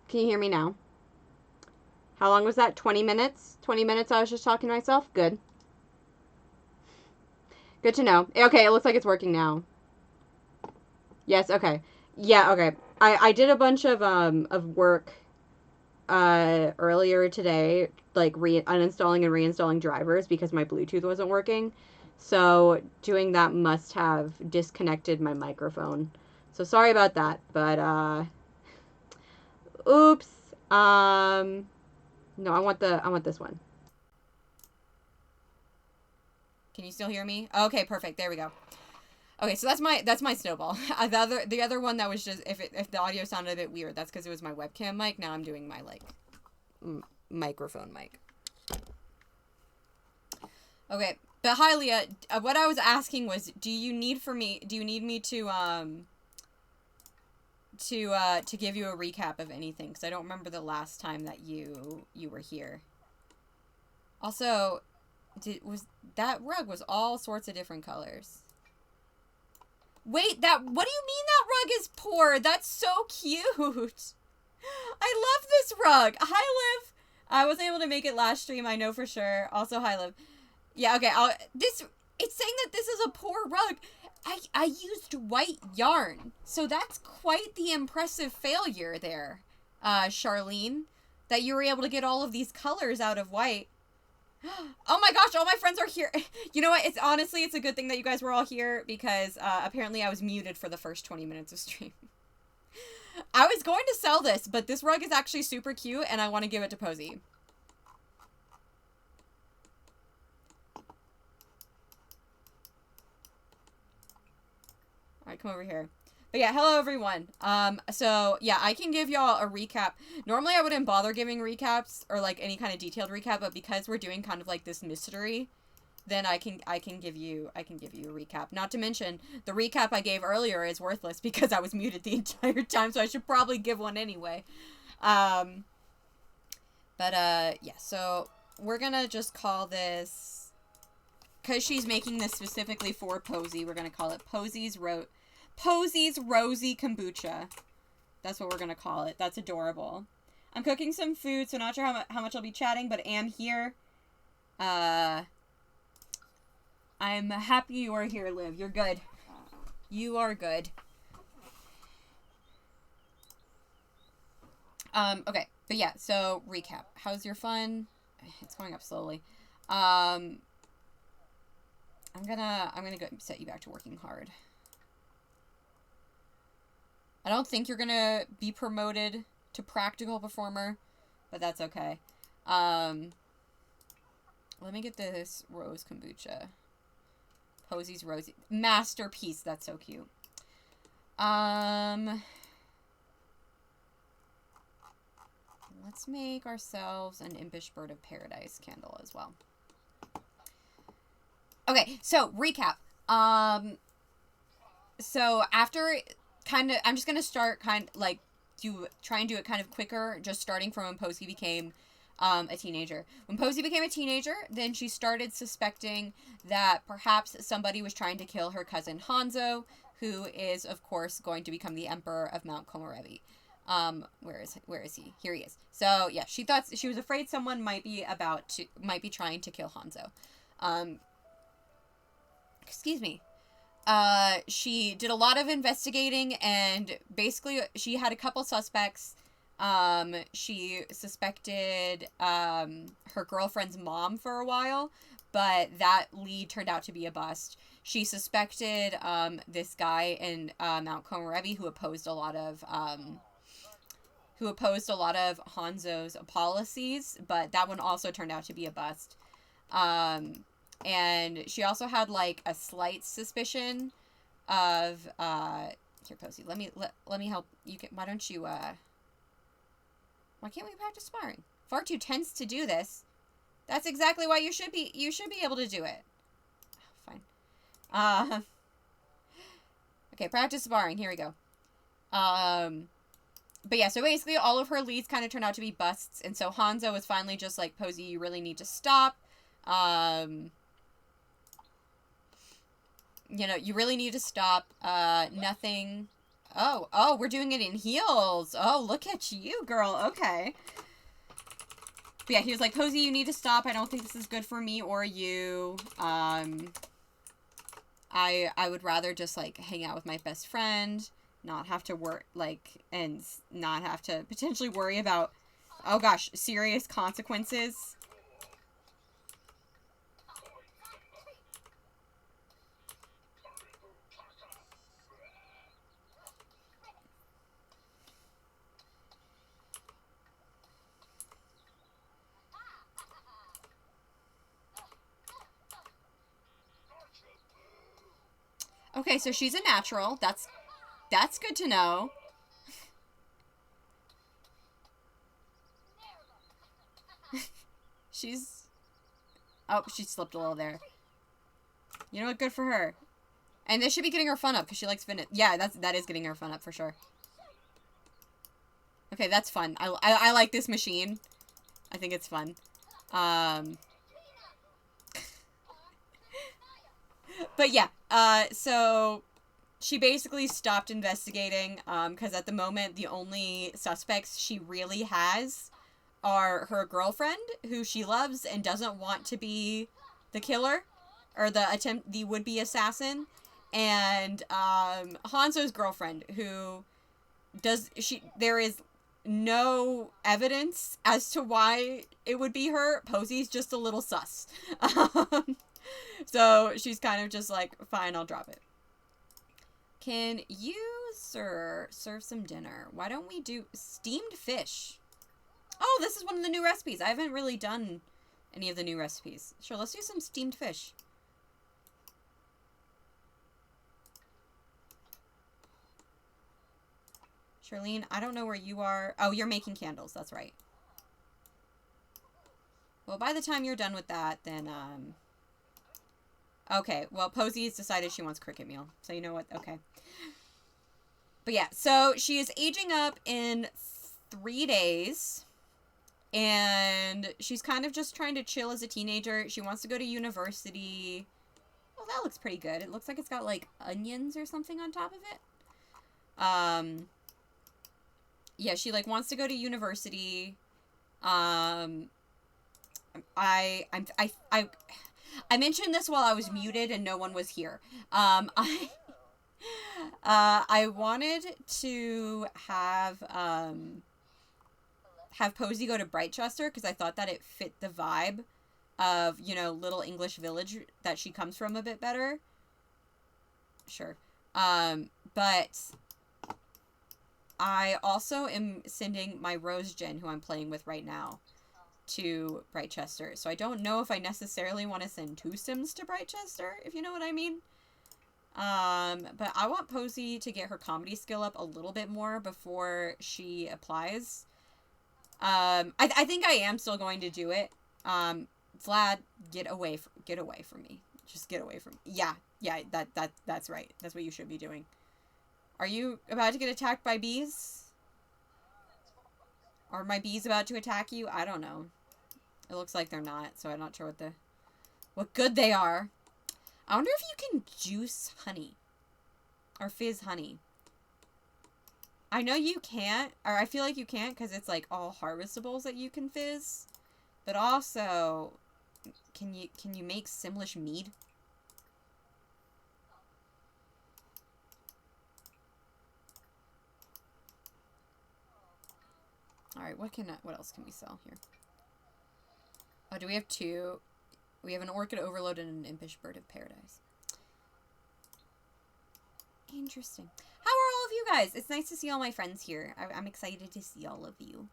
Can you hear me now? How long was that? 20 minutes? 20 minutes I was just talking to myself? Good. Good to know. Okay, it looks like it's working now. Yes, okay. Yeah, okay. I did a bunch of work earlier today, like uninstalling and reinstalling drivers because my Bluetooth wasn't working. So doing that must have disconnected my microphone. So sorry about that, but oops. No, I want this one. Can you still hear me? Okay, perfect. There we go. Okay, so that's my snowball. The other one that was just if the audio sounded a bit weird, that's because it was my webcam mic. Now I'm doing my like microphone mic. Okay, but hi Leah, what I was asking was, do you need me to give you a recap of anything? Because I don't remember the last time that you were here. Also, was that rug was all sorts of different colors. Wait, what do you mean that rug is poor? That's so cute. I love this rug. Hi, Liv. I wasn't able to make it last stream, I know for sure. Also, hi, Liv. Yeah, okay, it's saying that this is a poor rug. I used white yarn, so that's quite the impressive failure there, Charlene, that you were able to get all of these colors out of white. Oh my gosh, all my friends are here. You know what? It's a good thing that you guys were all here because apparently I was muted for the first 20 minutes of stream. I was going to sell this, but this rug is actually super cute and I want to give it to Posey. Alright, come over here. But yeah, hello everyone. So yeah, I can give y'all a recap. Normally I wouldn't bother giving recaps or like any kind of detailed recap, but because we're doing kind of like this mystery, then I can give you a recap. Not to mention, the recap I gave earlier is worthless because I was muted the entire time, so I should probably give one anyway. Yeah, so we're gonna just call this, because she's making this specifically for Posey, we're gonna call it Posey's Rosy Kombucha. That's what we're gonna call it. That's adorable. I'm cooking some food, so not sure how much I'll be chatting, but am here. I'm happy you are here, Liv. You're good. You are good. Okay. But yeah, so recap. How's your fun? It's going up slowly. I'm gonna go set you back to working hard. I don't think you're gonna be promoted to practical performer, but that's okay. Let me get this rose kombucha. Posey's Rosy. Masterpiece. That's so cute. Let's make ourselves an Impish Bird of Paradise candle as well. Okay, so recap. So after I'm just gonna start try and do it kind of quicker, just starting from when Posey became a teenager. When Posey became a teenager, then she started suspecting that perhaps somebody was trying to kill her cousin Hanzo, who is, of course, going to become the Emperor of Mount Komorebi. Where is he? Here he is. So, yeah, she was afraid someone might be trying to kill Hanzo. Excuse me. She did a lot of investigating, and basically she had a couple suspects. She suspected, her girlfriend's mom for a while, but that lead turned out to be a bust. She suspected, this guy in, Mount Komorebi who opposed a lot of Hanzo's policies, but that one also turned out to be a bust. And she also had, like, a slight suspicion of, here, Posey, let me help you. Why don't you, why can't we practice sparring? Far2 tends to do this. That's exactly why you should be able to do it. Oh, fine. Okay, practice sparring, here we go. But yeah, so basically all of her leads kind of turned out to be busts, and so Hanzo was finally just like, Posey, you really need to stop. You know, you really need to stop. Nothing Oh, we're doing it in heels. Oh, look at you, girl. Okay. But yeah, he was like, Posey, you need to stop. I don't think this is good for me or you. I would rather just, like, hang out with my best friend, not have to work, like, and not have to potentially worry about, oh gosh, serious consequences. Okay, so she's a natural. That's good to know. She's... Oh, she slipped a little there. You know what? Good for her. And this should be getting her fun up, because she likes fitness. Yeah, that is getting her fun up, for sure. Okay, that's fun. I like this machine. I think it's fun. But yeah, so... She basically stopped investigating, because at the moment, the only suspects she really has are her girlfriend, who she loves and doesn't want to be the killer, or the would-be assassin, and, Hanzo's girlfriend, who there is no evidence as to why it would be her. Posey's just a little sus. So she's kind of just like, fine, I'll drop it. Can you, sir, serve some dinner? Why don't we do steamed fish? Oh, this is one of the new recipes. I haven't really done any of the new recipes. Sure, let's do some steamed fish. Charlene, I don't know where you are. Oh, you're making candles. That's right. Well, by the time you're done with that, then, okay, well, Posey's decided she wants cricket meal. So you know what? Okay. But yeah, so she is aging up in 3 days. And she's kind of just trying to chill as a teenager. She wants to go to university. Well, that looks pretty good. It looks like it's got, like, onions or something on top of it. Yeah, she, like, wants to go to university. I mentioned this while I was muted and no one was here. I wanted to have Posey go to Brightchester because I thought that it fit the vibe of, you know, Little English Village that she comes from a bit better. Sure. But I also am sending my Rose Gen, who I'm playing with right now, to Brightchester. So I don't know if I necessarily want to send 2 Sims to Brightchester, if you know what I mean. But I want Posey to get her comedy skill up a little bit more before she applies. I think I am still going to do it. Vlad, get away from me. Just get away from me. Yeah, that's right. That's what you should be doing. Are you about to get attacked by bees? Are my bees about to attack you? I don't know. It looks like they're not, so I'm not sure what good they are. I wonder if you can juice honey. Or fizz honey. I know you can't, or I feel like you can't because it's like all harvestables that you can fizz. But also, can you make Simlish mead? Alright, what else can we sell here? Oh, do we have 2? We have an Orchid Overload and an Impish Bird of Paradise. Interesting. How are all of you guys? It's nice to see all my friends here. I'm excited to see all of you.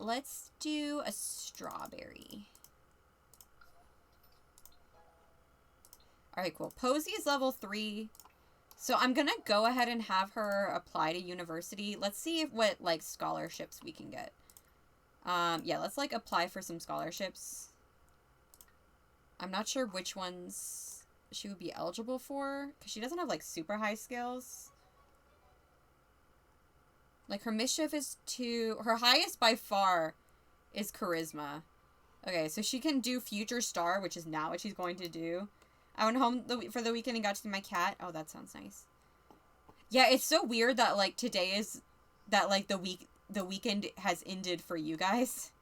Let's do a strawberry. Alright, cool. Posey is level 3. So I'm gonna go ahead and have her apply to university. Let's see what, like, scholarships we can get. Yeah, let's, like, apply for some scholarships. I'm not sure which ones she would be eligible for, because she doesn't have, like, super high skills. Like, her mischief is 2. Her highest by far is charisma. Okay, so she can do future star, which is not what she's going to do. I went home for the weekend and got to see my cat. Oh, that sounds nice. Yeah, it's so weird that, like, today is, that, like, the weekend has ended for you guys.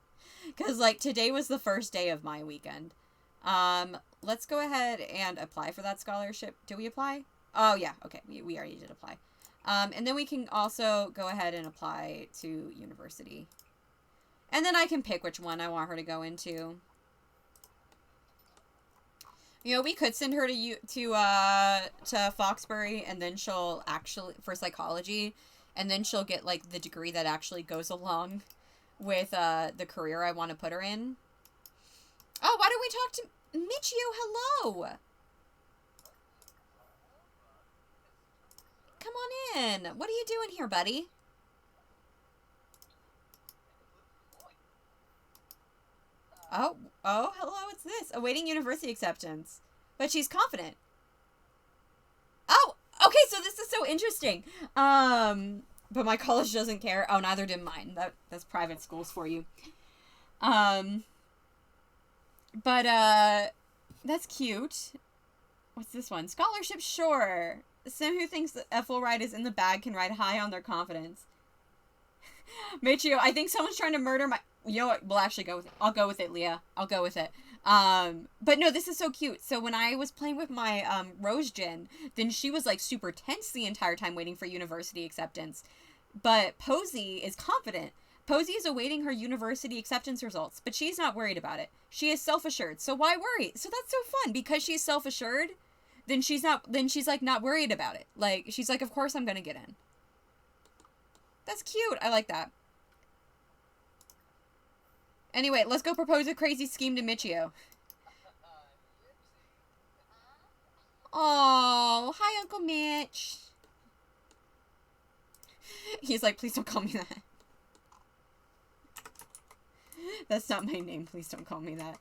Because, like, today was the first day of my weekend. Let's go ahead and apply for that scholarship. Do we apply? Oh, yeah, okay, we already did apply. And then we can also go ahead and apply to university. And then I can pick which one I want her to go into. You know, we could send her to Foxbury, and then she'll actually, for psychology, and then she'll get, like, the degree that actually goes along with the career I want to put her in. Oh, why don't we talk to Michio? Hello! Come on in. What are you doing here, buddy? Oh, hello, what's this? Awaiting university acceptance. But she's confident. Oh, okay, so this is so interesting. But my college doesn't care. Oh, neither did mine. That's private schools for you. But, that's cute. What's this one? Scholarship, sure. Sim who thinks that a full ride is in the bag can ride high on their confidence. Michio, I think someone's trying to murder my... You know what? We'll actually go with it. I'll go with it, Leah. I'll go with it. But no, this is so cute. So when I was playing with my, Rose Gin, then she was, like, super tense the entire time waiting for university acceptance. But Posey is confident. Posey is awaiting her university acceptance results, but she's not worried about it. She is self-assured, so why worry? So that's so fun. Because she's self-assured, then she's, like, not worried about it. Like, she's like, of course I'm gonna get in. That's cute. I like that. Anyway, let's go propose a crazy scheme to Michio. Oh, hi, Uncle Mitch. He's like, please don't call me that. That's not my name. Please don't call me that.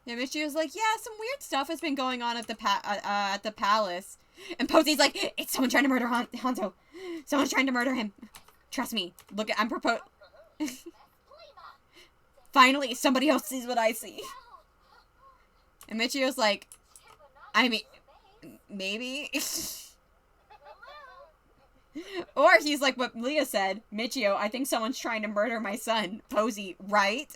Yeah, Michio's like, yeah, some weird stuff has been going on at the palace. And Posey's like, it's someone trying to murder Hanzo. Someone's trying to murder him. Trust me. Look, I'm Finally, somebody else sees what I see. And Michio's like, I mean, maybe. Or he's like what Leah said, Michio, I think someone's trying to murder my son. Posey, right?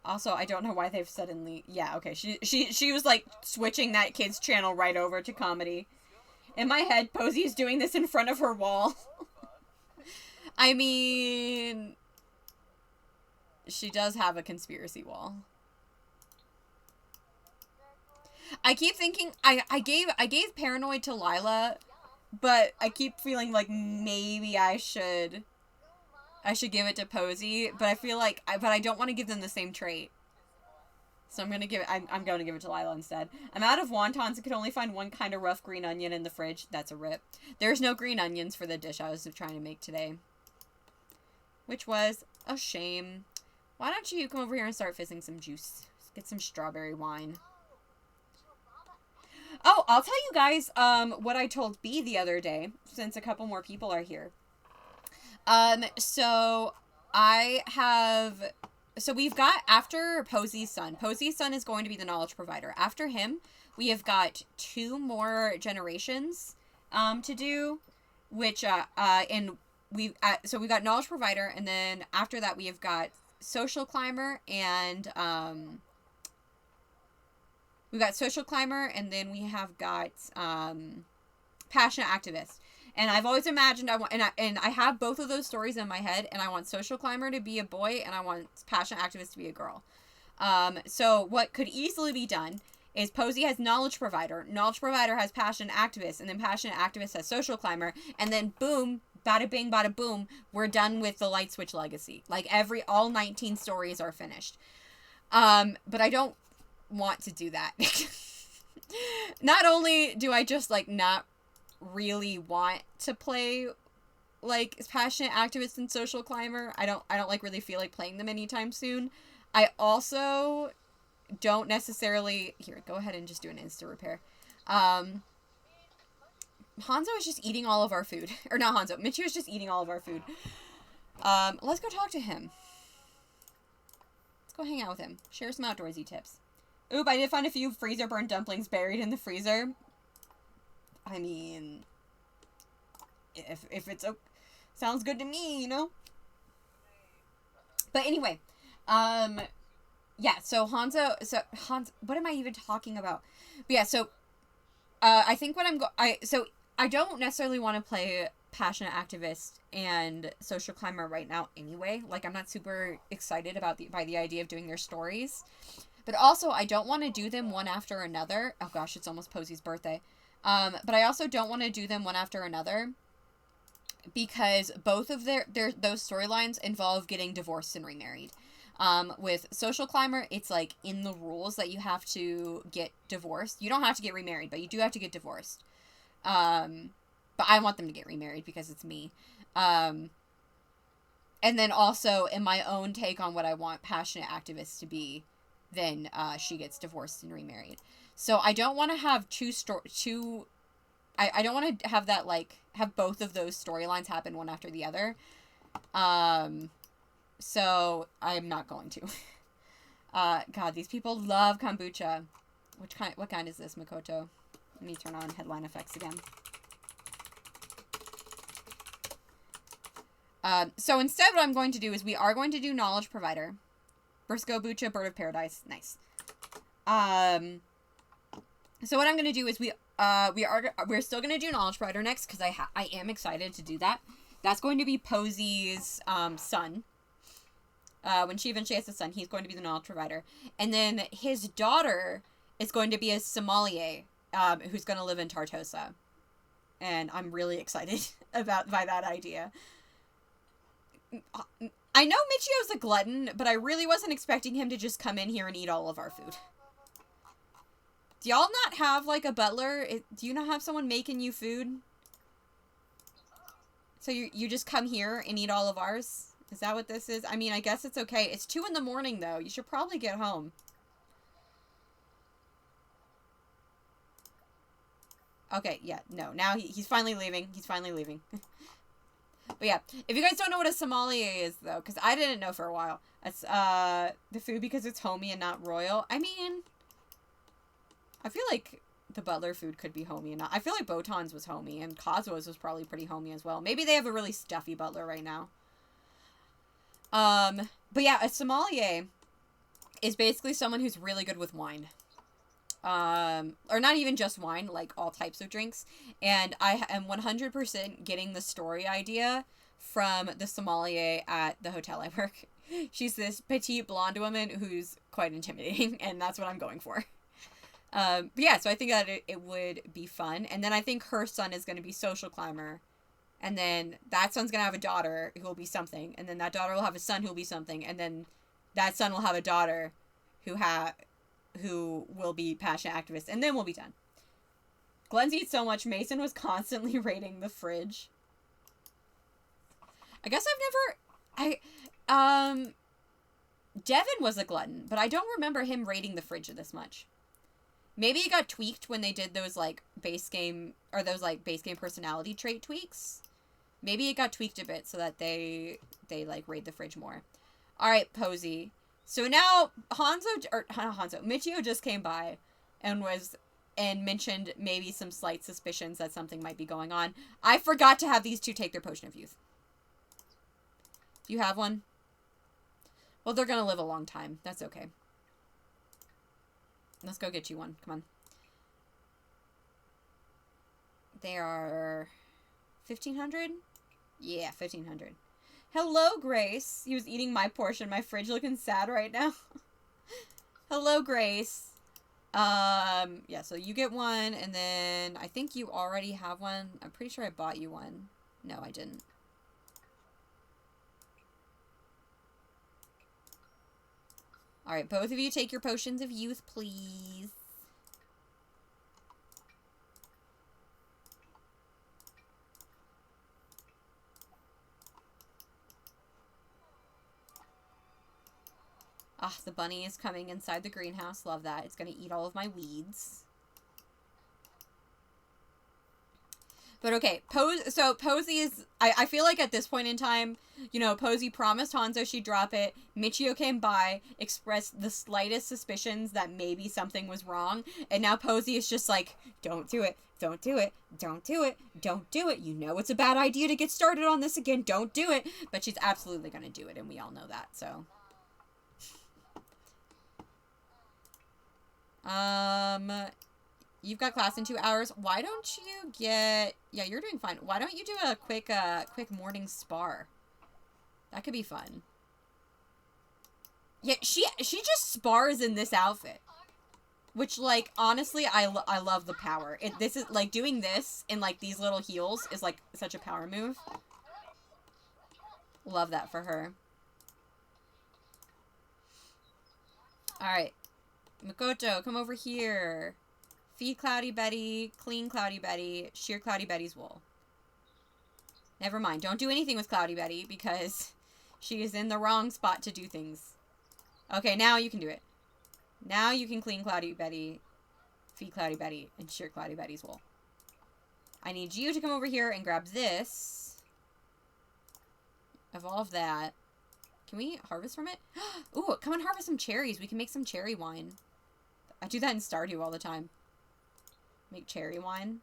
Also, I don't know why they've suddenly... Yeah, okay. She was, like, switching that kid's channel right over to comedy. In my head, Posey is doing this in front of her wall. I mean... She does have a conspiracy wall. I keep thinking... I gave Paranoid to Lila, but I keep feeling like maybe I should give it to Posey, but I feel like, but I don't want to give them the same trait. So I'm going to give it to Lila instead. I'm out of wontons and could only find one kind of rough green onion in the fridge. That's a rip. There's no green onions for the dish I was trying to make today. Which was a shame. Why don't you come over here and start fizzing some juice? Get some strawberry wine. Oh, I'll tell you guys, what I told B the other day, since a couple more people are here. So we've got, after Posey's son is going to be the knowledge provider. After him, we have got 2 more generations, to do, which, so we've got knowledge provider, and then after that we have got social climber, and, we've got social climber, and then we have got, passionate activist. And I've always imagined I have both of those stories in my head, and I want social climber to be a boy, and I want passionate activist to be a girl. So what could easily be done is Posey has knowledge provider has passionate activist, and then passionate activist has social climber, and then boom, bada bing, bada boom, we're done with the Light Switch Legacy. Like all 19 stories are finished. But I don't want to do that. Not only do I just like not really want to play like passionate activist and social climber, I don't like really feel like playing them anytime soon. I also don't necessarily, here, go ahead and just do an insta repair. Um, Hanzo is just eating all of our food. Or not Hanzo. Michio is just eating all of our food. Let's go talk to him. Let's go hang out with him. Share some outdoorsy tips. Oop, I did find a few freezer burnt dumplings buried in the freezer. I mean, if it's sounds good to me, you know? But anyway, yeah, so Hanzo, what am I even talking about? But yeah, so, I think what I don't necessarily want to play Passionate Activist and Social Climber right now anyway. Like, I'm not super excited by the idea of doing their stories. But also, I don't want to do them one after another. Oh gosh, it's almost Posey's birthday. But I also don't want to do them one after another because both of those storylines involve getting divorced and remarried. With Social Climber, it's like in the rules that you have to get divorced. You don't have to get remarried, but you do have to get divorced. But I want them to get remarried because it's me. And then also in my own take on what I want Passionate Activist to be, then she gets divorced and remarried. So I don't want to have I don't want to have that, like, have both of those storylines happen one after the other. So I'm not going to. God, these people love kombucha. What kind is this, Makoto? Let me turn on headline effects again. So instead what I'm going to do is we are going to do Knowledge Provider. Briscoe Bucha, Bird of Paradise. Nice. So what I'm going to do is we're still going to do Knowledge Provider next because I am excited to do that. That's going to be Posey's son. When she eventually has a son, he's going to be the Knowledge Provider. And then his daughter is going to be a sommelier who's going to live in Tartosa. And I'm really excited by that idea. I know Michio's a glutton, but I really wasn't expecting him to just come in here and eat all of our food. Do y'all not have, like, a butler? Do you not have someone making you food? So you just come here and eat all of ours? Is that what this is? I mean, I guess it's okay. It's 2 in the morning, though. You should probably get home. Okay, yeah, no. Now he's finally leaving. He's finally leaving. But yeah, if you guys don't know what a sommelier is, though, because I didn't know for a while. It's, the food because it's homey and not royal. I mean, I feel like the butler food could be homey and not. I feel like Botan's was homey, and Kazuo's was probably pretty homey as well. Maybe they have a really stuffy butler right now. But yeah, a sommelier is basically someone who's really good with wine. Or not even just wine, like all types of drinks. And I am 100% getting the story idea from the sommelier at the hotel I work. She's this petite blonde woman who's quite intimidating, and that's what I'm going for. But yeah, so I think that it would be fun. And then I think her son is going to be Social Climber. And then that son's going to have a daughter who will be something. And then that daughter will have a son who will be something. And then that son will have a daughter who will be Passionate Activist. And then we'll be done. Glenn's eats so much. Mason was constantly raiding the fridge. I guess Devin was a glutton, but I don't remember him raiding the fridge this much. Maybe it got tweaked when they did those, like, base game personality trait tweaks. Maybe it got tweaked a bit so that they like, raid the fridge more. Alright, Posey. So now, Michio just came by and mentioned maybe some slight suspicions that something might be going on. I forgot to have these two take their potion of youth. Do you have one? Well, they're gonna live a long time. That's okay. Let's go get you one. Come on. They are 1,500? Yeah, 1,500. Hello, Grace. He was eating my portion. My fridge looking sad right now. Hello, Grace. Yeah, so you get one, and then I think you already have one. I'm pretty sure I bought you one. No, I didn't. Alright, both of you take your potions of youth, please. Ah, the bunny is coming inside the greenhouse. Love that. It's gonna eat all of my weeds. But okay, so Posey is, I feel like at this point in time, you know, Posey promised Hanzo she'd drop it. Michio came by, expressed the slightest suspicions that maybe something was wrong, and now Posey is just like, don't do it, don't do it, don't do it, don't do it. You know it's a bad idea to get started on this again, don't do it. But she's absolutely gonna do it, and we all know that, so. You've got class in 2 hours. Why don't you get... Yeah, you're doing fine. Why don't you do a quick morning spar? That could be fun. Yeah, she just spars in this outfit. Which, like, honestly, I love the power. This is, like, doing this in, like, these little heels is, like, such a power move. Love that for her. Alright. Makoto, come over here. Feed Cloudy Betty, clean Cloudy Betty, shear Cloudy Betty's wool. Never mind. Don't do anything with Cloudy Betty because she is in the wrong spot to do things. Okay, now you can do it. Now you can clean Cloudy Betty, feed Cloudy Betty, and shear Cloudy Betty's wool. I need you to come over here and grab this. Evolve that. Can we harvest from it? Ooh, come and harvest some cherries. We can make some cherry wine. I do that in Stardew all the time. Make cherry wine.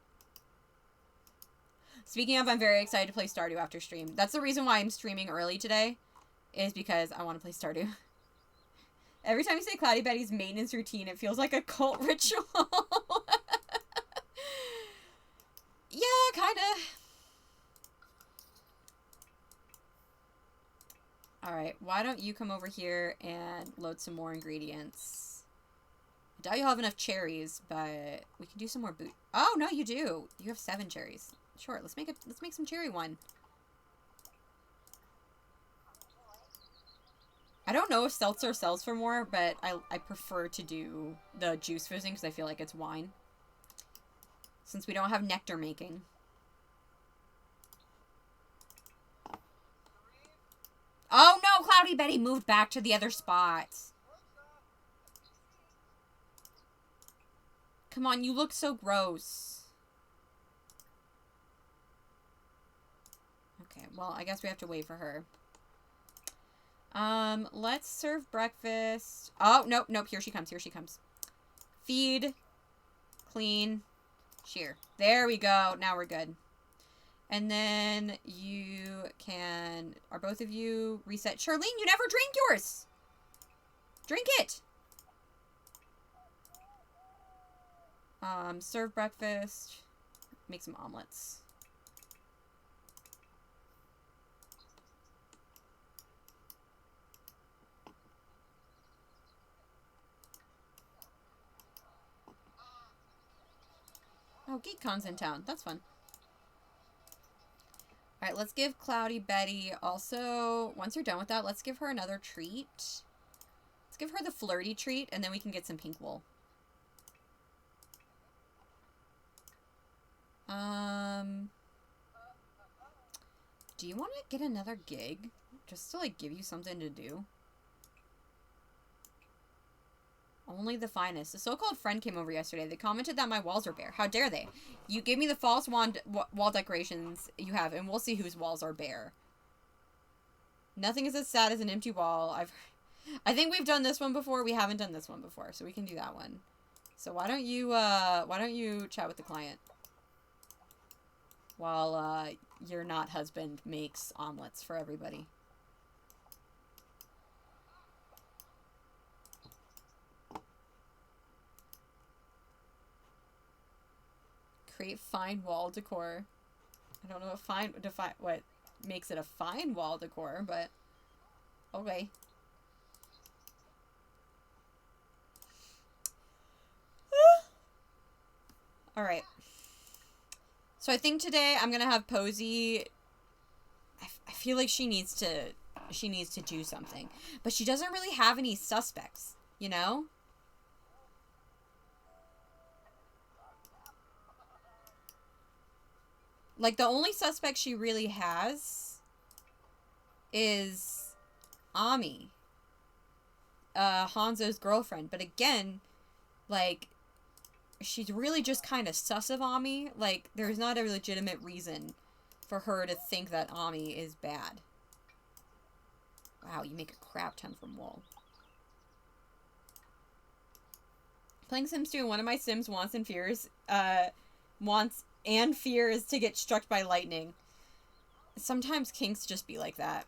Speaking of, I'm very excited to play Stardew after stream. That's the reason why I'm streaming early today. Is because I want to play Stardew. Every time you say Cloudy Betty's maintenance routine, it feels like a cult ritual. Yeah, kinda. Alright, why don't you come over here and load some more ingredients. I doubt you'll have enough cherries, but we can do some more boot. Oh, no, you do. You have 7 cherries. Sure, let's make some cherry wine. I don't know if seltzer sells for more, but I prefer to do the juice fizzing because I feel like it's wine. Since we don't have nectar making. Oh no, Cloudy Betty moved back to the other spot. Come on, you look so gross. Okay, well, I guess we have to wait for her. Let's serve breakfast. Oh, nope, nope, here she comes, here she comes. Feed, clean, shear. There we go, now we're good. And then you can, are both of you reset? Charlene, you never drink yours! Drink it! Serve breakfast, make some omelets. Oh, GeekCon's in town. That's fun. Alright, let's give Cloudy Betty also... Once you're done with that, let's give her another treat. Let's give her the flirty treat, and then we can get some pink wool. Do you want to get another gig? Just to, like, give you something to do? Only the finest. A so-called friend came over yesterday. They commented that my walls are bare. How dare they? You give me the false wall decorations you have, and we'll see whose walls are bare. Nothing is as sad as an empty wall. I think we've done this one before. We haven't done this one before, so we can do that one. So why don't you chat with the client? While, your not husband makes omelets for everybody. Create fine wall decor. I don't know what makes it a fine wall decor, but okay. All right. So I think today I'm gonna have Posey. I feel like she needs to do something, but she doesn't really have any suspects, you know. Like, the only suspect she really has is Ami, Hanzo's girlfriend. But again, like, she's really just kind of sus of Ami. Like, there's not a legitimate reason for her to think that Ami is bad. Wow, you make a crap ton from wool. Playing Sims 2, one of my Sims wants and fears to get struck by lightning. Sometimes kinks just be like that.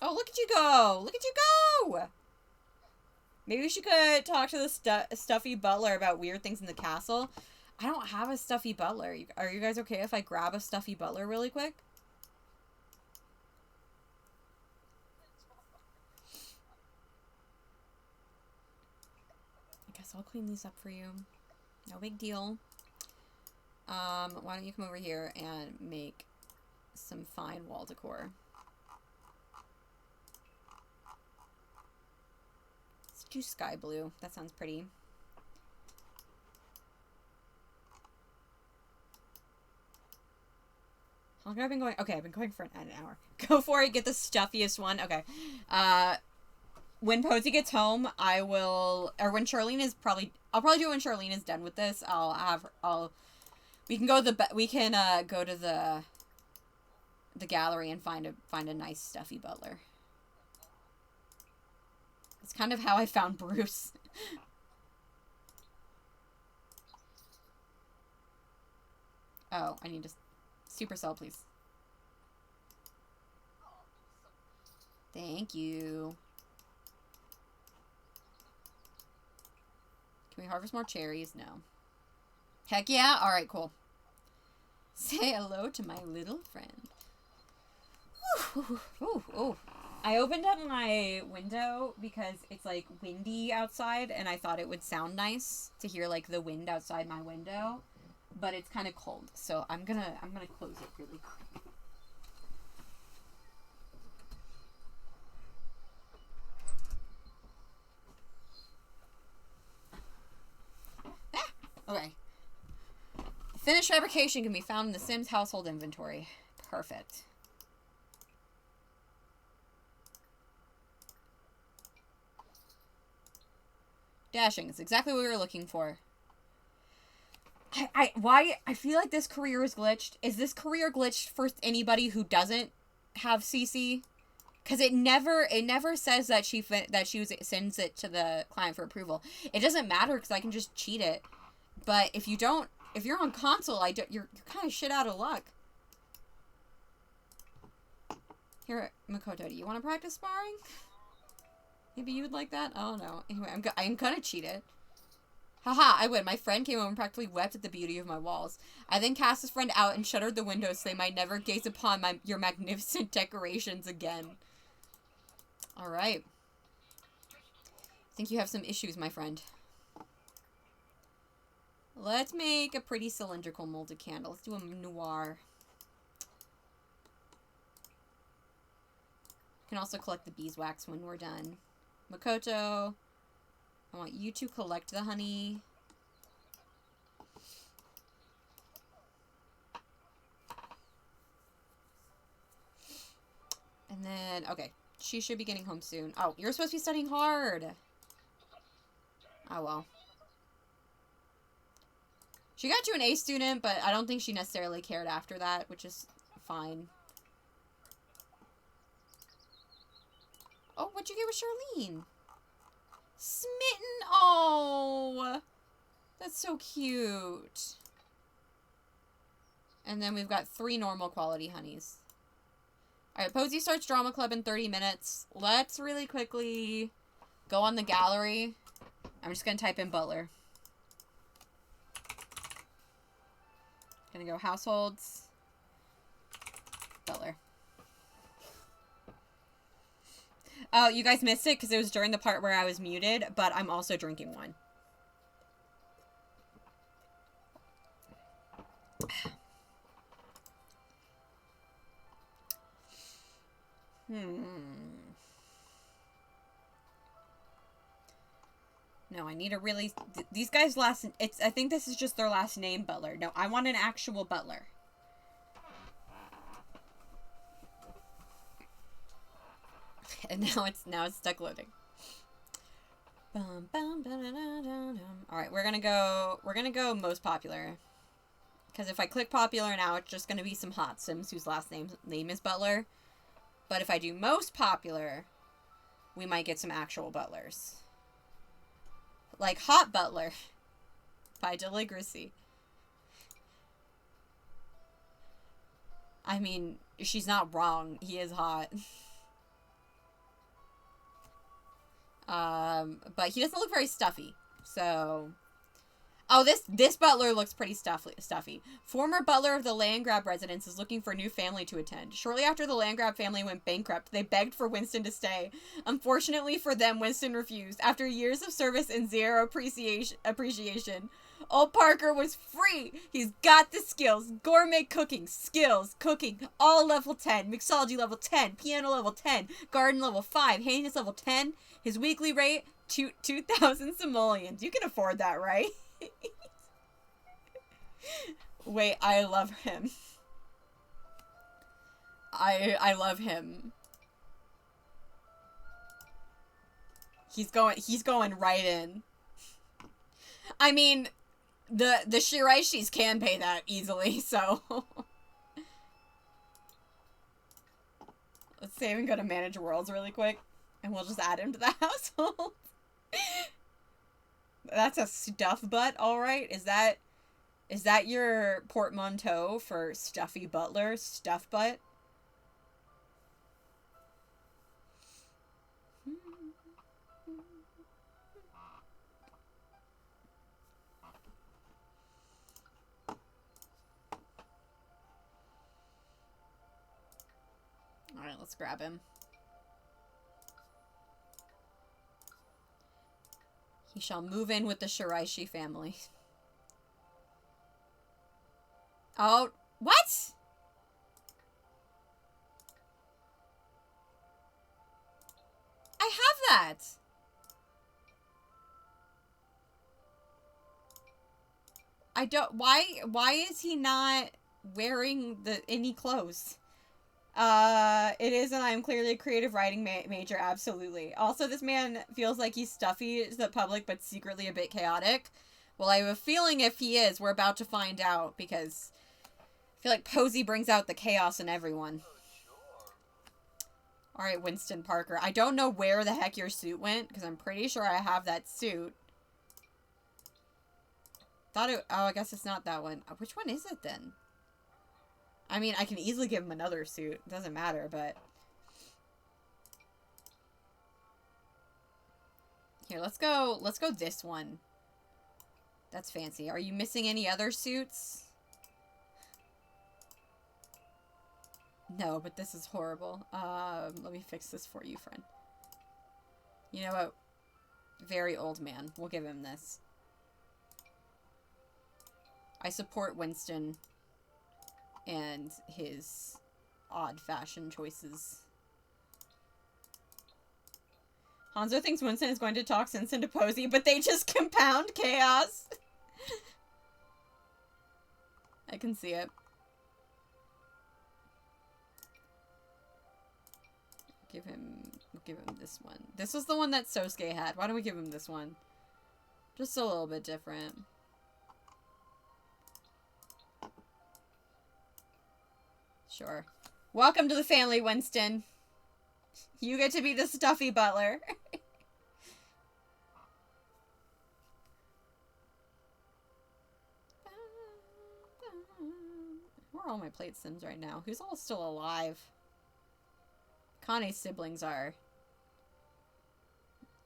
Oh, look at you go! Look at you go! Maybe we should go talk to the stuffy butler about weird things in the castle. I don't have a stuffy butler. Are you guys okay if I grab a stuffy butler really quick? I guess I'll clean these up for you. No big deal. Why don't you come over here and make some fine wall decor. Let's do sky blue. That sounds pretty. How long have I been going? Okay, I've been going for an hour. Go for it. Get the stuffiest one. Okay. When Posey gets home, I will, or when Charlene is I'll probably do it when Charlene is done with this. We can go to the gallery and find a nice stuffy butler. It's kind of how I found Bruce. Oh, I need to supercell, please. Thank you. Can we harvest more cherries? No. Heck yeah. All right, cool. Say hello to my little friend. Ooh, ooh, ooh. I opened up my window because it's like windy outside and I thought it would sound nice to hear like the wind outside my window, but it's kind of cold. So I'm going to close it really quick. Okay. Finished fabrication can be found in the Sims household inventory. Perfect. Dashing is exactly what we were looking for. I feel like this career is glitched. Is this career glitched for anybody who doesn't have CC? Because it never says that she sends it to the client for approval. It doesn't matter because I can just cheat it. But if you're on console, you're kind of shit out of luck. Here, Makoto, do you want to practice sparring? Maybe you would like that? I don't know. Anyway, I'm gonna cheat it. Haha, I would. My friend came home and practically wept at the beauty of my walls. I then cast his friend out and shuttered the windows so they might never gaze upon your magnificent decorations again. Alright. I think you have some issues, my friend. Let's make a pretty cylindrical molded candle. Let's do a noir. You can also collect the beeswax when we're done. Makoto, I want you to collect the honey. And then, okay, she should be getting home soon. Oh, you're supposed to be studying hard. Oh, well. She got you an A student, but I don't think she necessarily cared after that, which is fine. Oh, what'd you get with Charlene? Smitten! Oh! That's so cute. And then we've got 3 normal quality honeys. Alright, Posey starts drama club in 30 minutes. Let's really quickly go on the gallery. I'm just gonna type in butler. Gonna go households. Butler. Oh, you guys missed it because it was during the part where I was muted, but I'm also drinking wine. No, I need a really... These guys' last... I think this is just their last name, Butler. No, I want an actual butler. And now it's stuck loading. Alright, we're gonna go most popular. Because if I click popular now, it's just gonna be some hot sims whose last name is Butler. But if I do most popular, we might get some actual butlers. Like Hot Butler by Legacy. I mean, she's not wrong. He is hot. But he doesn't look very stuffy. So, oh, this butler looks pretty stuffy. Former butler of the Landgrab residence is looking for a new family to attend. Shortly after the Landgrab family went bankrupt, they begged for Winston to stay. Unfortunately for them, Winston refused. After years of service and zero appreciation, old Parker was free. He's got the skills. Gourmet cooking, skills, cooking, all level 10. Mixology level 10. Piano level 10. Garden level 5. Handiness level 10. His weekly rate, 2,000 simoleons. You can afford that, right? Wait, I love him. I love him. He's going right in. I mean, the Shiraishis can pay that easily, so let's save and go to manage worlds really quick, and we'll just add him to the household. That's a stuff butt, alright. Is that your portmanteau for stuffy butler? Stuff butt? Alright, let's grab him. He shall move in with the Shiraishi family. Oh, what? I have that. I don't, why is he not wearing any clothes? It is, and I'm clearly a creative writing major, absolutely. Also, this man feels like he's stuffy to the public, but secretly a bit chaotic. Well, I have a feeling if he is, we're about to find out, because I feel like Posey brings out the chaos in everyone. Alright, Winston Parker. I don't know where the heck your suit went, because I'm pretty sure I have that suit. Thought it, oh, I guess it's not that one. Which one is it, then? I mean, I can easily give him another suit. It doesn't matter, but... Here, let's go this one. That's fancy. Are you missing any other suits? No, but this is horrible. Let me fix this for you, friend. You know what? Very old man. We'll give him this. I support Winston and his odd fashion choices. Hanzo thinks Winston is going to talk sense into Posey, but they just compound chaos. I can see it. Give him this one. This was the one that Sosuke had. Why don't we give him this one? Just a little bit different. Sure. Welcome to the family, Winston. You get to be the stuffy butler. Where are all my plate sims right now? Who's all still alive? Connie's siblings are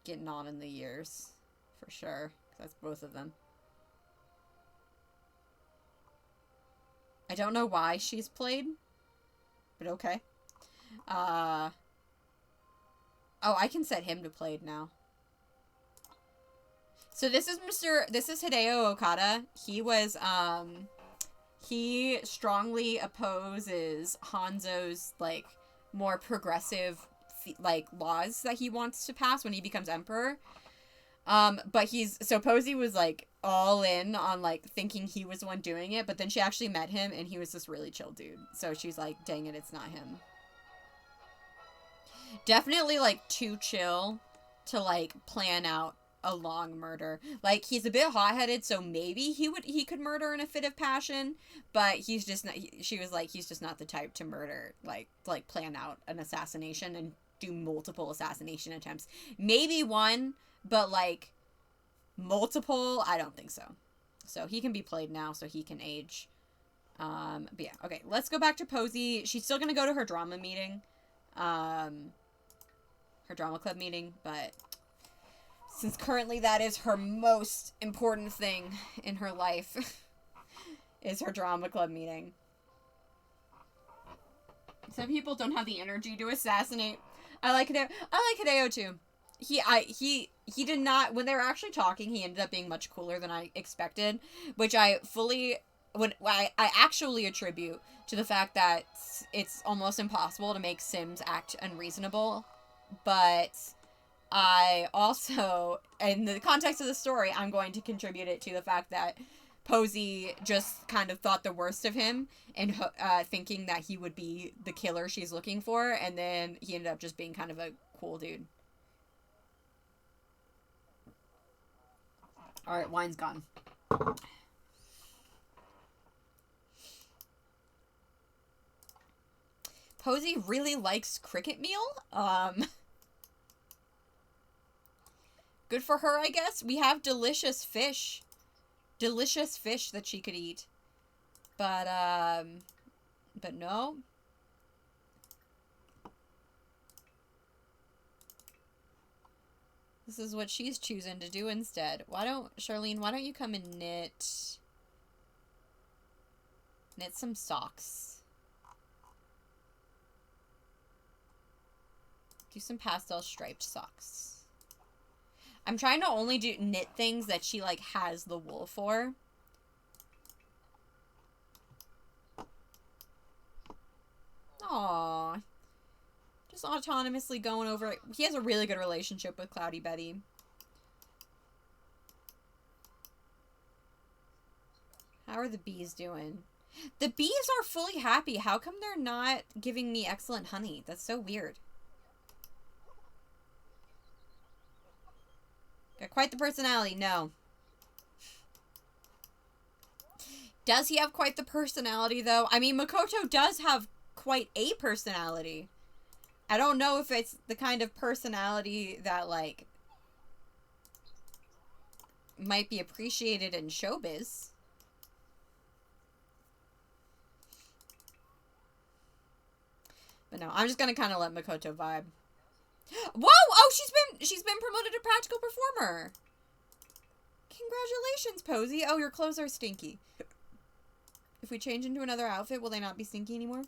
getting on in the years. For sure. That's both of them. I don't know why she's played. But okay. Oh, I can set him to played now. So this is Hideo Okada. He was, he strongly opposes Hanzo's, like, more progressive, like, laws that he wants to pass when he becomes emperor. But so Posey was, like, all in on, like, thinking he was the one doing it, but then she actually met him, and he was this really chill dude. So she's like, dang it, it's not him. Definitely, like, too chill to, like, plan out a long murder. Like, he's a bit hot-headed, so maybe he could murder in a fit of passion, but he's just not, she was like, he's just not the type to murder, like plan out an assassination and do multiple assassination attempts. Maybe one, but like multiple, I don't think so. So he can be played now, so he can age. But yeah, okay, let's go back to Posey. She's still gonna go to her drama meeting. Her drama club meeting, but since currently that is her most important thing in her life, is her drama club meeting. Some people don't have the energy to assassinate. I like Hideo too. He did not, when they were actually talking, he ended up being much cooler than I expected, which I actually attribute to the fact that it's almost impossible to make Sims act unreasonable, but I also, in the context of the story, I'm going to contribute it to the fact that Posey just kind of thought the worst of him and thinking that he would be the killer she's looking for, and then he ended up just being kind of a cool dude. Alright, wine's gone. Posey really likes cricket meal. Good for her, I guess. We have delicious fish. Delicious fish that she could eat. But no. This is what she's choosing to do instead. Charlene, why don't you come and knit some socks. Do some pastel striped socks. I'm trying to only knit things that she, like, has the wool for. Aww. Just autonomously going over it. He has a really good relationship with Cloudy Betty. How are the bees doing? The bees are fully happy. How come they're not giving me excellent honey? That's so weird. Got quite the personality. No. Does he have quite the personality, though? I mean, Makoto does have quite a personality. I don't know if it's the kind of personality that, like, might be appreciated in showbiz. But no, I'm just gonna kind of let Makoto vibe. Whoa! Oh, she's been promoted to practical performer. Congratulations, Posey. Oh, your clothes are stinky. If we change into another outfit, will they not be stinky anymore?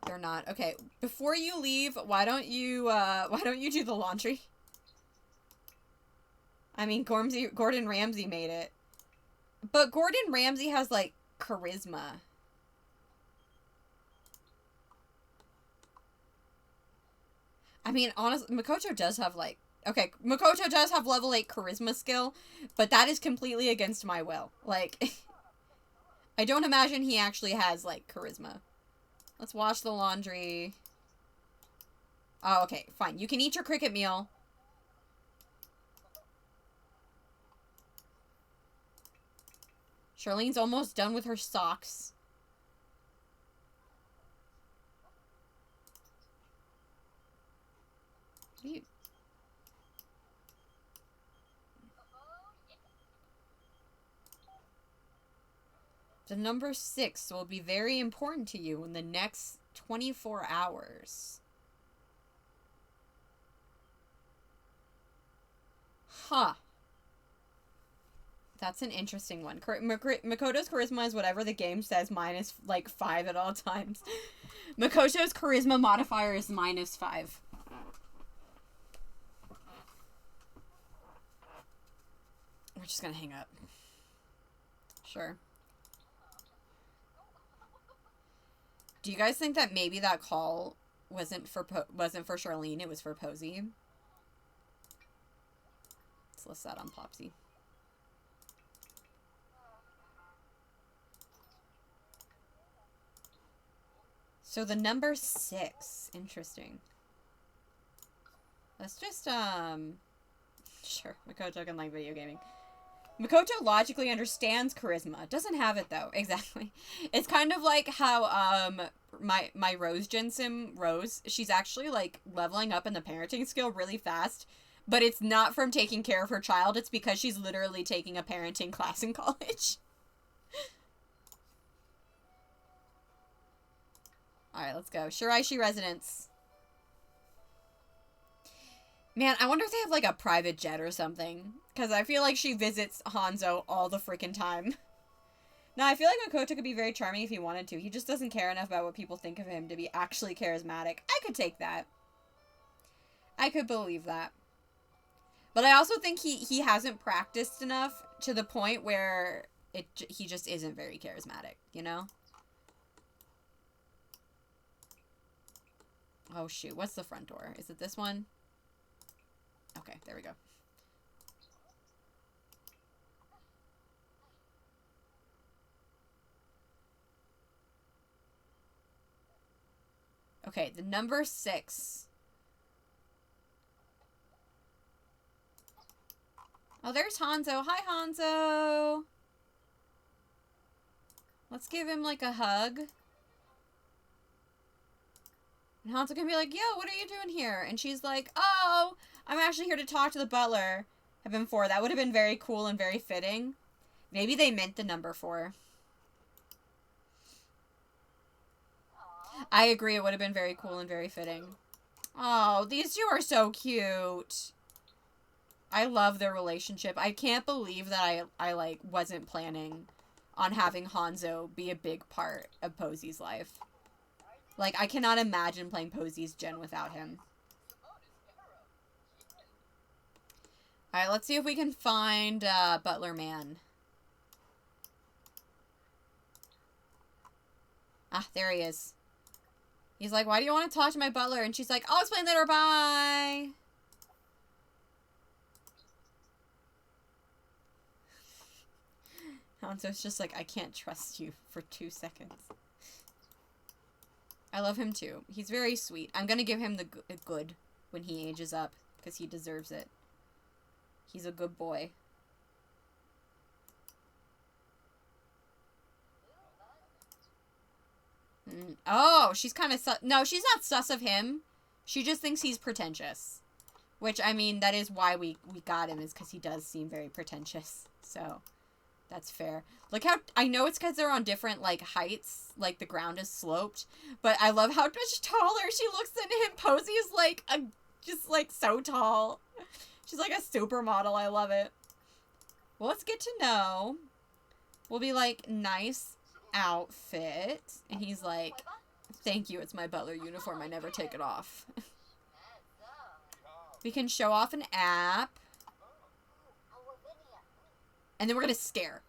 They're not. Okay, before you leave, why don't you do the laundry? I mean, Gordon Ramsay made it. But Gordon Ramsay has, like, charisma. I mean, honestly, Makoto does have, like... Okay, Makoto does have level 8 charisma skill, but that is completely against my will. Like, I don't imagine he actually has, like, charisma. Let's wash the laundry. Oh, okay, fine. You can eat your cricket meal. Charlene's almost done with her socks. The number 6 will be very important to you in the next 24 hours. Huh. That's an interesting one. Makoto's charisma is whatever the game says, minus, like, 5 at all times. Makoto's charisma modifier is minus 5. We're just gonna hang up. Sure. Do you guys think that maybe that call wasn't for Charlene, it was for Posey? Let's list that on Popsy. So the number 6. Interesting. Let's just, sure, Makoto can like video gaming. Makoto logically understands charisma. Doesn't have it, though. Exactly. It's kind of like how, my Rose Gen Sim, Rose, she's actually, like, leveling up in the parenting skill really fast. But it's not from taking care of her child. It's because she's literally taking a parenting class in college. Alright, let's go. Shiraishi Residence. Man, I wonder if they have, like, a private jet or something. Because I feel like she visits Hanzo all the freaking time. No, I feel like Makoto could be very charming if he wanted to. He just doesn't care enough about what people think of him to be actually charismatic. I could take that. I could believe that. But I also think he hasn't practiced enough to the point where he just isn't very charismatic, you know? Oh, shoot. What's the front door? Is it this one? Okay, there we go. Okay, the number 6. Oh, there's Hanzo. Hi, Hanzo. Let's give him, like, a hug. And Hanzo can be like, yo, what are you doing here? And she's like, oh, I'm actually here to talk to the butler. Have been 4. That would have been very cool and very fitting. Maybe they meant the number 4. I agree, it would have been very cool and very fitting. Oh, these two are so cute. I love their relationship. I can't believe that I like, wasn't planning on having Hanzo be a big part of Posey's life. Like, I cannot imagine playing Posey's gen without him. Alright, let's see if we can find Butler Man. Ah, there he is. He's like, why do you want to talk to my butler? And she's like, I'll explain later, bye! Hanzo's just like, I can't trust you for 2 seconds. I love him too. He's very sweet. I'm gonna give him the good when he ages up, because he deserves it. He's a good boy. Oh, she's kind of no, she's not sus of him. She just thinks he's pretentious. Which, I mean, that is why we got him, is because he does seem very pretentious. So, that's fair. Look how, I know it's because they're on different, like, heights. Like, the ground is sloped. But I love how much taller she looks than him. Posey is, like, just, like, so tall. She's like a supermodel. I love it. Well, let's get to know. We'll be like, nice outfit. And he's like, thank you, it's my butler uniform. I never take it off. We can show off an app. And then we're going to scare.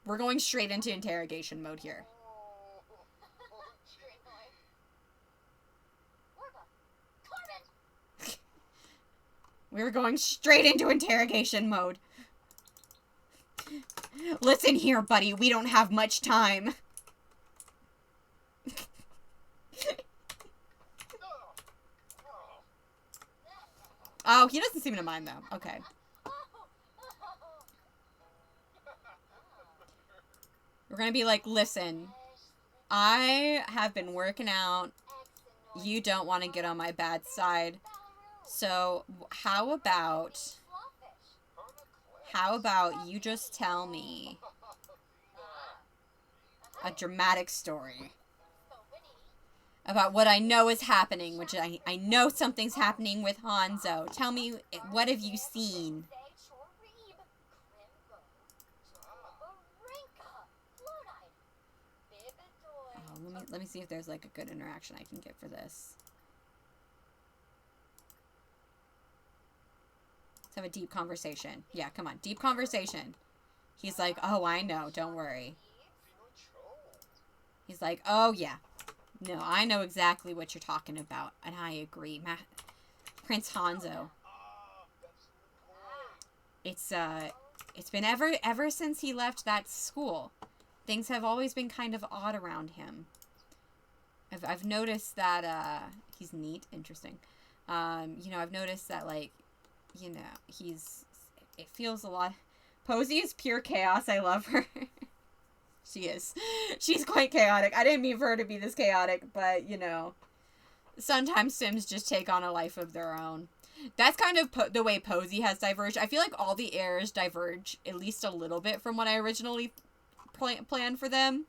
We're going straight into interrogation mode here. We're going straight into interrogation mode. Listen here, buddy. We don't have much time. Oh, he doesn't seem to mind, though. Okay. We're gonna be like, listen, I have been working out. You don't want to get on my bad side. So, how about you just tell me a dramatic story about what I know is happening, which I know something's happening with Hanzo. Tell me, what have you seen? Oh, let me see if there's like a good interaction I can get for this. Let's have a deep conversation. Yeah, come on. Deep conversation. He's like, oh, I know. Don't worry. He's like, oh, yeah. No, I know exactly what you're talking about. And I agree. Prince Hanzo. It's been ever since he left that school. Things have always been kind of odd around him. I've noticed that he's neat, interesting. You know, I've noticed that, like, you know, it feels a lot. Posey is pure chaos. I love her. She is. She's quite chaotic. I didn't mean for her to be this chaotic, but, you know, sometimes Sims just take on a life of their own. That's kind of the way Posey has diverged. I feel like all the heirs diverge at least a little bit from what I originally planned for them.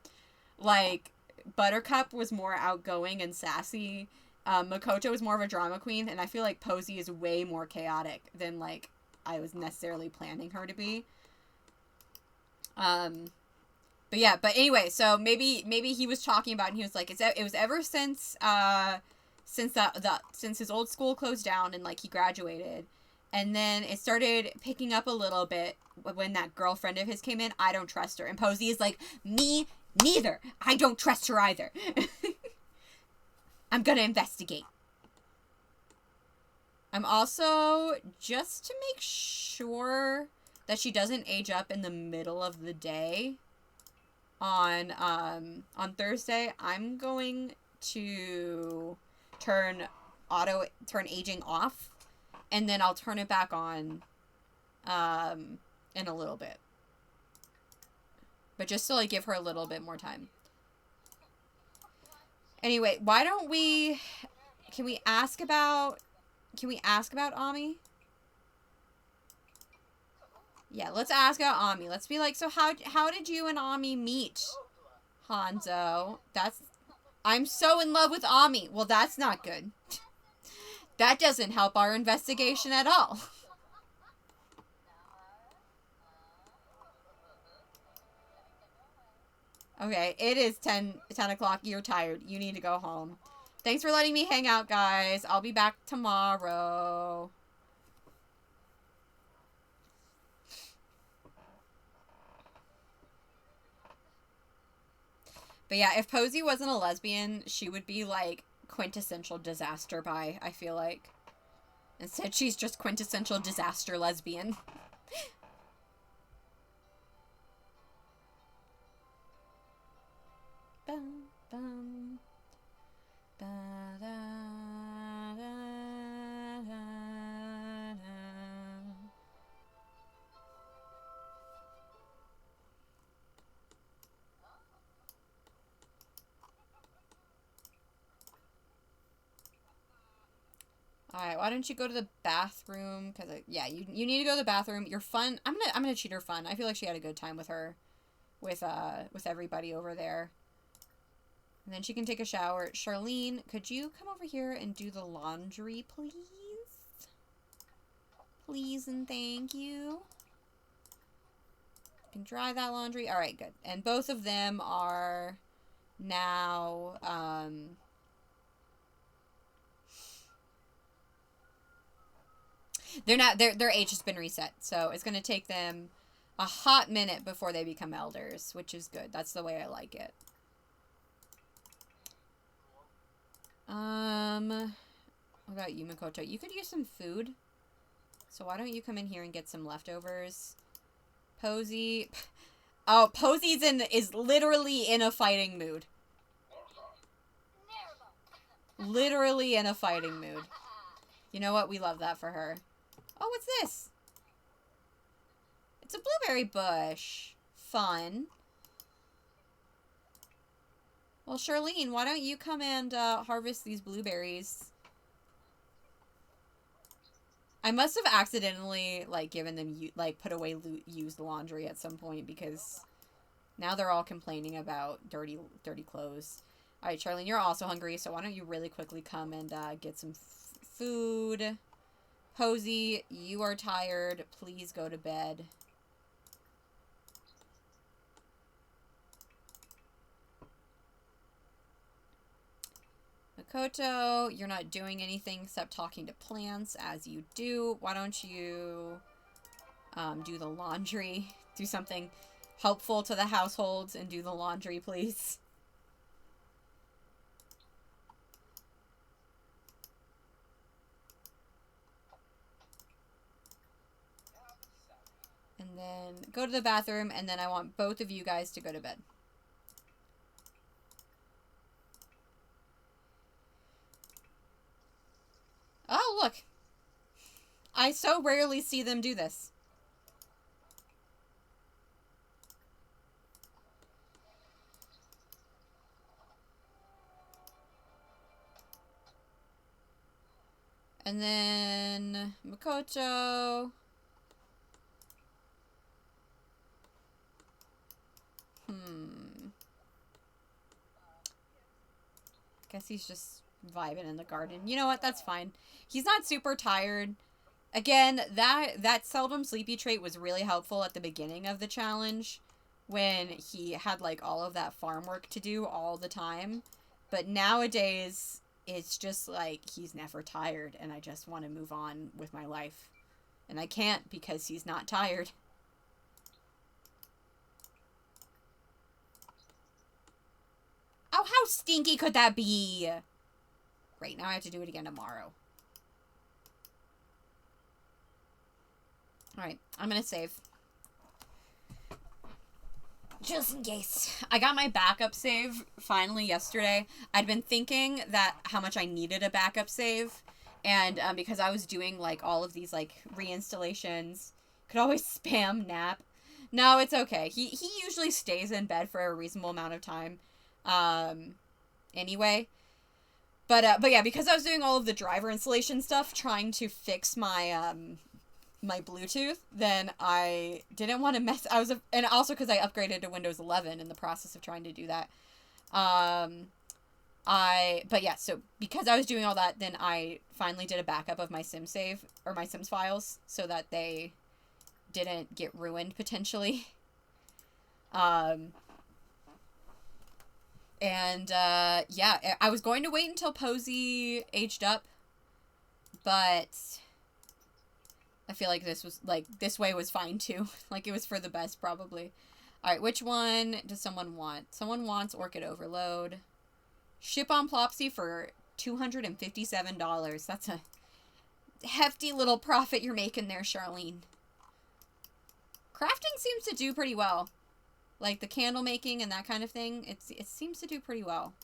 Like, Buttercup was more outgoing and sassy. Makoto was more of a drama queen, and I feel like Posey is way more chaotic than, like, I was necessarily planning her to be. But yeah, but anyway, so maybe he was talking about, and he was like, it was ever since since his old school closed down and, like, he graduated, and then it started picking up a little bit when that girlfriend of his came in. I don't trust her, and Posey is like, me neither. I don't trust her either. I'm gonna investigate. I'm also, just to make sure that she doesn't age up in the middle of the day on Thursday, I'm going to turn aging off, and then I'll turn it back on in a little bit. But just to, like, give her a little bit more time. Anyway, why don't we... Can we ask about Ami? Yeah, let's ask about Ami. Let's be like, so how did you and Ami meet, Hanzo? I'm so in love with Ami. Well, that's not good. That doesn't help our investigation at all. Okay, it is 10 o'clock. You're tired. You need to go home. Thanks for letting me hang out, guys. I'll be back tomorrow. But yeah, if Posey wasn't a lesbian, she would be, like, quintessential disaster bi, I feel like. Instead, she's just quintessential disaster lesbian. Bum, bum. Ba, da, da, da, da. Alright, why don't you go to the bathroom? Because, yeah, you need to go to the bathroom. You're fun. I'm gonna cheat her fun. I feel like she had a good time with her. With everybody over there. And then she can take a shower. Charlene, could you come over here and do the laundry, please? Please and thank you. You can dry that laundry. Alright, good. And both of them are now, their age has been reset. So it's going to take them a hot minute before they become elders, which is good. That's the way I like it. What about you, Makoto? You could use some food. So why don't you come in here and get some leftovers? Posey. Oh, Posey's is literally in a fighting mood. Literally in a fighting mood. You know what? We love that for her. Oh, what's this? It's a blueberry bush. Fun. Well, Charlene, why don't you come and harvest these blueberries? I must have accidentally, like, given them, like, put away used laundry at some point, because now they're all complaining about dirty clothes. Alright, Charlene, you're also hungry, so why don't you really quickly come and get some food. Posey, you are tired. Please go to bed. Makoto, you're not doing anything except talking to plants, as you do. Why don't you do the laundry? Do something helpful to the household and do the laundry, please. And then go to the bathroom, and then I want both of you guys to go to bed. look. I so rarely see them do this. And then Makoto. Guess he's just vibing in the garden. You know what? That's fine. He's not super tired. Again, that seldom sleepy trait was really helpful at the beginning of the challenge when he had like all of that farm work to do all the time. But nowadays, it's just like he's never tired and I just want to move on with my life. And I can't because he's not tired. Oh, how stinky could that be? Great, now I have to do it again tomorrow. Alright, I'm gonna save. Just in case. I got my backup save finally yesterday. I'd been thinking that how much I needed a backup save. And because I was doing like all of these like reinstallations, could always spam nap. No, it's okay. He usually stays in bed for a reasonable amount of time. Anyway. But yeah, because I was doing all of the driver installation stuff, trying to fix my, my Bluetooth, then I didn't want to mess, and also because I upgraded to Windows 11 in the process of trying to do that. But yeah, so because I was doing all that, then I finally did a backup of my Sims save, or my Sims files, so that they didn't get ruined, potentially. Yeah, I was going to wait until Posey aged up, but I feel like this way was fine too. Like, it was for the best, probably. Alright, which one does someone want? Someone wants Orchid Overload. Ship on Plopsy for $257. That's a hefty little profit you're making there, Charlene. Crafting seems to do pretty well. Like, the candle making and that kind of thing, it seems to do pretty well.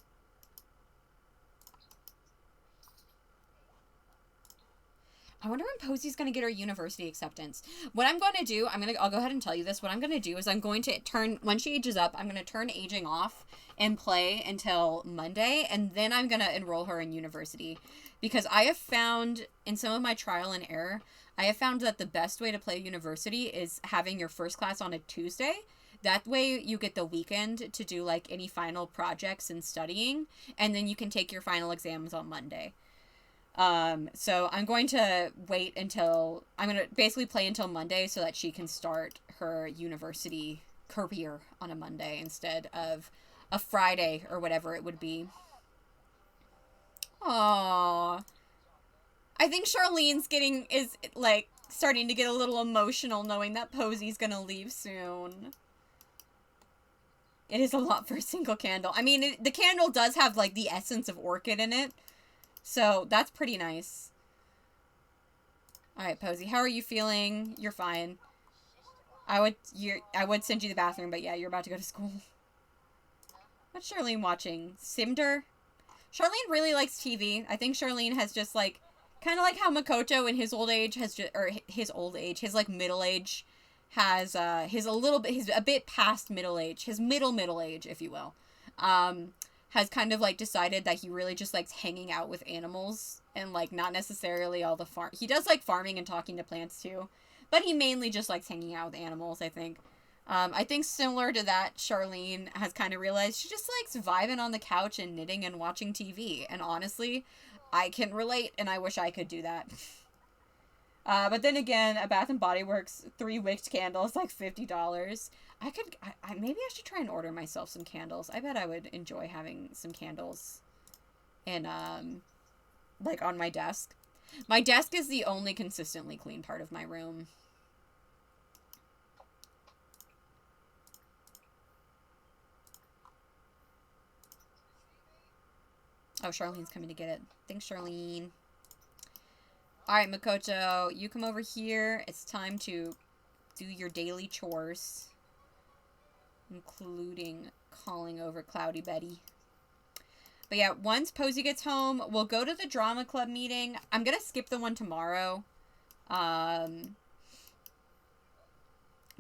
I wonder when Posey's going to get her university acceptance. What I'm going to do, I'll go ahead and tell you this. What I'm going to do is I'm going to when she ages up, I'm going to turn aging off and play until Monday, and then I'm going to enroll her in university. Because I have found, in some of my trial and error, I have found that the best way to play university is having your first class on a Tuesday. That way you get the weekend to do, like, any final projects and studying, and then you can take your final exams on Monday. So I'm going to wait until, I'm going to basically play until Monday so that she can start her university career on a Monday instead of a Friday or whatever it would be. Aww. I think Charlene's is, like, starting to get a little emotional knowing that Posey's gonna leave soon. It is a lot for a single candle. I mean, the candle does have, like, the essence of orchid in it. So, that's pretty nice. Alright, Posey, how are you feeling? You're fine. I would send you to the bathroom, but yeah, you're about to go to school. What's Charlene watching? Simder? Charlene really likes TV. I think Charlene has just, like, kind of like how Makoto in his old age has just, or his, like, middle age has, he's a bit past middle age, his middle age, if you will, has kind of, like, decided that he really just likes hanging out with animals, and, like, not necessarily all the he does like farming and talking to plants, too, but he mainly just likes hanging out with animals, I think. I think similar to that, Charlene has kind of realized she just likes vibing on the couch and knitting and watching TV, and honestly, I can relate, and I wish I could do that. But then again, a Bath & Body Works 3 wicked candles, like $50. Maybe I should try and order myself some candles. I bet I would enjoy having some candles in, like, on my desk. My desk is the only consistently clean part of my room. Oh, Charlene's coming to get it. Thanks, Charlene. Alright, Makoto, you come over here. It's time to do your daily chores, including calling over Cloudy Betty. But yeah, once Posey gets home, we'll go to the drama club meeting. I'm gonna skip the one tomorrow.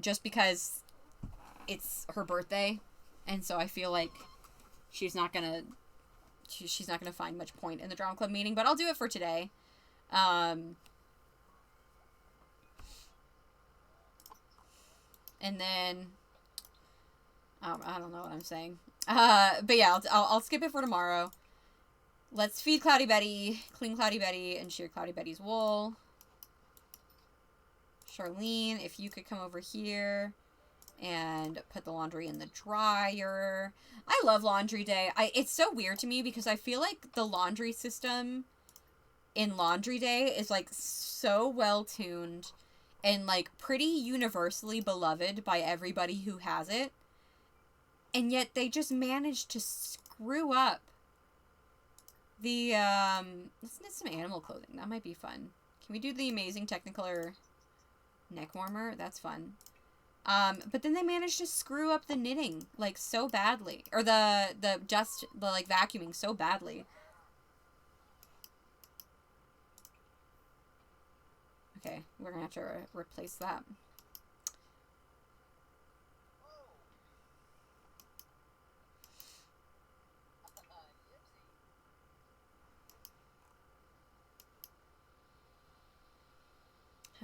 Just because it's her birthday. And so I feel like she's not gonna find much point in the drama club meeting. But I'll do it for today. And then... I don't know what I'm saying. But yeah, I'll skip it for tomorrow. Let's feed Cloudy Betty, clean Cloudy Betty, and shear Cloudy Betty's wool. Charlene, if you could come over here and put the laundry in the dryer. I love laundry day. It's so weird to me because I feel like the laundry system in laundry day is like so well tuned and like pretty universally beloved by everybody who has it. And yet they just managed to screw up the, let's get some animal clothing. That might be fun. Can we do the amazing Technicolor neck warmer? That's fun. But then they managed to screw up the knitting, like, so badly. Or the like, vacuuming so badly. Okay, we're gonna have to replace that.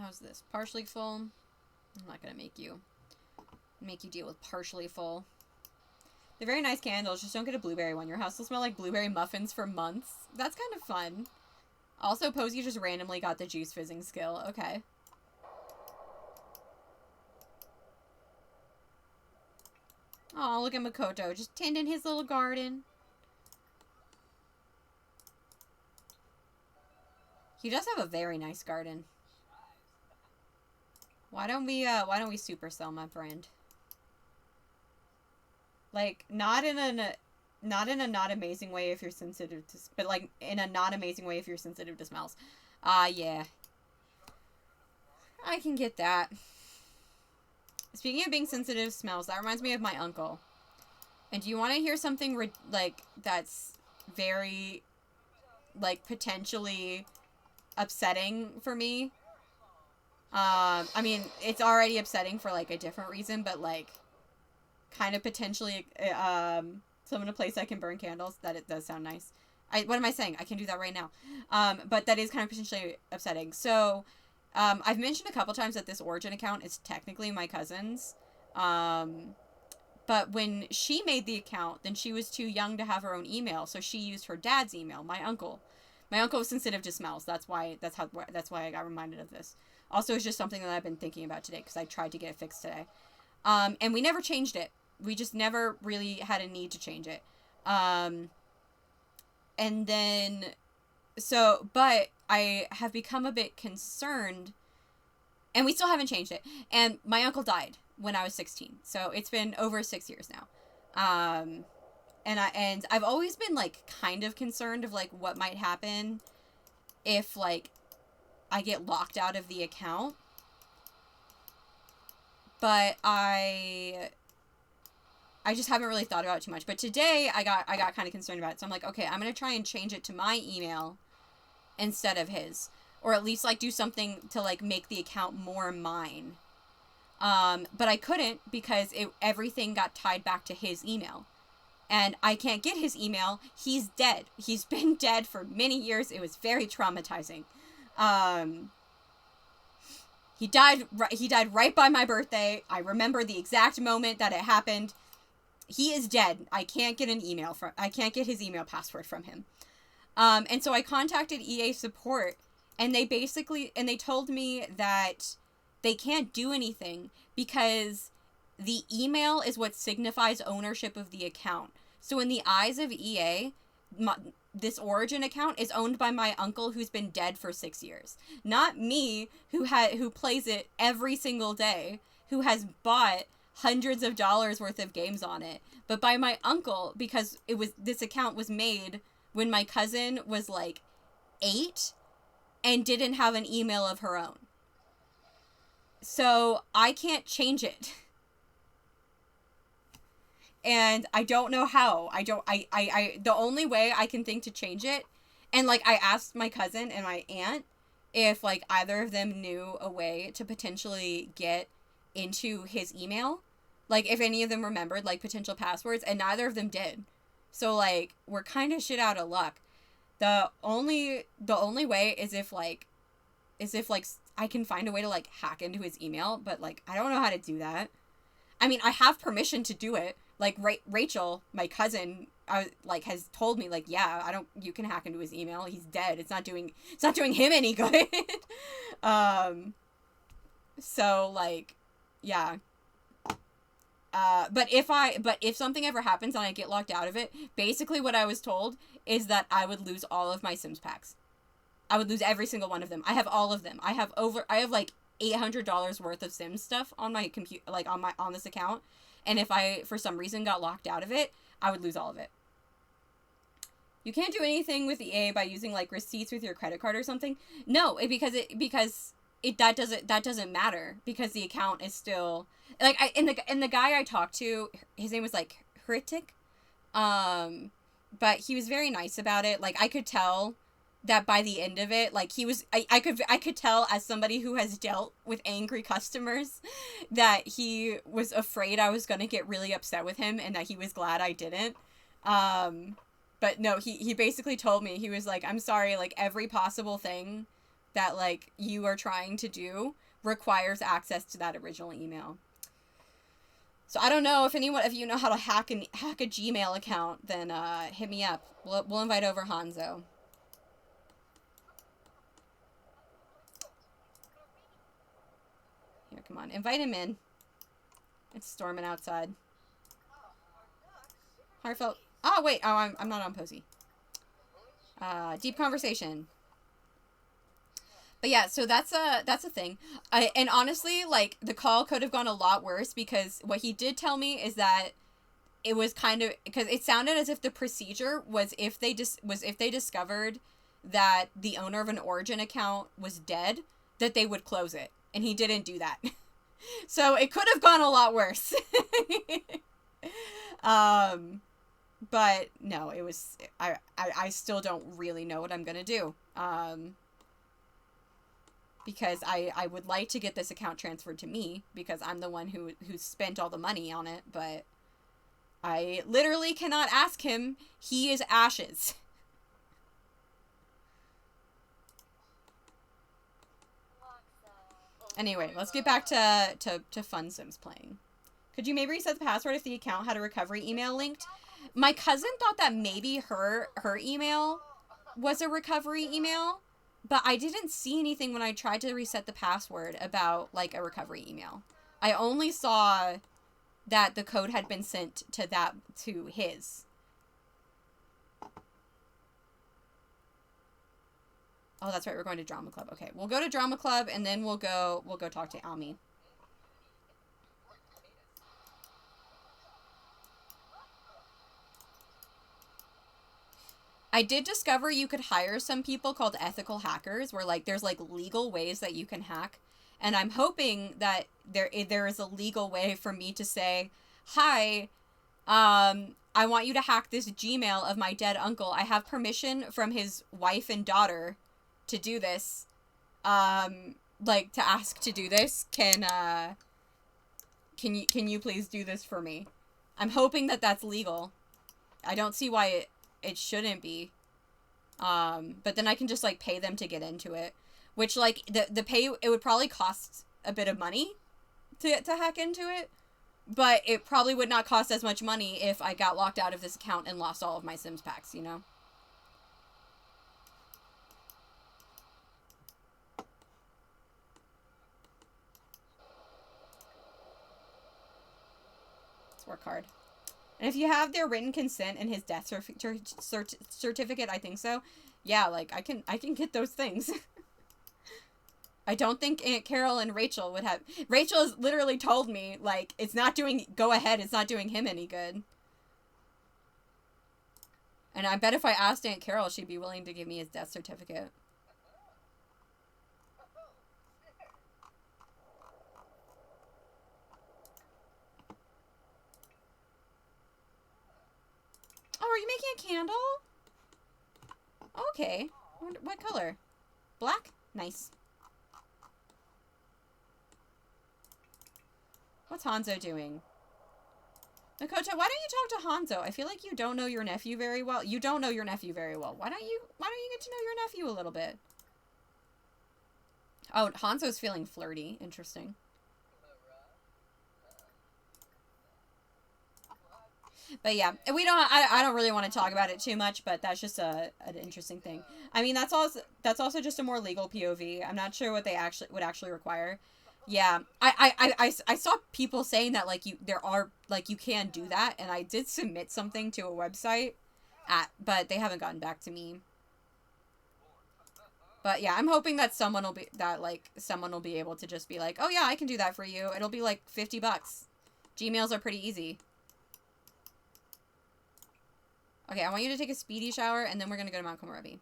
How's this? Partially full? I'm not gonna make you deal with partially full. They're very nice candles, just don't get a blueberry one. Your house will smell like blueberry muffins for months. That's kind of fun. Also, Posey just randomly got the juice fizzing skill. Okay. Oh, look at Makoto, just tending his little garden. He does have a very nice garden. Why don't we supercell my friend? Like, not in a not amazing way if you're sensitive to, but like in a not amazing way if you're sensitive to smells. Yeah. I can get that. Speaking of being sensitive to smells, that reminds me of my uncle. And do you want to hear something like that's very like potentially upsetting for me? I mean, it's already upsetting for, like, a different reason, but, like, kind of potentially, so I'm in a place I can burn candles. That it does sound nice. What am I saying? I can do that right now. But that is kind of potentially upsetting. So, I've mentioned a couple times that this Origin account is technically my cousin's. But when she made the account, then she was too young to have her own email, so she used her dad's email, my uncle. My uncle was sensitive to smells. That's why I got reminded of this. Also, it's just something that I've been thinking about today because I tried to get it fixed today. And we never changed it. We just never really had a need to change it. And then, but I have become a bit concerned, and we still haven't changed it. And my uncle died when I was 16. So it's been over 6 years now. And I've always been, like, kind of concerned of, like, what might happen if, like, I get locked out of the account. But I just haven't really thought about it too much. But today I got kind of concerned about it. So I'm like, okay, I'm going to try and change it to my email instead of his. Or at least, like, do something to, like, make the account more mine. But I couldn't because everything got tied back to his email. And I can't get his email. He's dead. He's been dead for many years. It was very traumatizing. He died right by my birthday. I remember the exact moment that it happened. He is dead. I can't get his email password from him. And so I contacted EA support, and they told me that they can't do anything because the email is what signifies ownership of the account. So in the eyes of EA, this Origin account is owned by my uncle who's been dead for 6 years. Not me, who plays it every single day, who has bought hundreds of dollars worth of games on it, but by my uncle, because this account was made when my cousin was like 8 and didn't have an email of her own. So I can't change it. and I don't know how. The only way I can think to change it, and like I asked my cousin and my aunt if like either of them knew a way to potentially get into his email, like if any of them remembered like potential passwords, and neither of them did. So like we're kind of shit out of luck. The only way is if like I can find a way to like hack into his email, but like I don't know how to do that. I mean, I have permission to do it. Like Rachel, my cousin, like has told me like, yeah, I don't. You can hack into his email. He's dead. It's not doing him any good. So like, yeah. But if something ever happens and I get locked out of it, basically what I was told is that I would lose all of my Sims packs. I would lose every single one of them. I have all of them. I have like $800 worth of Sims stuff on my computer, like on this account. And if I, for some reason, got locked out of it, I would lose all of it. You can't do anything with EA by using like receipts with your credit card or something. No, because that doesn't matter, because the account is still like and the guy I talked to, his name was like Hritik, but he was very nice about it. Like I could tell that by the end of it, like he was, I could tell as somebody who has dealt with angry customers that he was afraid I was gonna get really upset with him, and that he was glad I didn't. But no, he basically told me, he was like, I'm sorry, like every possible thing that like you are trying to do requires access to that original email. So I don't know if you know how to hack a Gmail account, then hit me up. We'll invite over Hanzo. Here, come on, invite him in. It's storming outside. Heartfelt. Oh wait, I'm not on Posey. Deep conversation. But yeah, so that's a thing. And honestly, like the call could have gone a lot worse, because what he did tell me is that it was kind of, because it sounded as if the procedure was if they discovered that the owner of an Origin account was dead, that they would close it, and he didn't do that. So it could have gone a lot worse. But no, it was, I still don't really know what I'm gonna do. Because I would like to get this account transferred to me, because I'm the one who spent all the money on it, but I literally cannot ask him. He is ashes. Anyway, let's get back to fun Sims playing. Could you maybe reset the password if the account had a recovery email linked? My cousin thought that maybe her email was a recovery email, but I didn't see anything when I tried to reset the password about like a recovery email. I only saw that the code had been sent to his. Oh, that's right, we're going to drama club. Okay, we'll go to drama club, and then we'll go talk to Ami. I did discover you could hire some people called ethical hackers, where like there's like legal ways that you can hack, and I'm hoping that there is a legal way for me to say, hi, I want you to hack this Gmail of my dead uncle. I have permission from his wife and daughter to do this. Like to ask to do this. Can you please do this for me? I'm hoping that that's legal. I don't see why it shouldn't be. But then I can just like pay them to get into it, which like the pay, it would probably cost a bit of money to hack into it, but it probably would not cost as much money if I got locked out of this account and lost all of my Sims packs, you know? Let's work hard. And if you have their written consent and his death certificate, I think so. Yeah, like I can get those things. I don't think Aunt Carol and Rachel would have. Rachel has literally told me, like, it's not doing, go ahead, it's not doing him any good. And I bet if I asked Aunt Carol, she'd be willing to give me his death certificate. are you making a candle? Okay. What color? Black? Nice. What's Hanzo doing? Makoto, why don't you talk to Hanzo? I feel like you don't know your nephew very well. You don't know your nephew very well. Why don't you get to know your nephew a little bit? Oh, Hanzo's feeling flirty. Interesting. But yeah, we don't. I don't really want to talk about it too much, but that's just an interesting thing. I mean, that's also just a more legal POV. I'm not sure what they would actually require. Yeah, I saw people saying that like you can do that, and I did submit something to a website, but they haven't gotten back to me. But yeah, I'm hoping that someone will be able to just be like, oh yeah, I can do that for you. It'll be like $50. Gmails are pretty easy. Okay, I want you to take a speedy shower, and then we're gonna go to Mount Komorebi.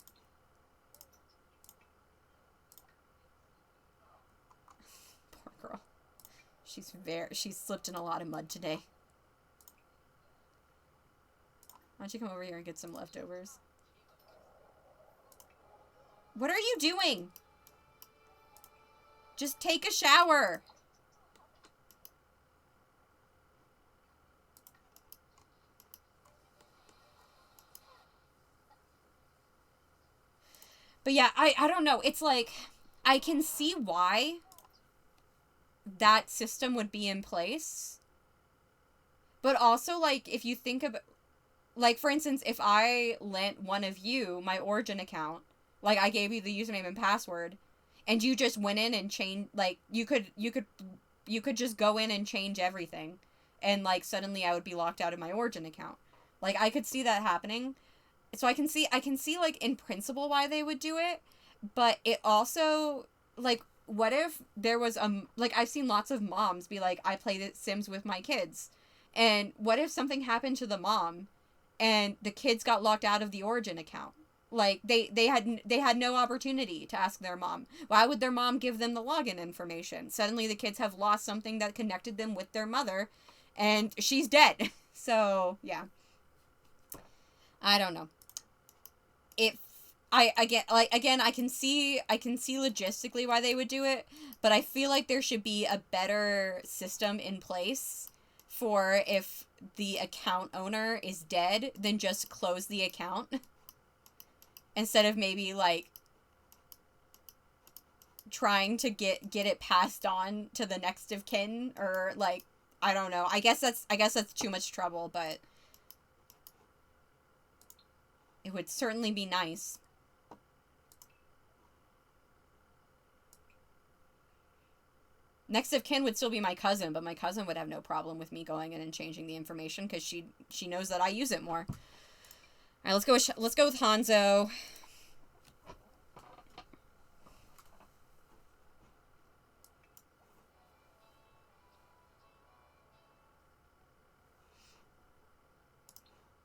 Poor girl. She's slipped in a lot of mud today. Why don't you come over here and get some leftovers? What are you doing? Just take a shower. But yeah, I don't know. It's like, I can see why that system would be in place. But also, like, if you think of, like, for instance, if I lent one of you my Origin account, like, I gave you the username and password, and you just went in and changed, like, you could just go in and change everything, and, like, suddenly I would be locked out of my Origin account. Like, I could see that happening. So I can see, like, in principle why they would do it, but it also, like, what if there was, like, I've seen lots of moms be like, I play the Sims with my kids, and what if something happened to the mom, and the kids got locked out of the Origin account? Like, they had no opportunity to ask their mom. Why would their mom give them the login information? Suddenly the kids have lost something that connected them with their mother, and she's dead. So, yeah. I don't know. I can see logistically why they would do it, but I feel like there should be a better system in place for if the account owner is dead, then just close the account. Instead of maybe, like, trying to get it passed on to the next of kin, or, like, I don't know. I guess that's too much trouble, but it would certainly be nice. Next of kin would still be my cousin, but my cousin would have no problem with me going in and changing the information because she knows that I use it more. All right, let's go with Hanzo.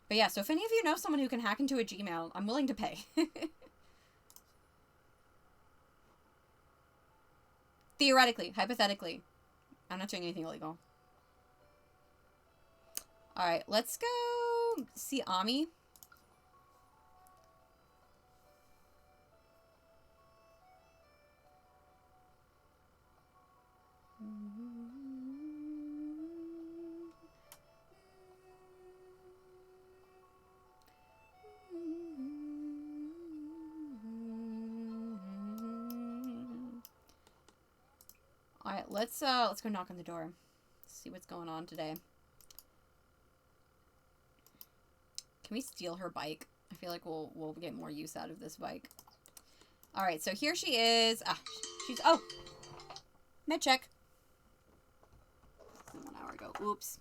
But yeah, so if any of you know someone who can hack into a Gmail, I'm willing to pay. Theoretically, hypothetically. I'm not doing anything illegal. Alright, let's go see Ami. Alright, let's go knock on the door. See what's going on today. Can we steal her bike? I feel like we'll get more use out of this bike. Alright, so here she is. Oh! Med check. 1 hour ago. Oops.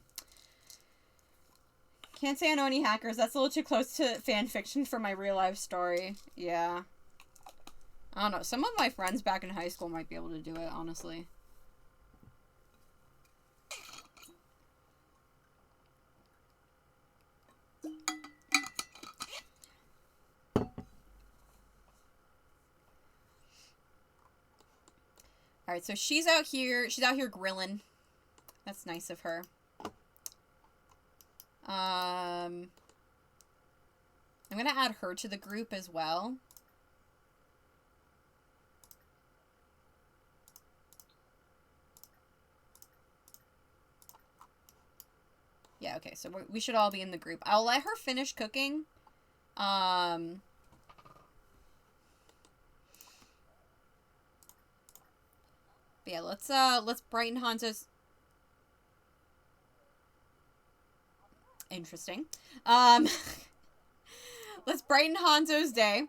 Can't say I know any hackers. That's a little too close to fan fiction for my real life story. Yeah. I don't know. Some of my friends back in high school might be able to do it, honestly. Alright, so she's out here grilling. That's nice of her. I'm gonna add her to the group as well. Yeah, okay, so we should all be in the group. I'll let her finish cooking. But yeah, let's brighten Hanzo's... Interesting. Let's brighten Hanzo's day.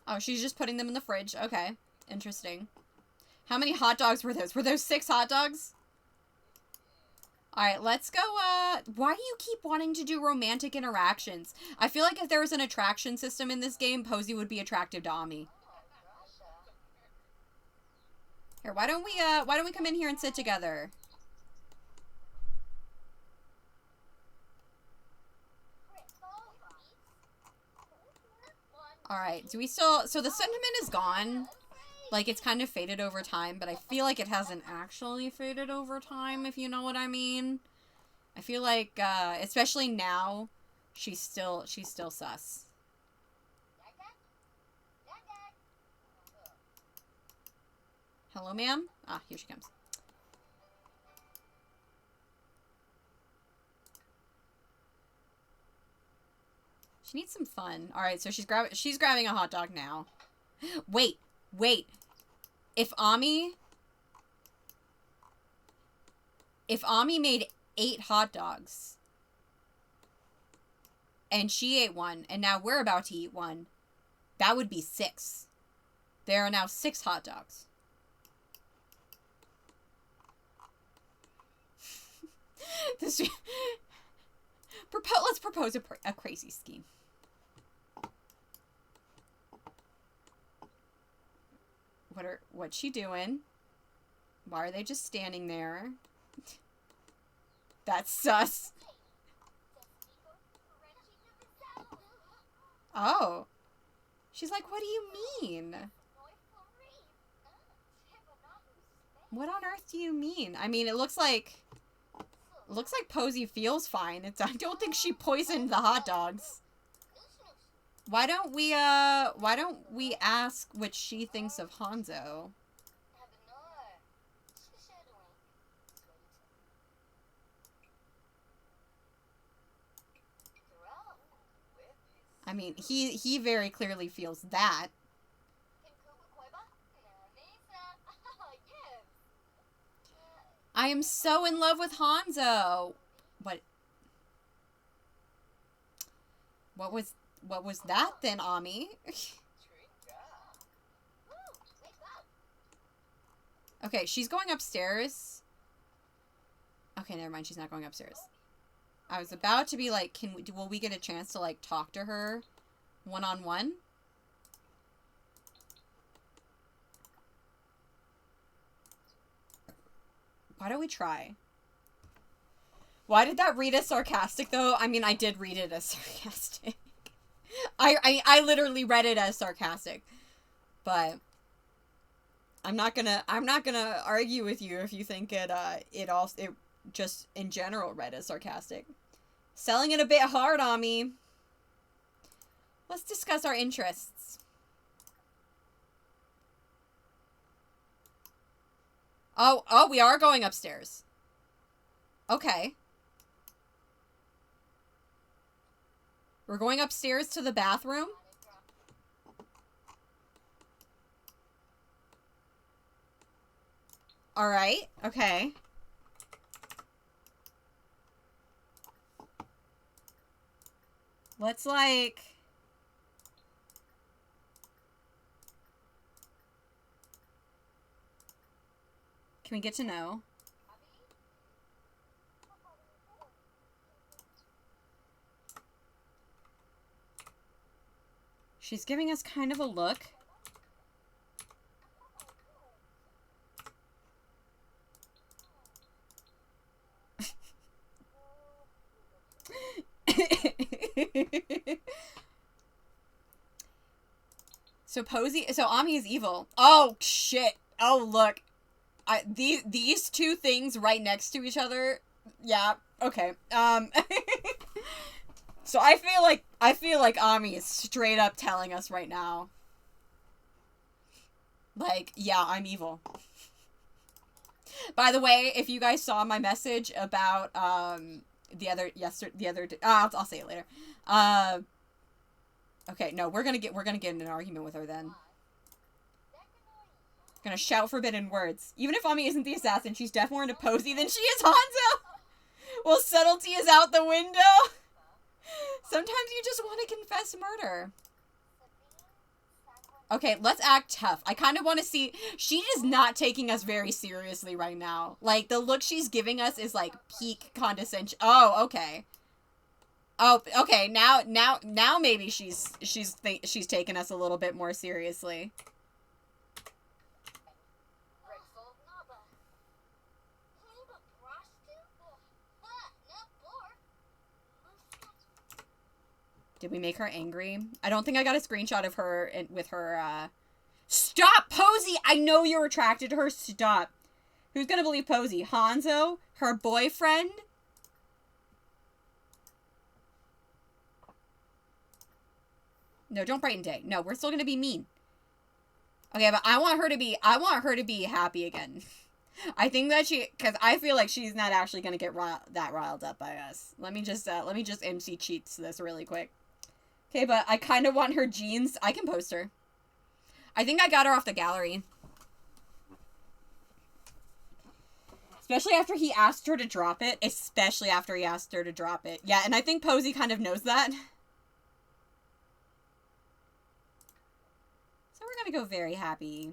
Oh, she's just putting them in the fridge. Okay, interesting. How many hot dogs were those? Were those 6 hot dogs? Alright, let's go, why do you keep wanting to do romantic interactions? I feel like if there was an attraction system in this game, Posey would be attractive to Ami. Here, why don't we come in here and sit together? Alright, do we still... So the sentiment is gone. Like, it's kind of faded over time, but I feel like it hasn't actually faded over time, if you know what I mean. I feel like, especially now, she's still sus. Hello, ma'am? Ah, here she comes. She needs some fun. Alright, so she's grabbing a hot dog now. Wait. If Ami made 8 hot dogs, and she ate one, and now we're about to eat one, that would be 6. There are now 6 hot dogs. Let's propose a crazy scheme. What's she doing? Why are they just standing there? That's sus. Oh. She's like, what do you mean? What on earth do you mean? I mean, it looks like Posey feels fine. I don't think she poisoned the hot dogs. Why don't we ask what she thinks of Hanzo? I mean, he very clearly feels that. I am so in love with Hanzo. What was that then, Ami? Okay, she's going upstairs. Okay, never mind. She's not going upstairs. I was about to be like, will we get a chance to, like, talk to her one-on-one? Why don't we try? Why did that read as sarcastic, though? I mean, I did read it as sarcastic. I literally read it as sarcastic. But I'm not gonna argue with you if you think it just in general read as sarcastic. Selling it a bit hard on me. Let's discuss our interests. Oh, we are going upstairs. Okay. We're going upstairs to the bathroom. Alright, okay. Let's, like... Can we get to know? She's giving us kind of a look. So Ami is evil. Oh, shit. Oh, look. These two things right next to each other. Yeah, okay. So I feel like Ami is straight up telling us right now. Like, yeah, I'm evil. By the way, if you guys saw my message about the other I'll say it later. Okay, no, we're gonna get in an argument with her then. Gonna shout forbidden words. Even if Ami isn't the assassin, she's definitely more into Posey than she is Hanzo. Well, subtlety is out the window. Sometimes you just want to confess murder. Okay, let's act tough. I kind of want to see... She is not taking us very seriously right now. Like, the look she's giving us is, like, peak condescension. Oh, okay. Oh, okay. Now maybe she's taking us a little bit more seriously. Did we make her angry? I don't think I got a screenshot of her with her, Stop, Posey! I know you're attracted to her. Stop. Who's gonna believe Posey? Hanzo? Her boyfriend? No, don't brighten day. No, we're still gonna be mean. Okay, but I want her to be happy again. I think that because I feel like she's not actually gonna get that riled up by us. Let me just MC cheats this really quick. Okay, but I kind of want her jeans. I can post her. I think I got her off the gallery. Especially after he asked her to drop it. Especially after he asked her to drop it. Yeah, and I think Posey kind of knows that. So we're gonna go very happy.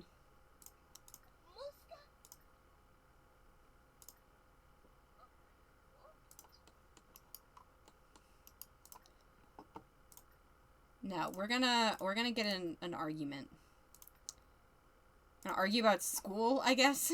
No, we're gonna get in an argument. Gonna argue about school, I guess.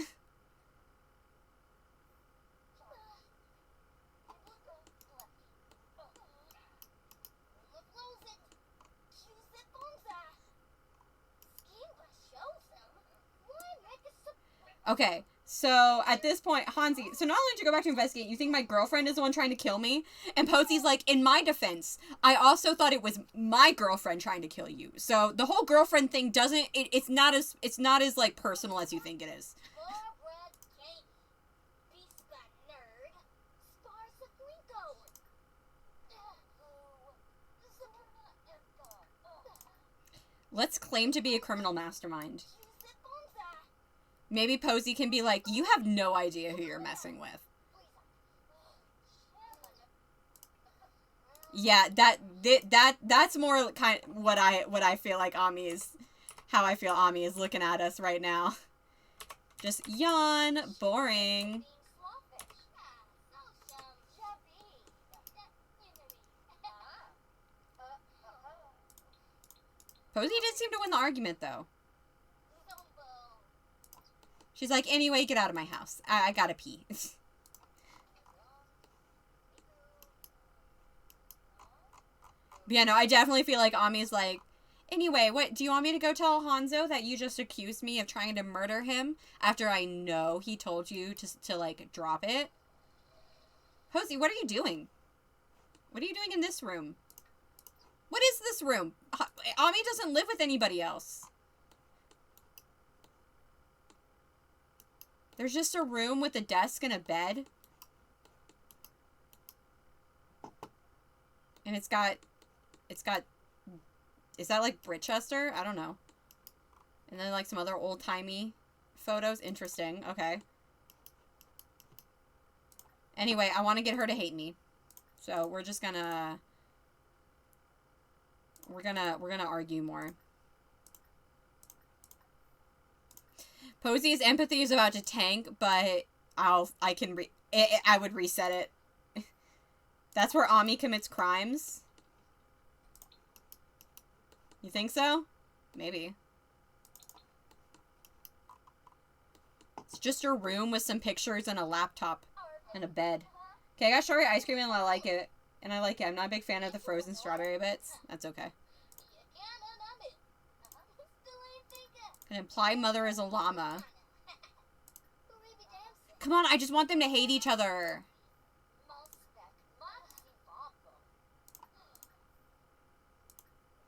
Okay, so at this point, Hanzi, so not only did you go back to investigate, you think my girlfriend is the one trying to kill me? And Posey's like, in my defense, I also thought it was my girlfriend trying to kill you. So the whole girlfriend thing doesn't, it's not as like personal as you think it is. Let's claim to be a criminal mastermind. Maybe Posey can be like, you have no idea who you're messing with. Yeah, that's more kind of what I feel like Ami is, how I feel Ami is looking at us right now. Just yawn, boring. Posey did seem to win the argument, though. She's like, anyway, get out of my house. I gotta pee. Yeah, no, I definitely feel like Ami's like, anyway, what, do you want me to go tell Hanzo that you just accused me of trying to murder him after I know he told you to like, drop it? Posey, what are you doing? What are you doing in this room? What is this room? Ami doesn't live with anybody else. There's just a room with a desk and a bed. And it's got, is that like Britchester? I don't know. And then like some other old-timey photos. Interesting. Okay. Anyway, I want to get her to hate me. So we're just gonna, we're gonna argue more. Posey's empathy is about to tank, but I would reset it. That's where Ami commits crimes. You think so? Maybe. It's just a room with some pictures and a laptop and a bed. Okay, I got strawberry ice cream and I like it. And I like it. I'm not a big fan of the frozen strawberry bits. That's okay. An implied mother is a llama. Come on, I just want them to hate each other.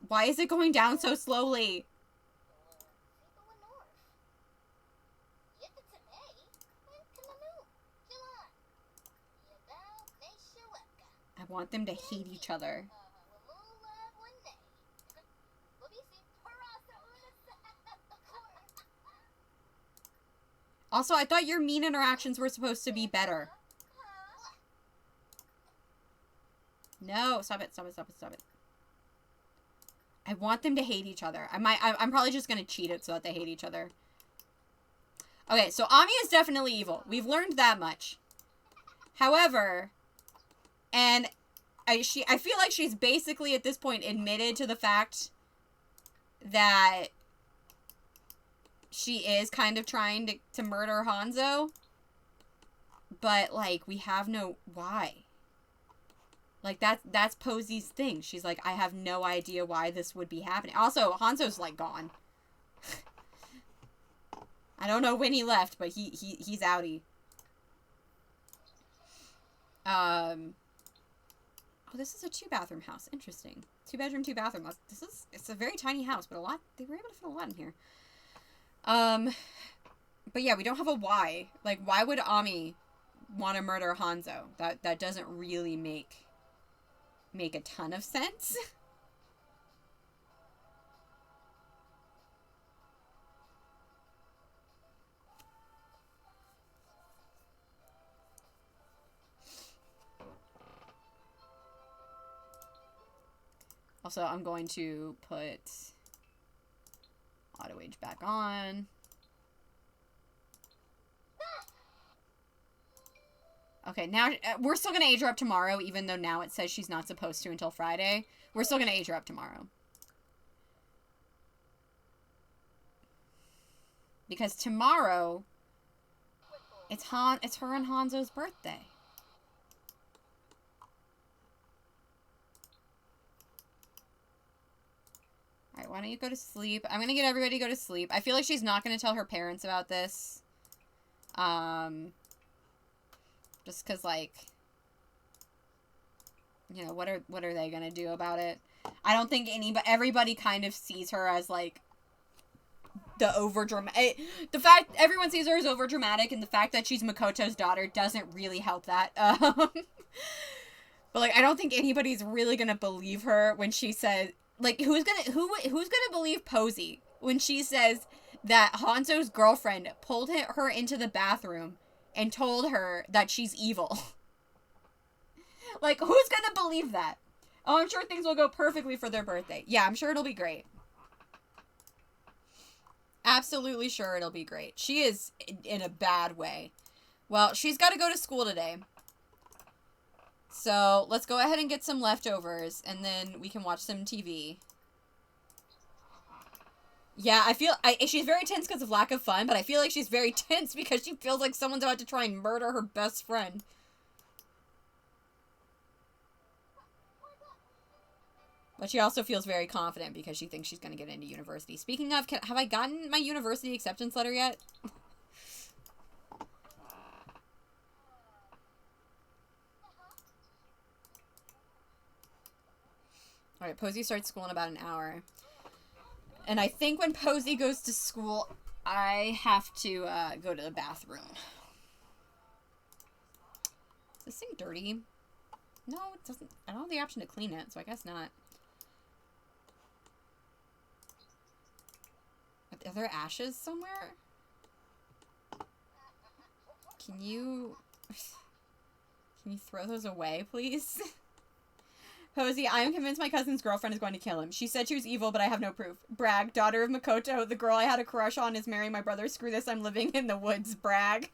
Why is it going down so slowly? I want them to hate each other. Also, I thought your mean interactions were supposed to be better. No, stop it, stop it, stop it, stop it. I want them to hate each other. I'm probably just gonna cheat it so that they hate each other. Okay, so Ami is definitely evil. We've learned that much. However, and I feel like she's basically at this point admitted to the fact that she is kind of trying to murder Hanzo. But, like, we have no why. Like, that's Posey's thing. She's like, I have no idea why this would be happening. Also, Hanzo's, like, gone. I don't know when he left, but he's outie. Oh, this is a 2-bathroom house. Interesting. 2-bedroom, 2-bathroom. It's a very tiny house, but they were able to fit a lot in here. But yeah, we don't have a why. Like, why would Ami want to murder Hanzo? That doesn't really make a ton of sense. Also, I'm going to put auto age back on. Okay, now we're still gonna age her up tomorrow, even though now it says she's not supposed to until Friday. We're still gonna age her up tomorrow. Because tomorrow, it's her and Hanzo's birthday. Alright, why don't you go to sleep? I'm gonna get everybody to go to sleep. I feel like she's not gonna tell her parents about this. Just because, like, you know, what are they gonna do about it? I don't think everybody kind of sees her as, like, the overdramatic. The fact everyone sees her as overdramatic, and the fact that she's Makoto's daughter doesn't really help that. But, like, I don't think anybody's really gonna believe her when she says, like, who's gonna believe Posey when she says that Hanzo's girlfriend pulled her into the bathroom and told her that she's evil? Like, who's gonna believe that? Oh, I'm sure things will go perfectly for their birthday. Yeah, I'm sure it'll be great. Absolutely sure it'll be great. She is in a bad way. Well, she's got to go to school today. So, let's go ahead and get some leftovers, and then we can watch some TV. Yeah, she's very tense because of lack of fun, but I feel like she's very tense because she feels like someone's about to try and murder her best friend. But she also feels very confident because she thinks she's going to get into university. Speaking of, have I gotten my university acceptance letter yet? Alright, Posey starts school in about an hour. And I think when Posey goes to school, I have to go to the bathroom. Is this thing dirty? No, it doesn't. I don't have the option to clean it, so I guess not. Are there ashes somewhere? Can you throw those away, please? Posey, I am convinced my cousin's girlfriend is going to kill him. She said she was evil, but I have no proof. Bragg, daughter of Makoto, the girl I had a crush on is marrying my brother. Screw this, I'm living in the woods. Bragg.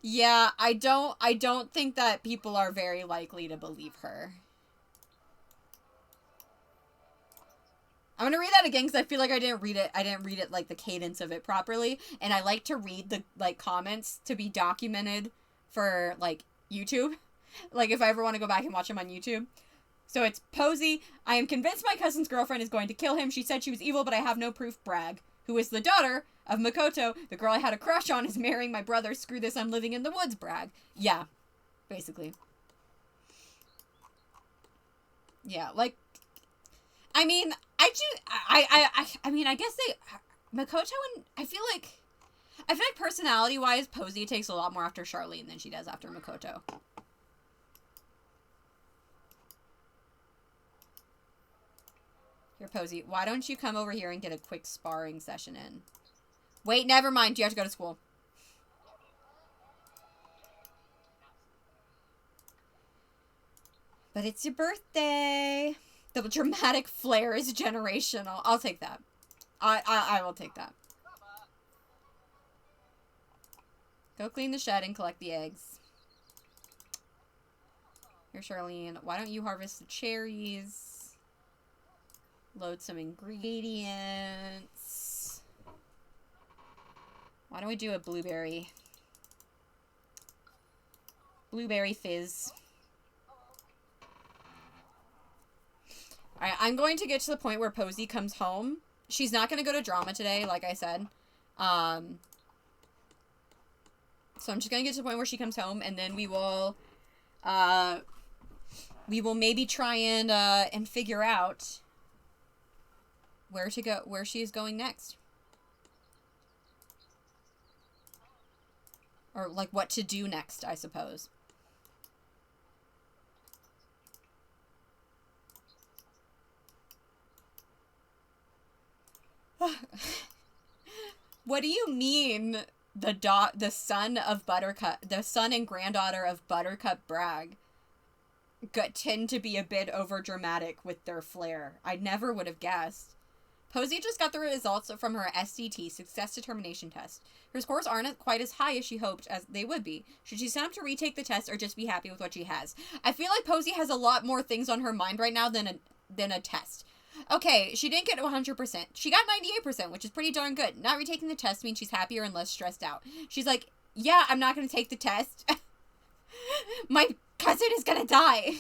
Yeah, I don't think that people are very likely to believe her. I'm gonna read that again because I feel like I didn't read it like the cadence of it properly, and I like to read the like comments to be documented for like YouTube, like if I ever want to go back and watch them on YouTube. So it's Posey, I am convinced my cousin's girlfriend is going to kill him. She said she was evil, but I have no proof. Bragg, who is the daughter of Makoto, the girl I had a crush on is marrying my brother. Screw this, I'm living in the woods. Bragg. Yeah, basically. Yeah, like, I mean, I mean, I guess Makoto and, I feel like personality-wise, Posey takes a lot more after Charlene than she does after Makoto. Here, Posey, why don't you come over here and get a quick sparring session in? Wait, never mind. You have to go to school. But it's your birthday. The dramatic flair is generational. I'll take that. I will take that. Go clean the shed and collect the eggs. Here, Charlene. Why don't you harvest the cherries? Load some ingredients. Why don't we do a blueberry? Blueberry fizz. Alright, I'm going to get to the point where Posey comes home. She's not going to go to drama today, like I said. So I'm just going to get to the point where she comes home, and then we will maybe try and figure out where to go, where she is going next. Or, like, what to do next, I suppose. What do you mean the son of Buttercup, the son and granddaughter of Buttercup Bragg tend to be a bit over dramatic with their flair? I never would have guessed. Posey just got the results from her SDT, Success Determination Test. Her scores aren't quite as high as she hoped as they would be. Should she sign up to retake the test or just be happy with what she has? I feel like Posey has a lot more things on her mind right now than a test. Okay, she didn't get 100%. She got 98%, which is pretty darn good. Not retaking the test means she's happier and less stressed out. She's like, yeah, I'm not going to take the test. My cousin is going to die.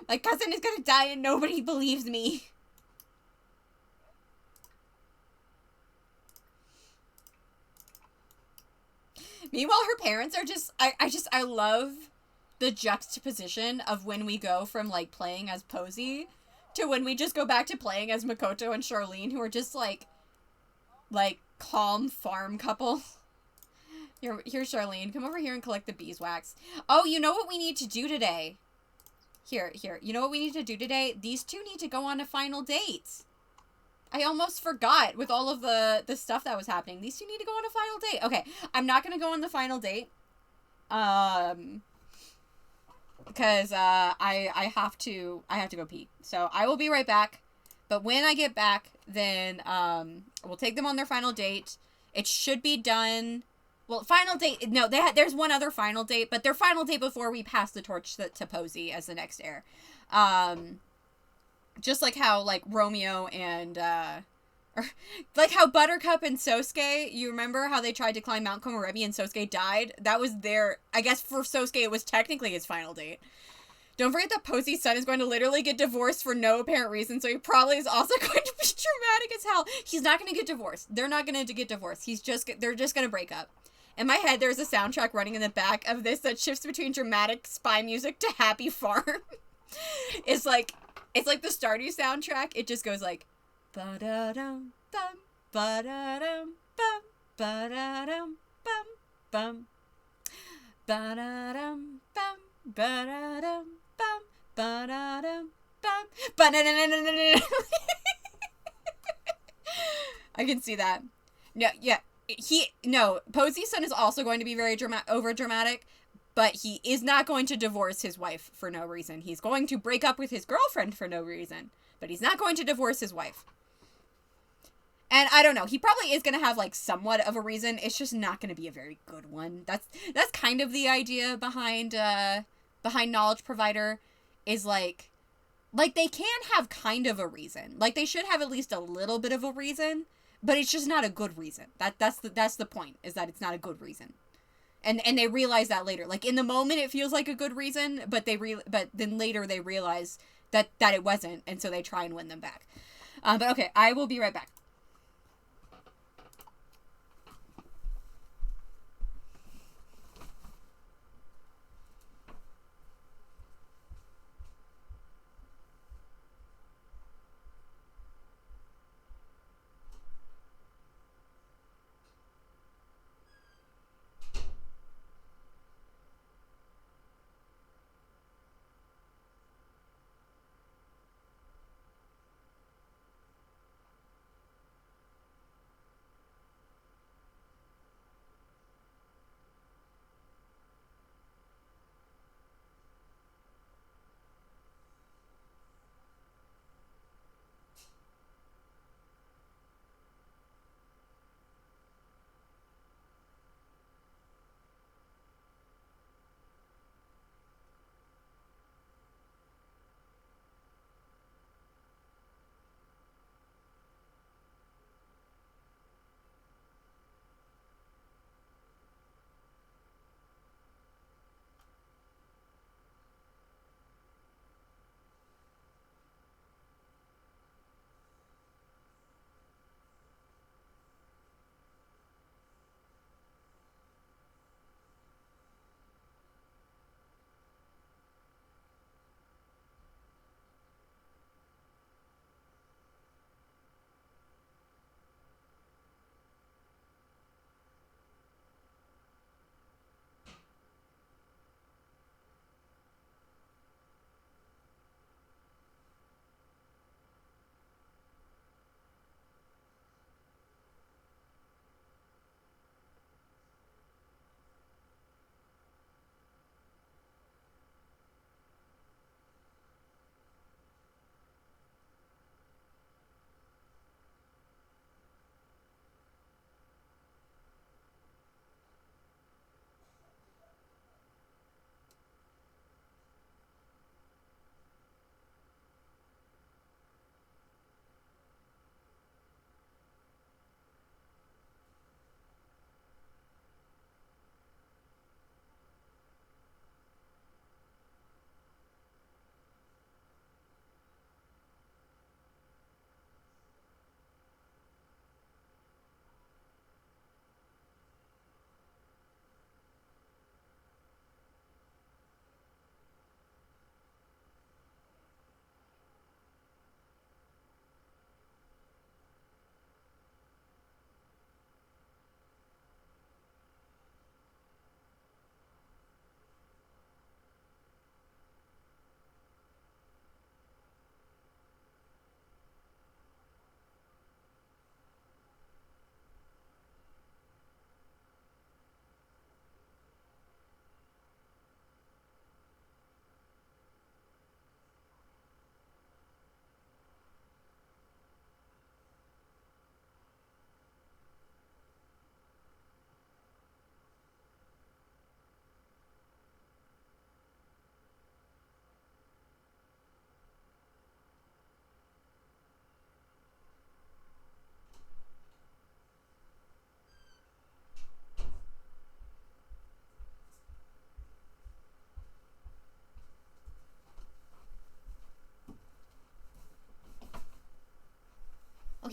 My cousin is going to die and nobody believes me. Meanwhile, her parents are just, I love the juxtaposition of when we go from, like, playing as Posey to when we just go back to playing as Makoto and Charlene, who are just, like, calm farm couple. Here's Charlene. Come over here and collect the beeswax. Oh, you know what we need to do today? Here. You know what we need to do today? These two need to go on a final date. I almost forgot with all of the stuff that was happening. These two need to go on a final date. Okay, I'm not going to go on the final date. Because I have to go pee. So I will be right back. But when I get back, then we'll take them on their final date. It should be done. Well, final date. No, there's one other final date, but their final date before we pass the torch to Posey as the next heir. Just like how, like, Romeo and, like how Buttercup and Sosuke, you remember how they tried to climb Mount Komorebi and Sosuke died? That was I guess for Sosuke it was technically his final date. Don't forget that Posey's son is going to literally get divorced for no apparent reason, so he probably is also going to be dramatic as hell. He's not going to get divorced. They're not going to get divorced. They're just going to break up. In my head, there's a soundtrack running in the back of this that shifts between dramatic spy music to happy farm. It's like the Stardew soundtrack. It just goes like ba-da-dum bum ba-da-dum bum ba-da-dum bum bum ba-da-dum bum ba-da-dum bum ba-da-dum bum ba-da-dum. I can see that. No, yeah. Posey's son is also going to be very over dramatic. But he is not going to divorce his wife for no reason. He's going to break up with his girlfriend for no reason. But he's not going to divorce his wife. And I don't know. He probably is going to have, like, somewhat of a reason. It's just not going to be a very good one. That's kind of the idea behind Knowledge Provider. Is, like, they can have kind of a reason. Like, they should have at least a little bit of a reason. But it's just not a good reason. That's the point. Is that it's not a good reason. And they realize that later. Like, in the moment, it feels like a good reason, but then later they realize that it wasn't, and so they try and win them back. But okay, I will be right back.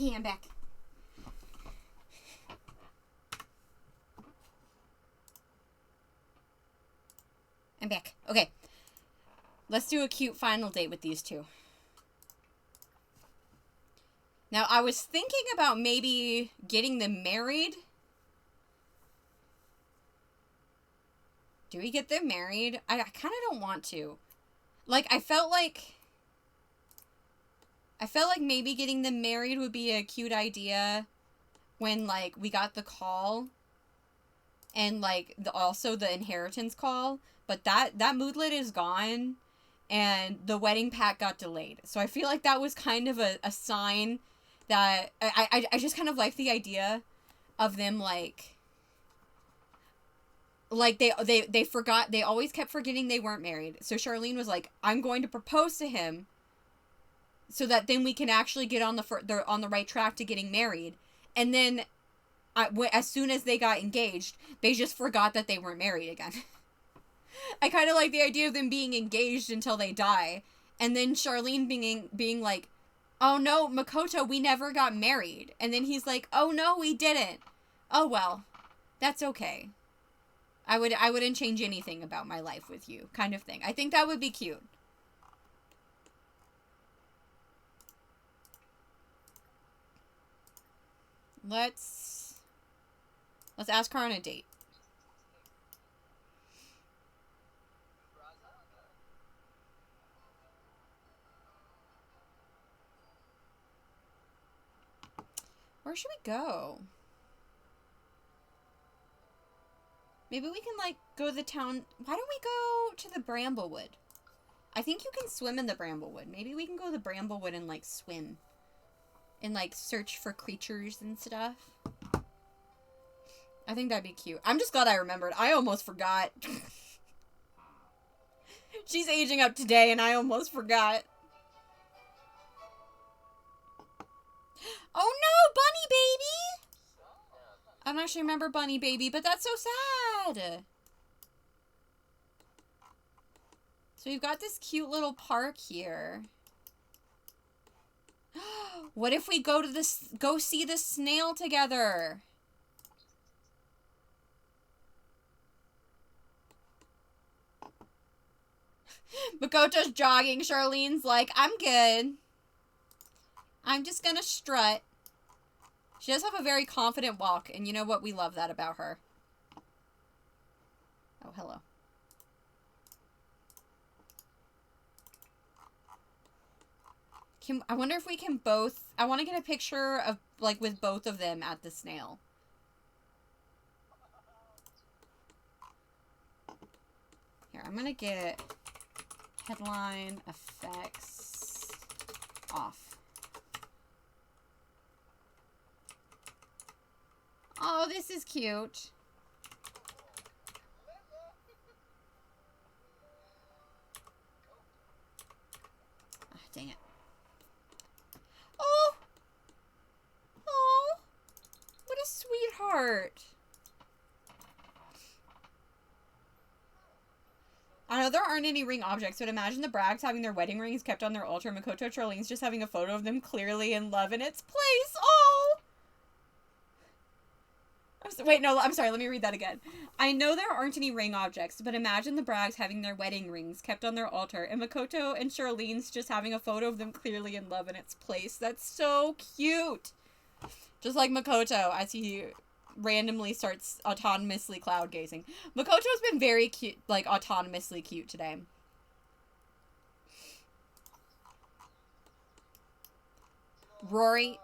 Okay, I'm back. I'm back. Okay. Let's do a cute final date with these two. Now, I was thinking about maybe getting them married. Do we get them married? I kind of don't want to. Like, I felt like maybe getting them married would be a cute idea when, like, we got the call. And, like, also the inheritance call. But that moodlet is gone. And the wedding pack got delayed. So I feel like that was kind of a sign that I just kind of like the idea of them, like they forgot, they always kept forgetting they weren't married. So Charlene was like, I'm going to propose to him so that then we can actually get on the right track to getting married. And then as soon as they got engaged, they just forgot that they weren't married again. I kind of like the idea of them being engaged until they die. And then Charlene being like, oh no, Makoto, we never got married. And then he's like, oh no, we didn't. Oh well, that's okay. I wouldn't change anything about my life with you, kind of thing. I think that would be cute. Let's ask her on a date. Where should we go? Maybe we can, like, go to the town. Why don't we go to the Bramblewood? I think you can swim in the Bramblewood. Maybe we can go to the Bramblewood and, like, swim. And, like, search for creatures and stuff. I think that'd be cute. I'm just glad I remembered. I almost forgot. She's aging up today and I almost forgot. Oh no, Bunny Baby! I don't actually remember Bunny Baby, but that's so sad. So we've got this cute little park here. What if we go see the snail together? Makoto's jogging. Charlene's like, I'm good. I'm just gonna strut. She does have a very confident walk, and you know what? We love that about her. Oh, hello. I wonder if we can both... I want to get a picture of, like, with both of them at the snail. Here, I'm gonna get headline effects off. Oh, this is cute. Oh, dang it. Oh! Oh! What a sweetheart. I know there aren't any ring objects, but imagine the Braggs having their wedding rings kept on their altar. Makoto and Charlene's just having a photo of them clearly in love in its place. Oh! Wait, no, I'm sorry, let me read that again. I know there aren't any ring objects, but imagine the Braggs having their wedding rings kept on their altar, and Makoto and Charlene's just having a photo of them clearly in love in its place. That's so cute! Just like Makoto, as he randomly starts autonomously cloud gazing. Makoto's been very cute, like, autonomously cute today. Rory...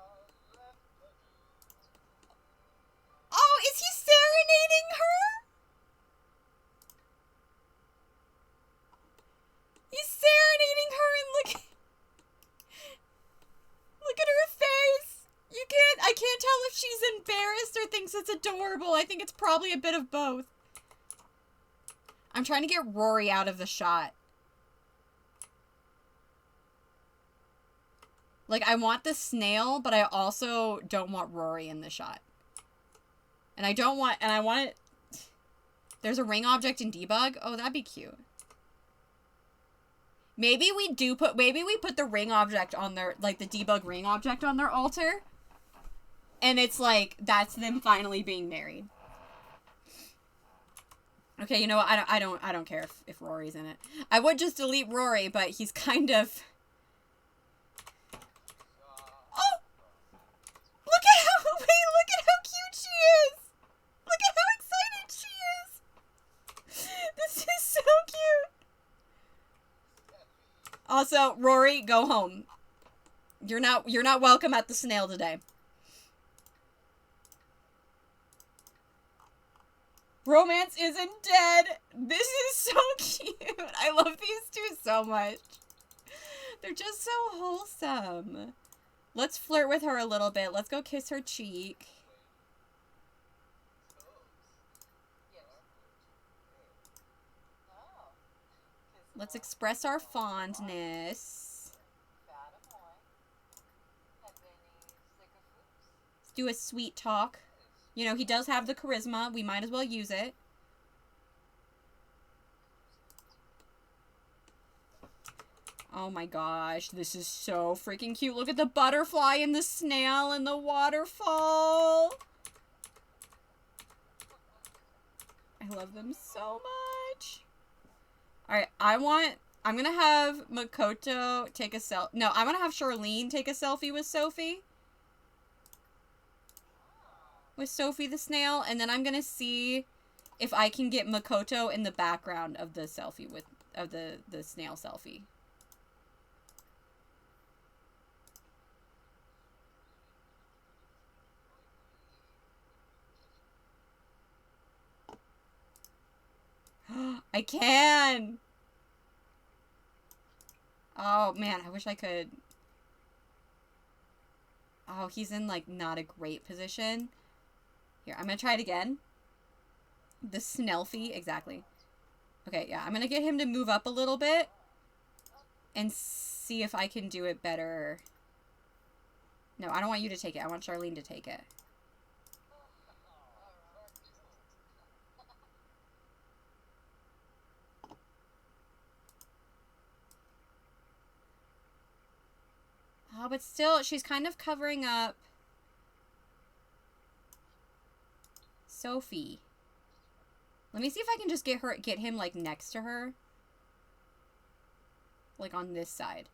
Oh, is he serenading her? He's serenading her and look at her face. I can't tell if she's embarrassed or thinks it's adorable. I think it's probably a bit of both. I'm trying to get Rory out of the shot. Like, I want the snail, but I also don't want Rory in the shot. And I want it... There's a ring object in debug. Oh, that'd be cute. Maybe we put the ring object on their, like, the debug ring object on their altar. And it's like, that's them finally being married. Okay, you know what? I don't care if Rory's in it. I would just delete Rory, but he's kind of... Oh! Look at how... Wait, look at how cute she is! Look at how excited she is! This is so cute! Also, Rory, go home. You're not welcome at the snail today. Romance isn't dead. This is so cute. I love these two so much. They're just so wholesome. Let's flirt with her a little bit. Let's go kiss her cheek. Let's express our fondness. Let's do a sweet talk. You know, he does have the charisma. We might as well use it. Oh my gosh, this is so freaking cute. Look at the butterfly and the snail and the waterfall. I love them so much. Alright, I'm gonna have Makoto take a selfie. No, I'm gonna have Charlene take a selfie with Sophie. With Sophie the snail, and then I'm gonna see if I can get Makoto in the background of the selfie of the snail selfie. I can! Oh man, I wish I could. Oh, he's in like not a great position. Here, I'm gonna try it again. The Snelfie, exactly. Okay, yeah, I'm gonna get him to move up a little bit and see if I can do it better. No, I don't want you to take it. I want Charlene to take it. Oh, but still, she's kind of covering up Sophie. Let me see if I can just get him like next to her. Like on this side.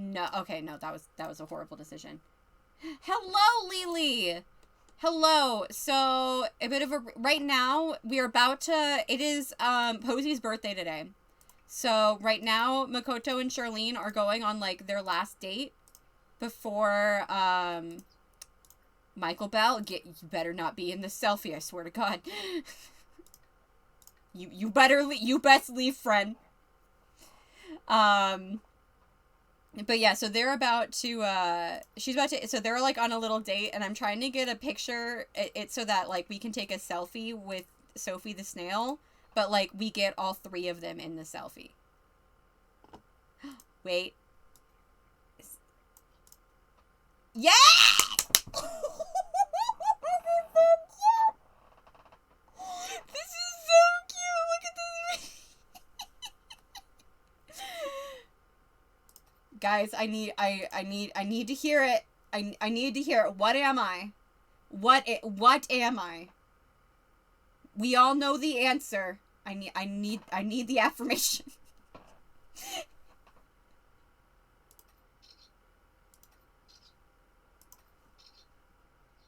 No, okay, no, that was a horrible decision. Hello, Lily! Hello. So, a bit of a... Right now, we are about to... It is Posy's birthday today. So, right now, Makoto and Charlene are going on, like, their last date before, Michael Bell. You better not be in this selfie, I swear to God. you best leave, friend. But yeah, so they're about to, so they're, like, on a little date, and I'm trying to get a picture, so that, like, we can take a selfie with Sophie the snail, but, like, we get all three of them in the selfie. Wait. Yeah! This is so cute! Look at this! Guys, I need to hear it. I need to hear it. What am I? What am I? We all know the answer. I need the affirmation.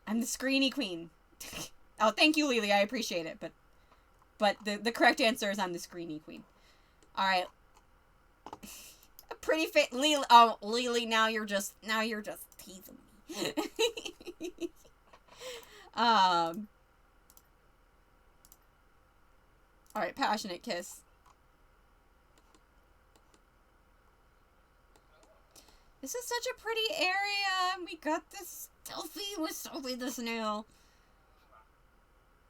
I'm the screeny queen. Oh, thank you, Lily. I appreciate it, but the correct answer is I'm the screeny queen. All right. Pretty fit, Lily. Oh, Lily, now you're just teasing me. All right, passionate kiss. This is such a pretty area. We got this selfie with Sophie the snail.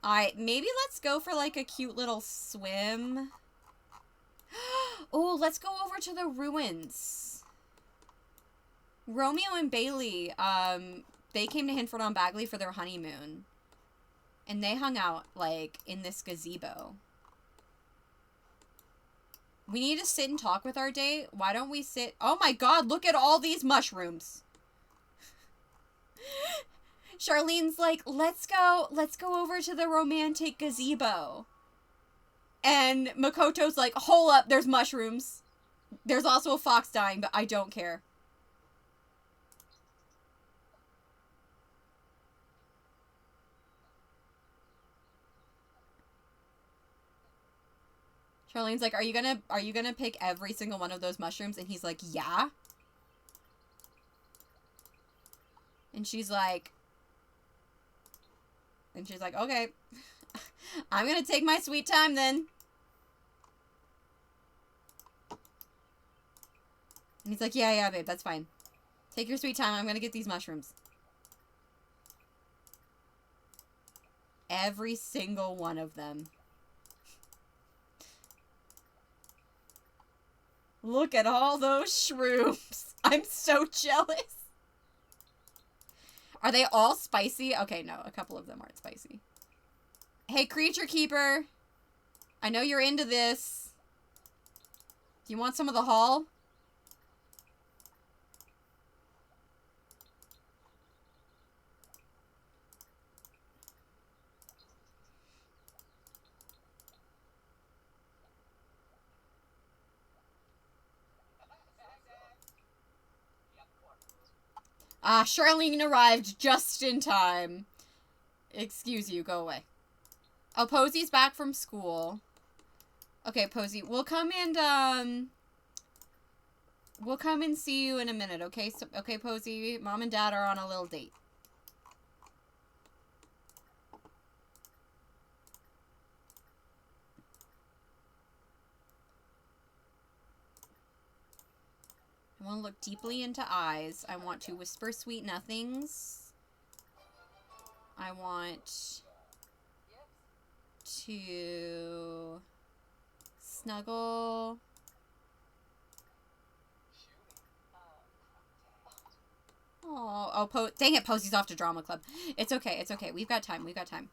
All right, maybe let's go for like a cute little swim. Oh, let's go over to the ruins. Romeo and Bailey, they came to Hinford on Bagley for their honeymoon. And they hung out, like, in this gazebo. We need to sit and talk with our date. Why don't we sit... Oh my god, look at all these mushrooms. Charlene's like, let's go over to the romantic gazebo. And Makoto's like, hold up, there's mushrooms. There's also a fox dying, but I don't care. Charlene's like, are you gonna pick every single one of those mushrooms? And he's like, yeah. And she's like, okay. I'm gonna take my sweet time then. And he's like, yeah, babe, that's fine. Take your sweet time. I'm gonna get these mushrooms. Every single one of them. Look at all those shrooms. I'm so jealous. Are they all spicy? Okay, no, a couple of them aren't spicy. Hey, creature keeper. I know you're into this. Do you want some of the haul? Ah, Charlene arrived just in time. Excuse you, go away. Oh, Posy's back from school. Okay, Posy, we'll come and see you in a minute, okay? So, okay, Posy, Mom and Dad are on a little date. I want to look deeply into eyes. I want to whisper sweet nothings. I want to snuggle. Oh, dang it, Posy's off to drama club. It's okay, it's okay. We've got time, we've got time.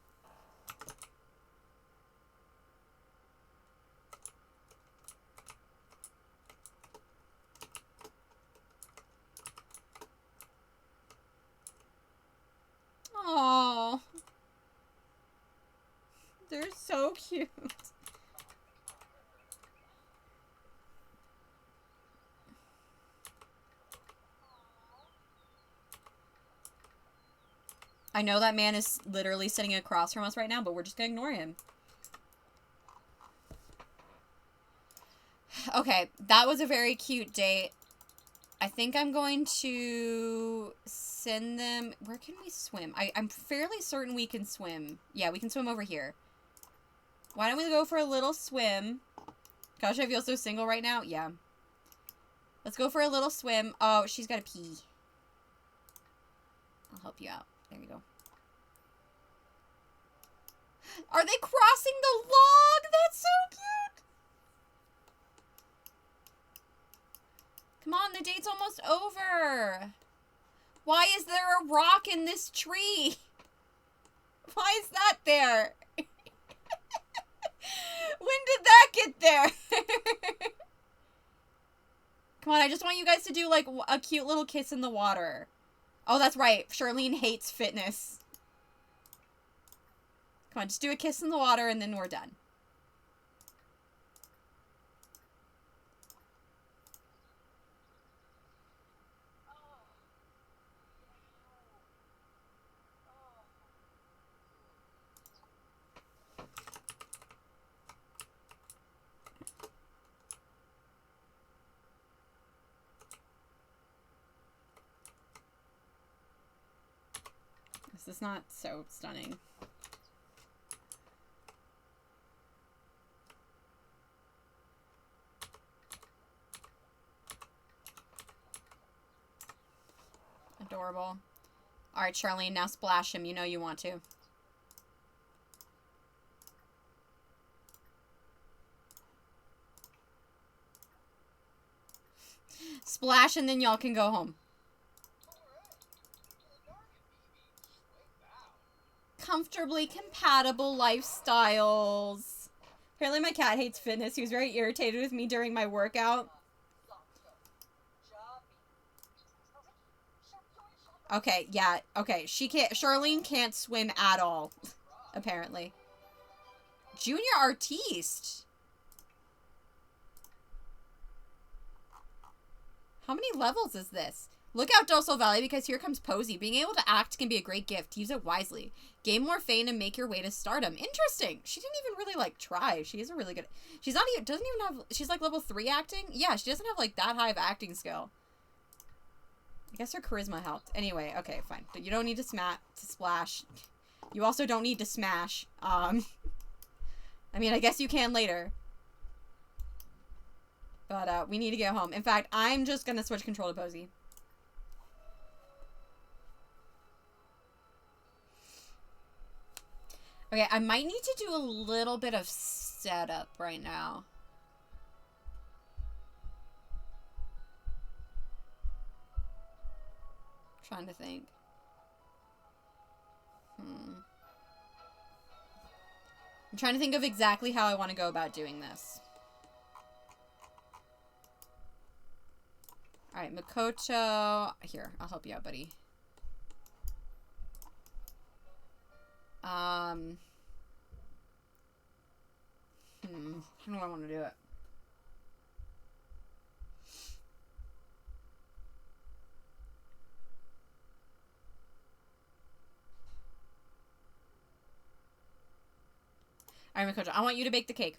Oh, they're so cute. I know that man is literally sitting across from us right now, but we're just gonna ignore him. Okay, that was a very cute date. I think I'm going to send them... Where can we swim? I'm fairly certain we can swim. Yeah, we can swim over here. Why don't we go for a little swim? Gosh, I feel so single right now. Yeah. Let's go for a little swim. Oh, she's got to pee. I'll help you out. There you go. Are they crossing the log? That's so cute. Come on, the date's almost over. Why is there a rock in this tree? Why is that there? When did that get there? Come on, I just want you guys to do, like, a cute little kiss in the water. Oh, that's right. Charlene hates fitness. Come on, just do a kiss in the water and then we're done. This is not so stunning. Adorable. Alright, Charlene, now splash him. You know you want to. Splash and then y'all can go home. comfortably compatible lifestyles. Apparently my cat hates fitness. He was very irritated with me during my workout. Okay, yeah, okay. Charlene can't swim at all, apparently. Junior artiste. How many levels is this? Look out, Docile Valley, because here comes Posey. Being able to act can be a great gift. Use it wisely. Gain more fame and make your way to stardom. Interesting. She didn't even really, like, try. She isn't really good. She's not even, doesn't even have, she's, like, level 3 acting? Yeah, she doesn't have, like, that high of acting skill. I guess her charisma helped. Anyway, okay, fine. But you don't need to splash. You also don't need to smash. I mean, I guess you can later. But, we need to get home. In fact, I'm just gonna switch control to Posey. Okay, I might need to do a little bit of setup right now. Trying to think. I'm trying to think of exactly how I want to go about doing this. Alright, Makoto. Here, I'll help you out, buddy. How do I want to do it? Alright, Makoto, I want you to bake the cake.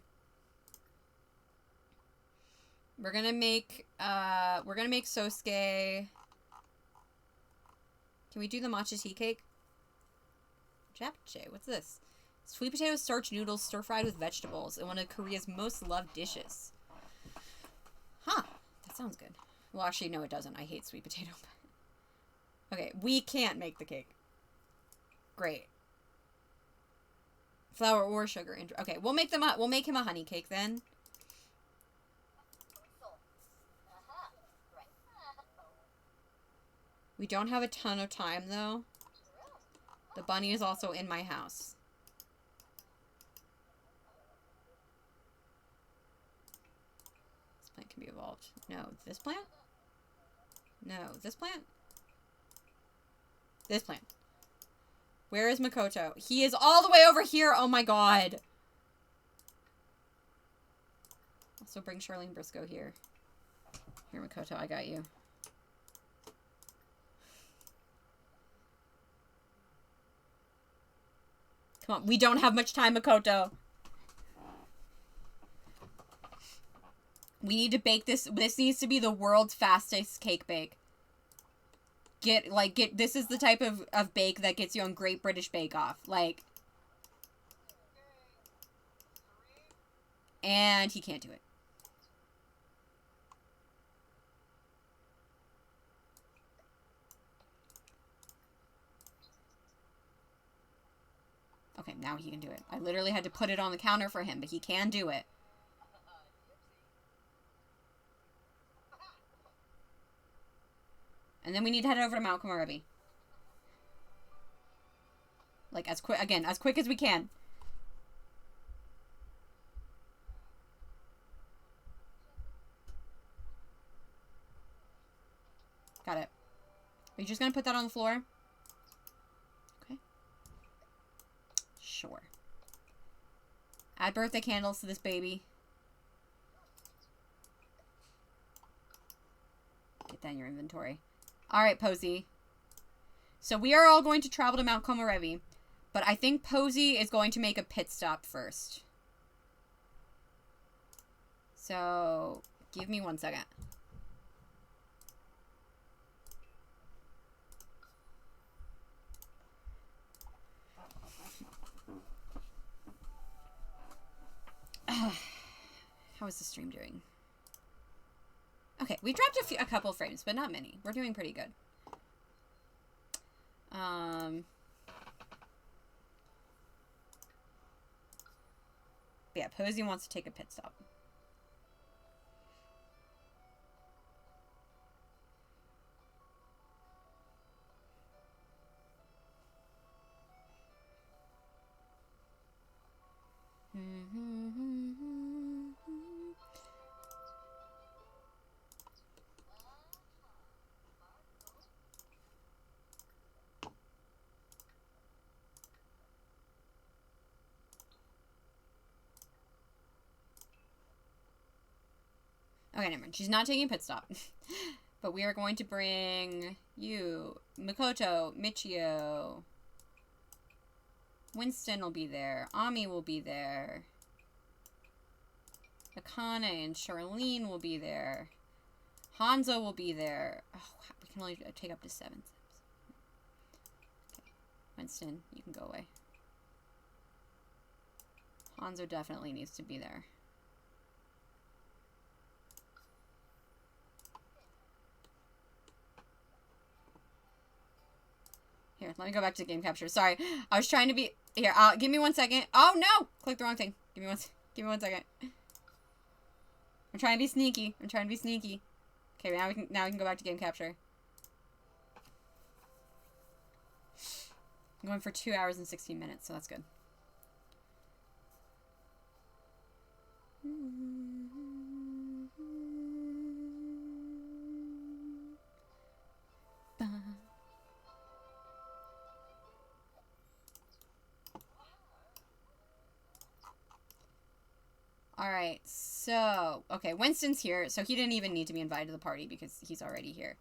We're gonna make Sosuke. Can we do the matcha tea cake? Japchae, what's this? Sweet potato starch noodles stir-fried with vegetables and one of Korea's most loved dishes. Huh, that sounds good. Well, actually, no, it doesn't. I hate sweet potato. Okay, we can't make the cake. Great. Flour or sugar. Okay, we'll make them up. We'll make him a honey cake then. We don't have a ton of time, though. The bunny is also in my house. This plant can be evolved. No, this plant? No, this plant? This plant. Where is Makoto? He is all the way over here! Oh my god! Also bring Charlene Briscoe here. Here, Makoto, I got you. Come on, we don't have much time, Makoto. We need to bake this. This needs to be the world's fastest cake bake. This is the type of bake that gets you on Great British Bake Off. Like. And he can't do it. Okay, now he can do it. I literally had to put it on the counter for him, but he can do it. And then we need to head over to Mount Komorebi. Like, as quick as we can. Got it. Are you just gonna put that on the floor? Okay. Sure. Add birthday candles to this baby. Get that in your inventory. Alright, Posey. So we are all going to travel to Mount Komorebi. But I think Posey is going to make a pit stop first. So, give me 1 second. How is the stream doing? Okay, we dropped a couple frames, but not many. We're doing pretty good. Yeah, Posey wants to take a pit stop. Okay, never mind. She's not taking a pit stop. But we are going to bring you, Makoto, Michio. Winston will be there. Ami will be there. Akane and Charlene will be there. Hanzo will be there. Oh, wow. We can only take up to 7 steps. Okay. Winston, you can go away. Hanzo definitely needs to be there. Here, let me go back to game capture. Sorry, I was trying to be... Here, give me 1 second. Oh, no! Click the wrong thing. Give me 1 second. I'm trying to be sneaky. I'm trying to be sneaky. Okay, now we can go back to game capture. I'm going for 2 hours and 16 minutes, so that's good. Alright, so... Okay, Winston's here, so he didn't even need to be invited to the party because he's already here.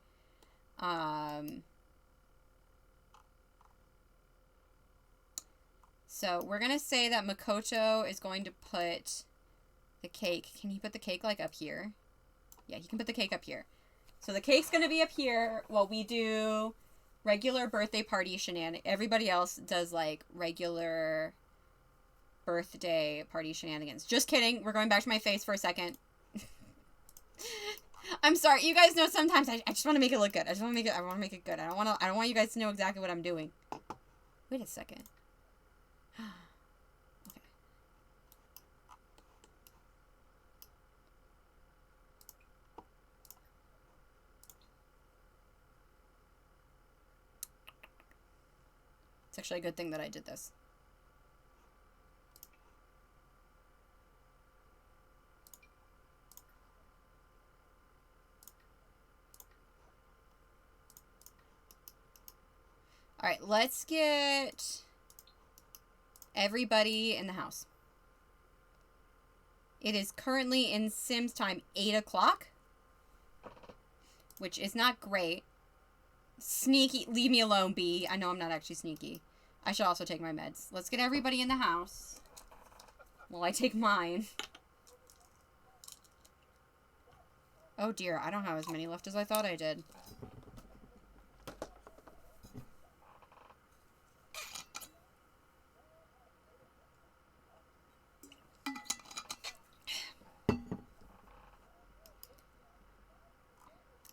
So, we're gonna say that Makoto is going to put the cake... Can he put the cake, like, up here? Yeah, he can put the cake up here. So, the cake's gonna be up here while we do regular birthday party shenanigans. Everybody else does, like, regular... birthday party shenanigans. Just kidding. We're going back to my face for a second. I'm sorry. You guys know sometimes I just want to make it look good. I want to make it good. I don't want you guys to know exactly what I'm doing. Wait a second. Okay. It's actually a good thing that I did this. Alright, let's get everybody in the house. It is currently in Sims time 8 o'clock, which is not great. Sneaky, leave me alone, B. I know I'm not actually sneaky. I should also take my meds. Let's get everybody in the house while I take mine. Oh dear, I don't have as many left as I thought I did.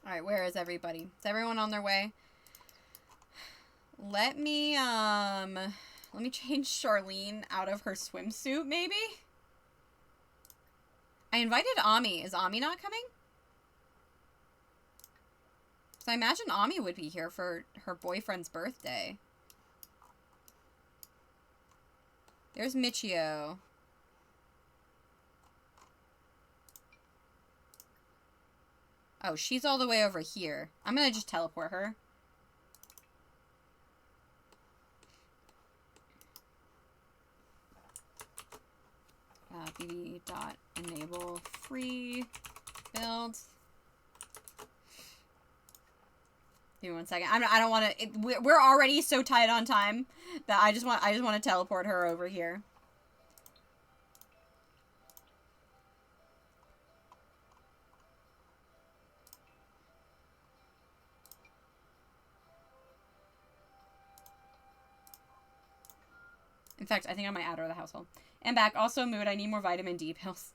Alright, where is everybody? Is everyone on their way? Let me change Charlene out of her swimsuit, maybe? I invited Ami. Is Ami not coming? So I imagine Ami would be here for her boyfriend's birthday. There's Michio. Oh, she's all the way over here. I'm gonna just teleport her. bb.enable free build. Give me 1 second. I don't want to. We're already so tight on time that I just want to teleport her over here. In fact, I think I might add her to the household. And back. Also, mood. I need more vitamin D pills.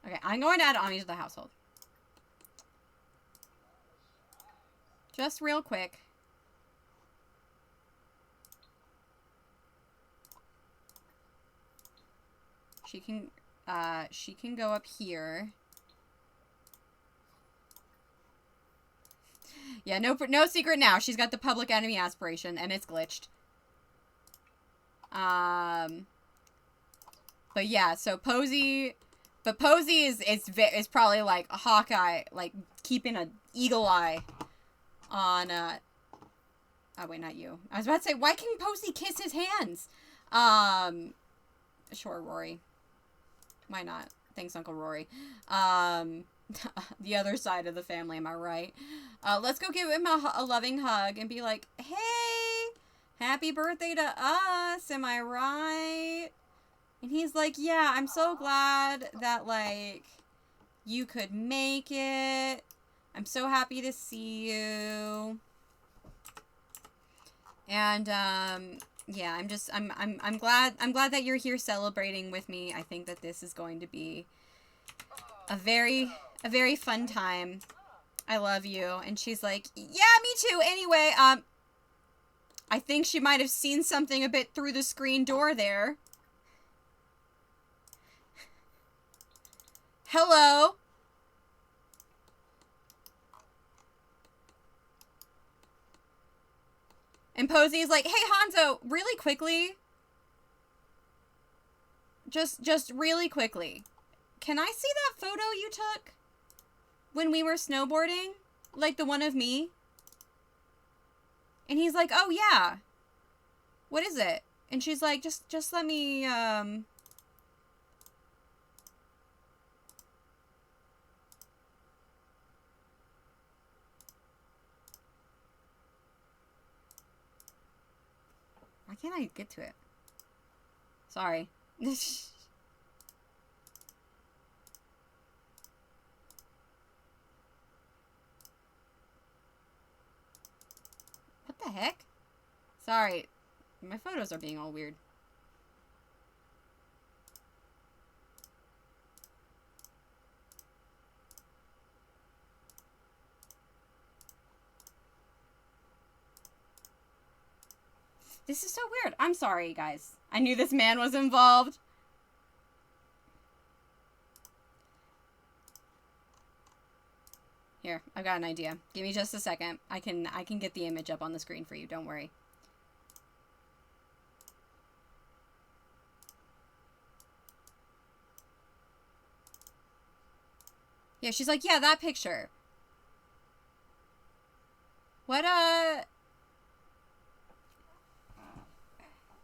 Okay, I'm going to add Ani to the household. Just real quick. She can go up here. Yeah, no secret now. She's got the public enemy aspiration, and it's glitched. But yeah, so Posey... But Posey is probably like a Hawkeye, like keeping an eagle eye on, oh wait, not you. I was about to say, why can Posey kiss his hands? Sure, Rory. Why not? Thanks, Uncle Rory. The other side of the family, am I right? Let's go give him a loving hug and be like, hey, happy birthday to us, am I right? And he's like, yeah, I'm so glad that, like, you could make it. I'm so happy to see you. And, yeah, I'm glad that you're here celebrating with me. I think that this is going to be a very fun time. I love you. And she's like, yeah, me too. Anyway, I think she might have seen something a bit through the screen door there. Hello. And Posey's like, hey, Hanzo, really quickly. Just really quickly. Can I see that photo you took when we were snowboarding? Like the one of me? And he's like, oh, yeah. What is it? And she's like, just let me, Why can't I get to it? Sorry. What the heck? Sorry. My photos are being all weird. This is so weird. I'm sorry, guys. I knew this man was involved. Here, I've got an idea. Give me just a second. I can get the image up on the screen for you. Don't worry. Yeah, she's like, yeah, that picture. What,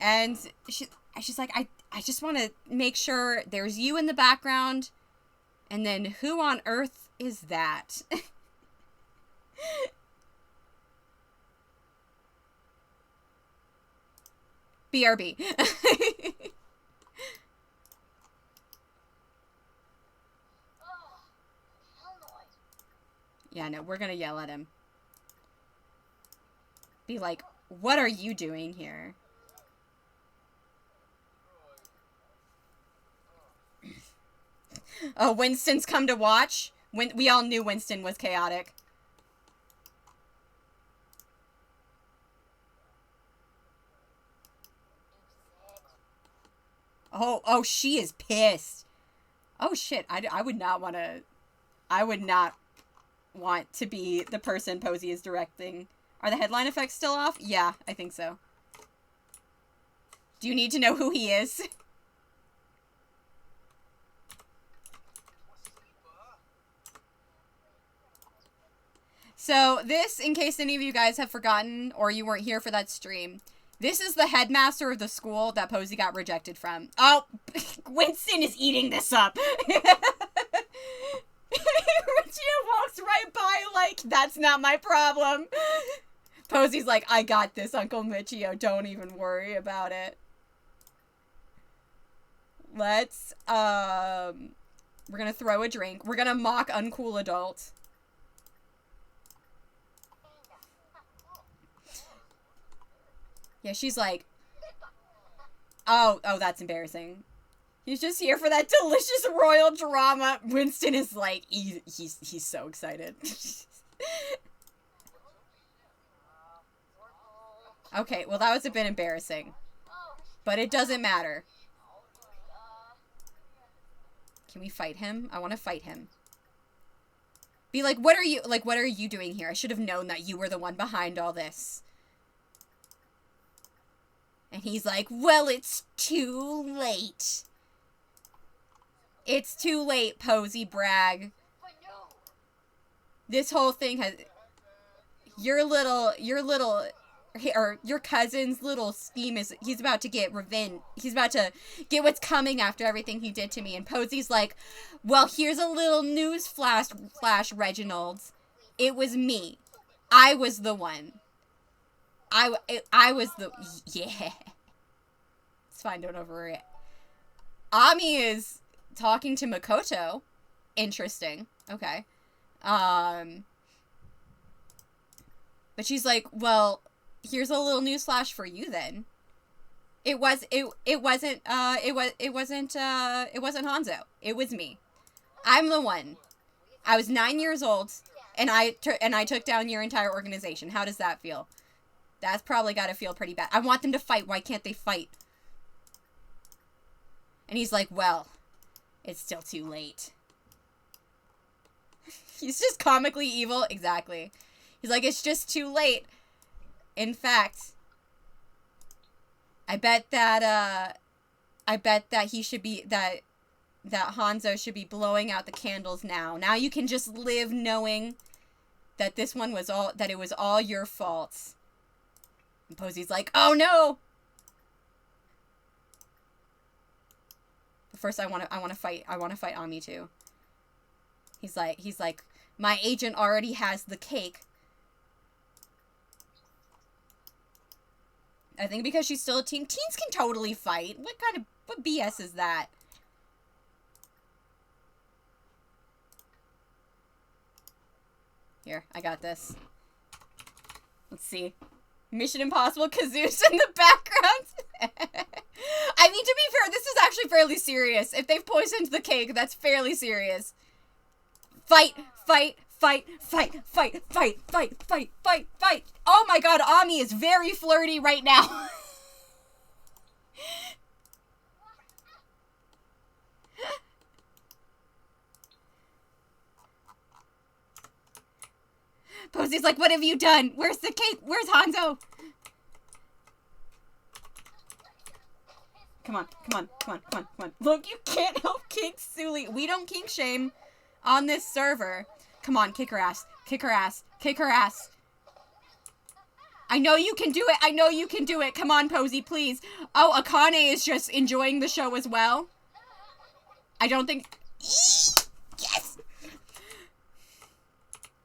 And she's like, I just want to make sure there's you in the background. And then who on earth is that? BRB. Yeah, no, we're gonna yell at him. Be like, what are you doing here? Oh, Winston's come to watch? We all knew Winston was chaotic. Oh, she is pissed. Oh, shit. I would not want to... I would not want to be the person Posey is directing. Are the headline effects still off? Yeah, I think so. Do you need to know who he is? So this, in case any of you guys have forgotten or you weren't here for that stream, this is the headmaster of the school that Posey got rejected from. Oh, Winston is eating this up. Michio walks right by like, that's not my problem. Posey's like, I got this, Uncle Michio. Don't even worry about it. Let's, we're gonna throw a drink. We're gonna mock uncool adult. Yeah, she's like, oh, that's embarrassing. He's just here for that delicious royal drama. Winston is like, he's so excited. Okay, well, that was a bit embarrassing. But it doesn't matter. Can we fight him? I want to fight him. Be like, what are you doing here? I should have known that you were the one behind all this. And he's like, well, it's too late. It's too late, Posey Bragg. This whole thing has... Your little or your cousin's little scheme is he's about to get revenge. He's about to get what's coming after everything he did to me. And Posy's like, well, here's a little news flash, Reginald. It was me. I was the one. I was the... Yeah. It's fine, don't overreact. Ami is talking to Makoto. Interesting. Okay. But she's like, well, here's a little newsflash for you then. It wasn't Hanzo. It was me. I'm the one. I was 9 years old, and I took down your entire organization. How does that feel? That's probably got to feel pretty bad. I want them to fight. Why can't they fight? And he's like, well, it's still too late. He's just comically evil. Exactly. He's like, it's just too late. In fact, I bet that he should be, that Hanzo should be blowing out the candles now. Now you can just live knowing that this one was all, that it was all your fault. And Posy's like, oh no! But first I want to fight Ami too. He's like, my agent already has the cake. I think because she's still a teen. Teens can totally fight. What BS is that? Here, I got this. Let's see. Mission Impossible Kazoo's in the background. I mean, to be fair, this is actually fairly serious. If they've poisoned the cake, that's fairly serious. Fight, fight, fight, fight, fight, fight, fight, fight, fight, fight. Oh my god, Ami is very flirty right now. Posy's like, what have you done? Where's the cake? Where's Hanzo? Come on, come on, come on, come on, come on. Look, you can't help kink Suli. We don't kink shame on this server. Come on, kick her ass. Kick her ass. Kick her ass. I know you can do it. I know you can do it. Come on, Posy, please. Oh, Akane is just enjoying the show as well. I don't think... Yes!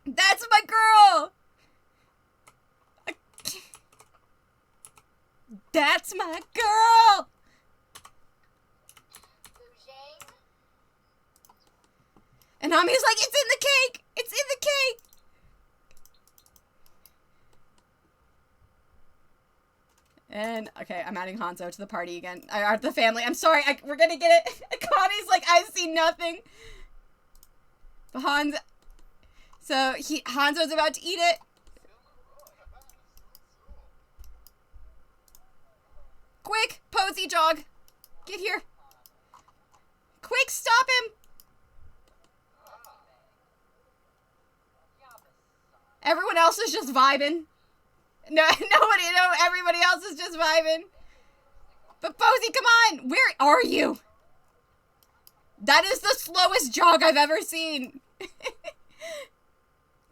That's my girl! That's my girl! And Ami's like, it's in the cake! It's in the cake! And, okay, I'm adding Hanzo to the party again. The family. I'm sorry, we're gonna get it. Connie's like, I see nothing. But Hanzo's about to eat it. Quick, Posy jog. Get here. Quick, stop him. Everyone else is just vibing. No, everybody else is just vibing. But Posy, come on! Where are you? That is the slowest jog I've ever seen.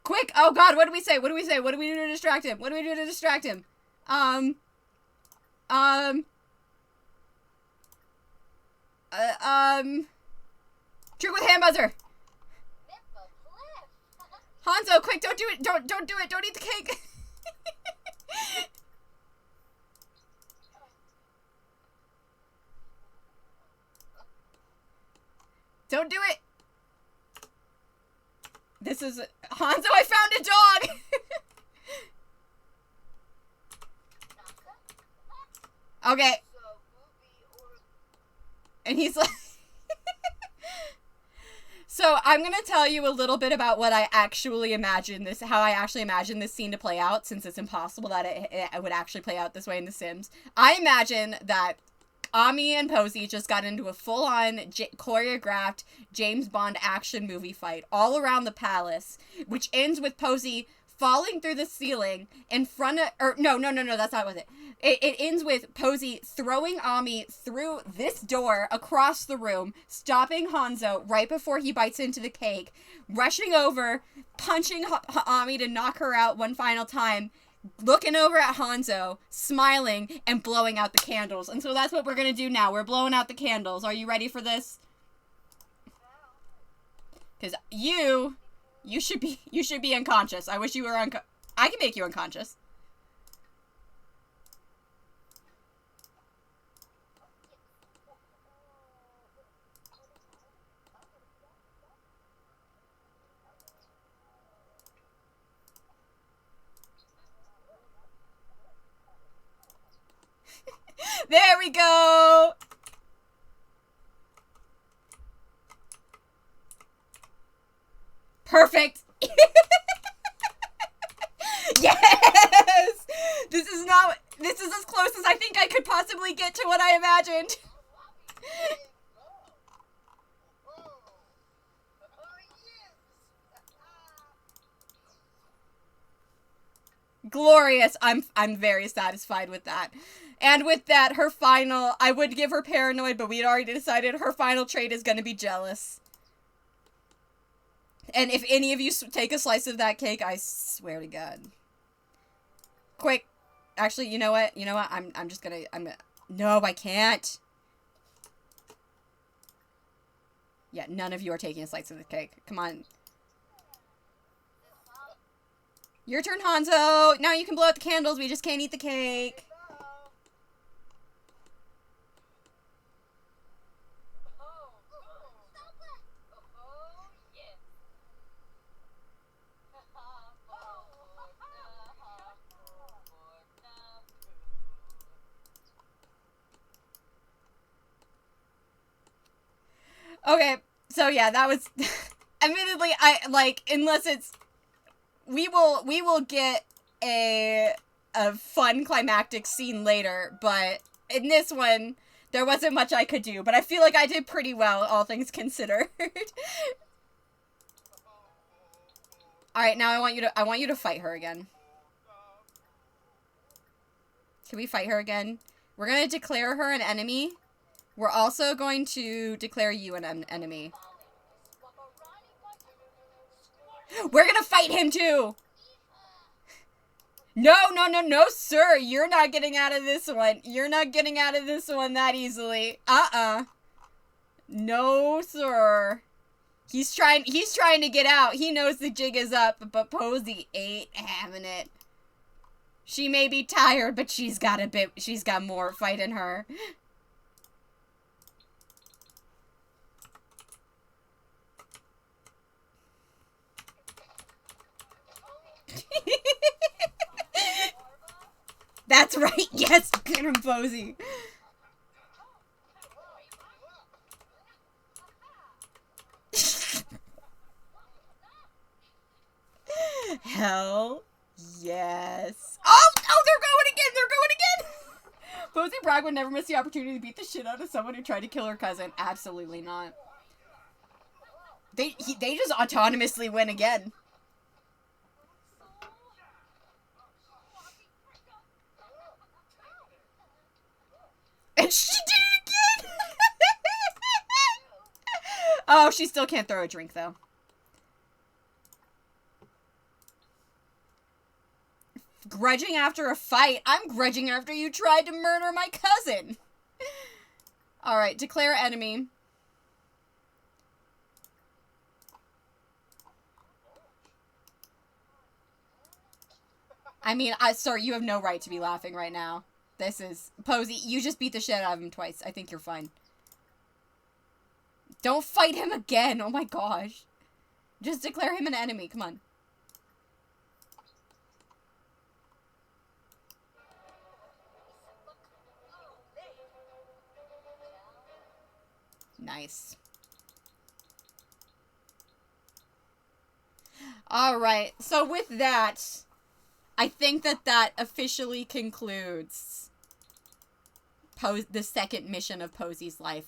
Quick! Oh god, what do we say? What do we say? What do we do to distract him? What do we do to distract him? Trick with hand buzzer. Hanzo, quick, don't do it. Don't do it. Don't eat the cake. Don't do it. This is Hanzo, I found a dog. Okay. And he's like So I'm going to tell you a little bit about what I actually imagine how I actually imagine this scene to play out, since it's impossible that it would actually play out this way in The Sims. I imagine that Ami and Posy just got into a full-on choreographed James Bond action movie fight all around the palace, which ends with Posy falling through the ceiling in front of, or no, that's not what it. It ends with Posy throwing Ami through this door across the room, stopping Hanzo right before he bites into the cake, rushing over, punching Ami to knock her out one final time, looking over at Hanzo, smiling, and blowing out the candles. And so that's what we're gonna do now. We're blowing out the candles. Are you ready for this? Because you should be unconscious. I wish you were I can make you unconscious. There we go! Perfect! Yes! This is as close as I think I could possibly get to what I imagined. Glorious. I'm very satisfied with that. And with that, her final, I would give her paranoid, but we had already decided her final trait is going to be jealous. And if any of you take a slice of that cake, I swear to God. Quick. Actually, you know what? I'm just gonna, no, I can't. Yeah, none of you are taking a slice of the cake. Come on. Your turn, Hanzo. Now you can blow out the candles. We just can't eat the cake. Okay, so yeah, that was admittedly unless it's we will get a fun climactic scene later, but in this one there wasn't much I could do, but I feel like I did pretty well, all things considered. All right, now I want you to fight her again. Can we fight her again? We're going to declare her an enemy. We're also going to declare you an enemy. We're going to fight him too. No, sir. You're not getting out of this one. You're not getting out of this one that easily. No, sir. He's trying to get out. He knows the jig is up, but Posey ain't having it. She may be tired, but she's got more fight in her. That's right. Yes, get him, Posey. Hell yes. Oh, they're going again. Posey Bragg would never miss the opportunity to beat the shit out of someone who tried to kill her cousin. Absolutely not. They just autonomously win again. And she did it again! Oh, she still can't throw a drink, though. Grudging after a fight? I'm grudging after you tried to murder my cousin. Alright, declare enemy. I mean, sir, you have no right to be laughing right now. This is... Posey, you just beat the shit out of him twice. I think you're fine. Don't fight him again. Oh my gosh. Just declare him an enemy. Come on. Nice. Alright, so with that, I think that officially concludes the second mission of Posey's life.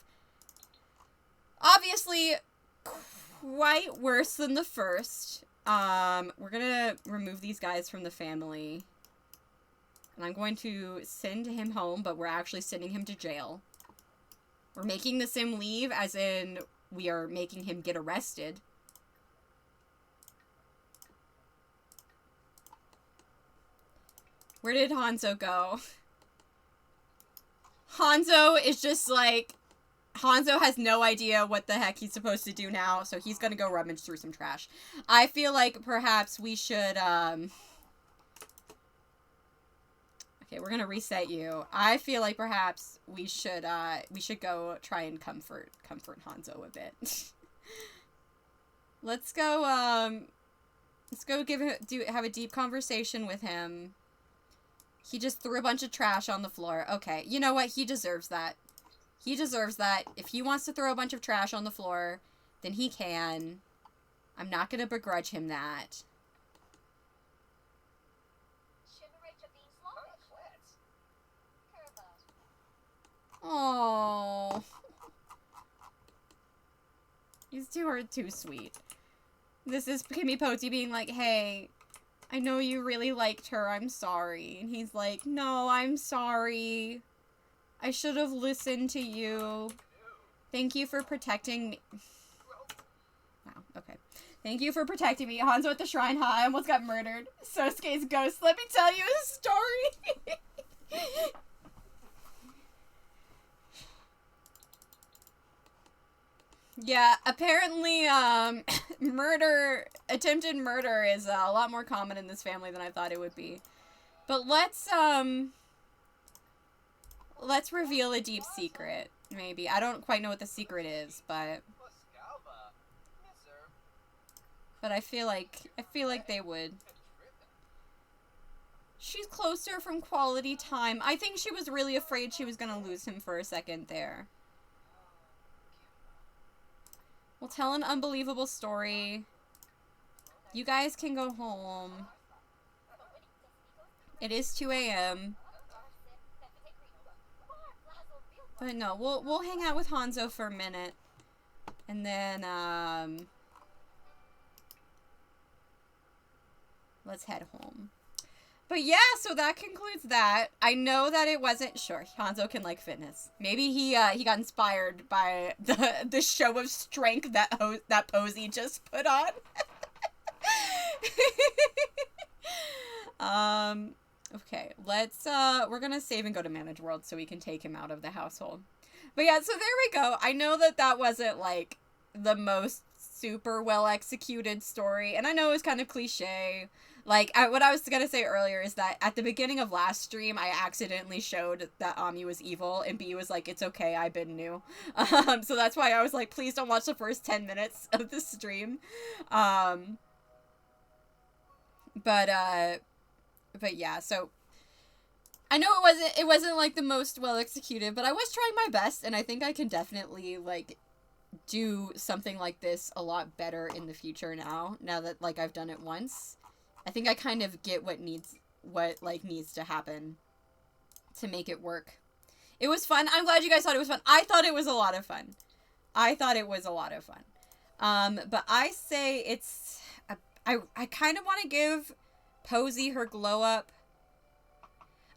Obviously, quite worse than the first. We're gonna remove these guys from the family. And I'm going to send him home, but we're actually sending him to jail. We're making the sim leave, as in we are making him get arrested. Where did Hanzo go? Hanzo is just like... Hanzo has no idea what the heck he's supposed to do now, so he's gonna go rummage through some trash. I feel like perhaps we should, Okay, we're gonna reset you. I feel like perhaps we should go try and comfort Hanzo a bit. Let's go have a deep conversation with him. He just threw a bunch of trash on the floor. Okay, you know what? He deserves that. He deserves that. If he wants to throw a bunch of trash on the floor, then he can. I'm not gonna begrudge him that. Oh, these two are too sweet. This is Kimmy Posey being like, hey, I know you really liked her, I'm sorry. And he's like, no, I'm sorry. I should have listened to you. Thank you for protecting me. Wow, okay. Thank you for protecting me. Hanzo at the shrine. I almost got murdered. Sosuke's ghost. Let me tell you a story. Yeah, apparently, attempted murder is a lot more common in this family than I thought it would be. But let's reveal a deep secret, maybe. I don't quite know what the secret is, but I feel like they would. She's closer from quality time. I think she was really afraid she was gonna lose him for a second there. We'll tell an unbelievable story. You guys can go home. It is 2 a.m. But no, we'll hang out with Hanzo for a minute. And then, let's head home. But yeah, so that concludes that. I know that it wasn't... Sure, Hanzo can like fitness. Maybe he got inspired by the show of strength that Posey just put on. Okay, let's, we're gonna save and go to Manage World so we can take him out of the household. But yeah, so there we go. I know that wasn't, like, the most super well-executed story, and I know it was kind of cliche. Like, what I was gonna say earlier is that at the beginning of last stream, I accidentally showed that Ami was evil, and B was like, it's okay, I've been new. So that's why I was like, please don't watch the first 10 minutes of the stream. But yeah, so I know it wasn't like the most well executed, but I was trying my best, and I think I can definitely like do something like this a lot better in the future now that like I've done it once. I think I kind of get what needs to happen to make it work. It was fun. I'm glad you guys thought it was fun. I thought it was a lot of fun. But I say it's I kind of want to give Posey her glow up.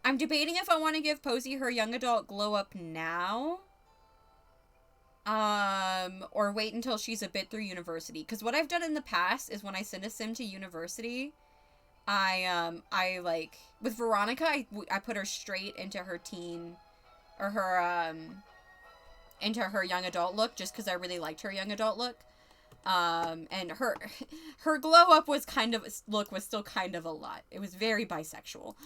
I'm debating if I want to give Posey her young adult glow up now. Or wait until she's a bit through university. Because what I've done in the past is when I send a sim to university, I like, with Veronica, I put her straight into her teen, or her, into her young adult look, just because I really liked her young adult look. And her glow up was still kind of a lot. It was very bisexual.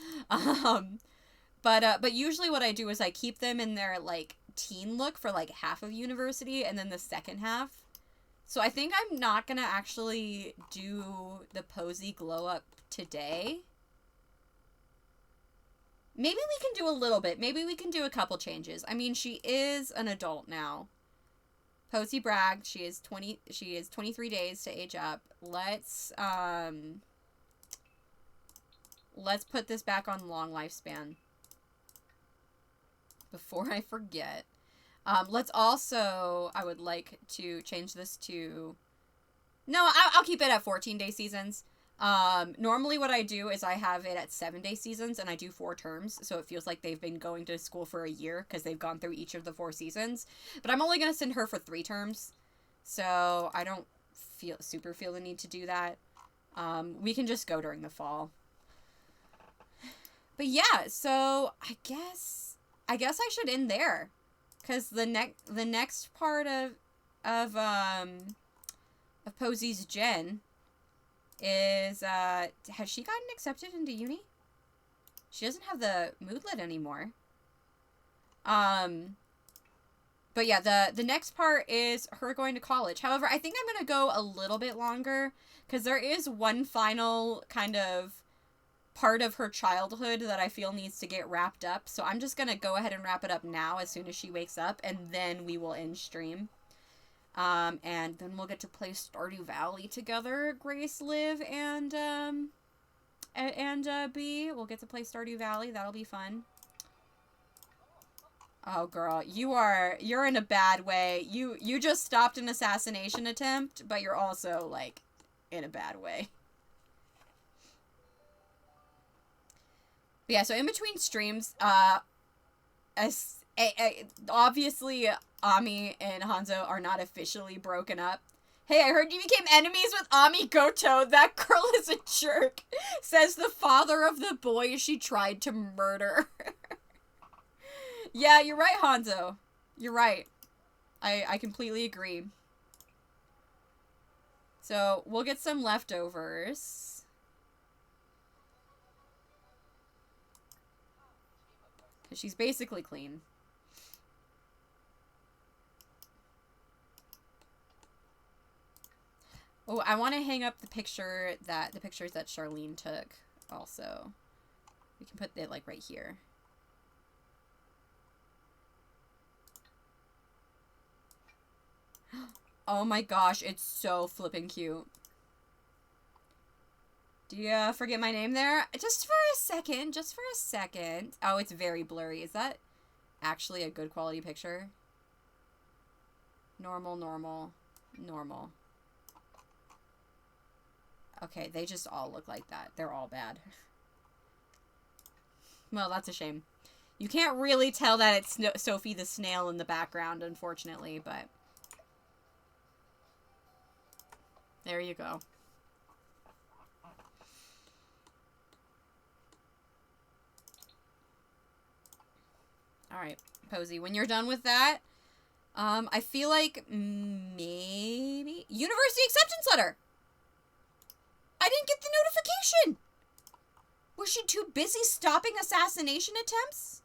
But usually what I do is I keep them in their, like, teen look for, like, half of university, and then the second half. So I think I'm not gonna actually do the Posey glow up today. Maybe we can do a little bit. Maybe we can do a couple changes. I mean, she is an adult now. Posey Bragg, she is 23 days to age up. Let's put this back on long lifespan before I forget. Let's also, I would like to change this to, no, I'll keep it at 14-day seasons. Normally what I do is I have it at 7-day seasons, and I do 4 terms, so it feels like they've been going to school for a year, because they've gone through each of the 4 seasons. But I'm only going to send her for 3 terms, so I don't feel the need to do that. We can just go during the fall. But yeah, so I guess I should end there, because the next part of Posy's gen is has she gotten accepted into uni? She doesn't have the moodlet anymore. But yeah, the next part is her going to college. However, I think I'm gonna go a little bit longer, because there is one final kind of part of her childhood that I feel needs to get wrapped up. So I'm just gonna go ahead and wrap it up now as soon as she wakes up, and then we will end stream. And then we'll get to play Stardew Valley together, Grace, Liv, and B. We'll get to play Stardew Valley. That'll be fun. Oh, girl, you're in a bad way. You just stopped an assassination attempt, but you're also, like, in a bad way. But yeah, so in between streams, obviously, Ami and Hanzo are not officially broken up. Hey, I heard you became enemies with Ami Goto. That girl is a jerk, says the father of the boy she tried to murder. Yeah, you're right, Hanzo. You're right. I completely agree. So, we'll get some leftovers. She's basically clean. Oh, I want to hang up the pictures that Charlene took also. We can put it, like, right here. Oh my gosh, it's so flippin' cute. Do you forget my name there? Just for a second. Oh, it's very blurry. Is that actually a good quality picture? Normal, normal, normal. Okay, they just all look like that. They're all bad. Well, that's a shame. You can't really tell that it's Sophie the snail in the background, unfortunately, but... There you go. Alright, Posy, when you're done with that, I feel like maybe... University acceptance letter! I didn't get the notification! Was she too busy stopping assassination attempts?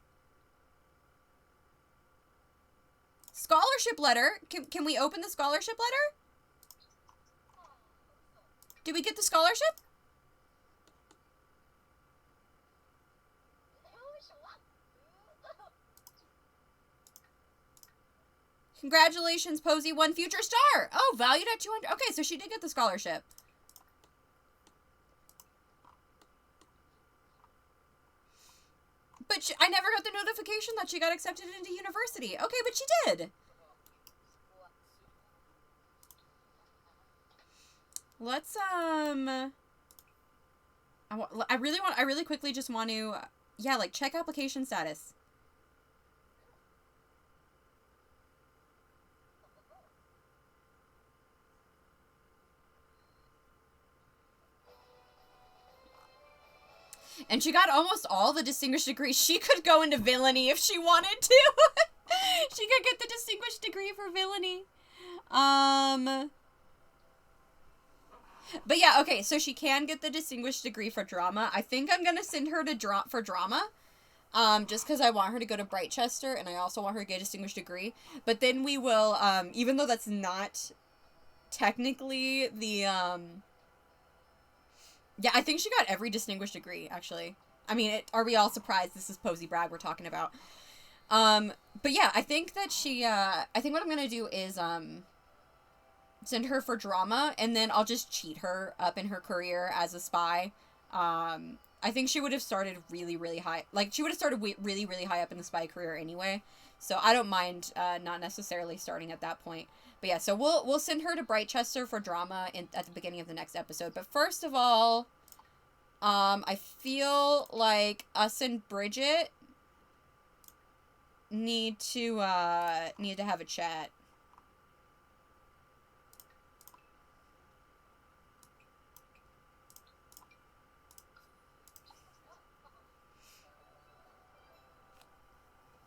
Scholarship letter? Can we open the scholarship letter? Did we get the scholarship? Congratulations, Posy won Future Star! Oh, valued at 200... Okay, so she did get the scholarship. But I never got the notification that she got accepted into university. Okay, but she did. Let's, I really quickly just want to, yeah, like, check application status. And she got almost all the distinguished degrees. She could go into villainy if she wanted to. She could get the distinguished degree for villainy. But yeah, okay, so she can get the distinguished degree for drama. I think I'm gonna send her to for drama. Just because I want her to go to Brightchester, and I also want her to get a distinguished degree. But then we will, even though that's not technically the, yeah, I think she got every distinguished degree, actually. I mean, are we all surprised this is Posy Bragg we're talking about? But yeah, I think that she, I think what I'm gonna do is, send her for drama, and then I'll just cheat her up in her career as a spy. I think she would have started really, really high. Like, she would have started really, really high up in the spy career anyway. So I don't mind not necessarily starting at that point. But yeah, so we'll send her to Brightchester for drama at the beginning of the next episode. But first of all, I feel like us and Bridget need to have a chat.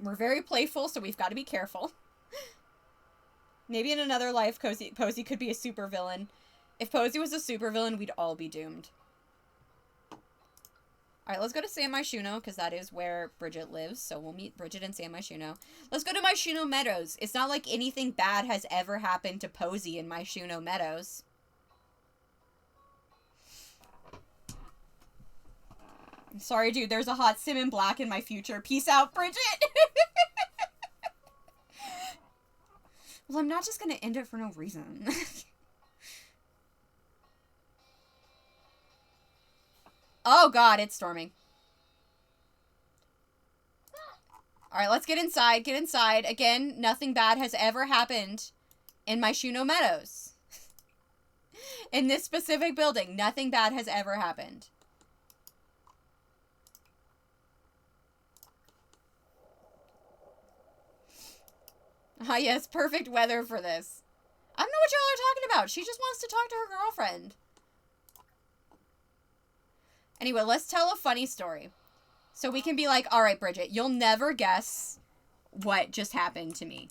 We're very playful, so we've got to be careful. Maybe in another life, Posey could be a supervillain. If Posey was a supervillain, we'd all be doomed. Alright, let's go to San Myshuno, because that is where Bridget lives, so we'll meet Bridget in San Myshuno. Let's go to Myshuno Meadows. It's not like anything bad has ever happened to Posey in Myshuno Meadows. I'm sorry, dude, there's a hot sim in black in my future. Peace out, Bridget! Well, I'm not just gonna end it for no reason. Oh god, it's storming. Alright, let's get inside. Get inside. Again, nothing bad has ever happened in Myshuno Meadows. In this specific building, nothing bad has ever happened. Ah, yes, perfect weather for this. I don't know what y'all are talking about. She just wants to talk to her girlfriend. Anyway, let's tell a funny story. So we can be like, all right, Bridget, you'll never guess what just happened to me.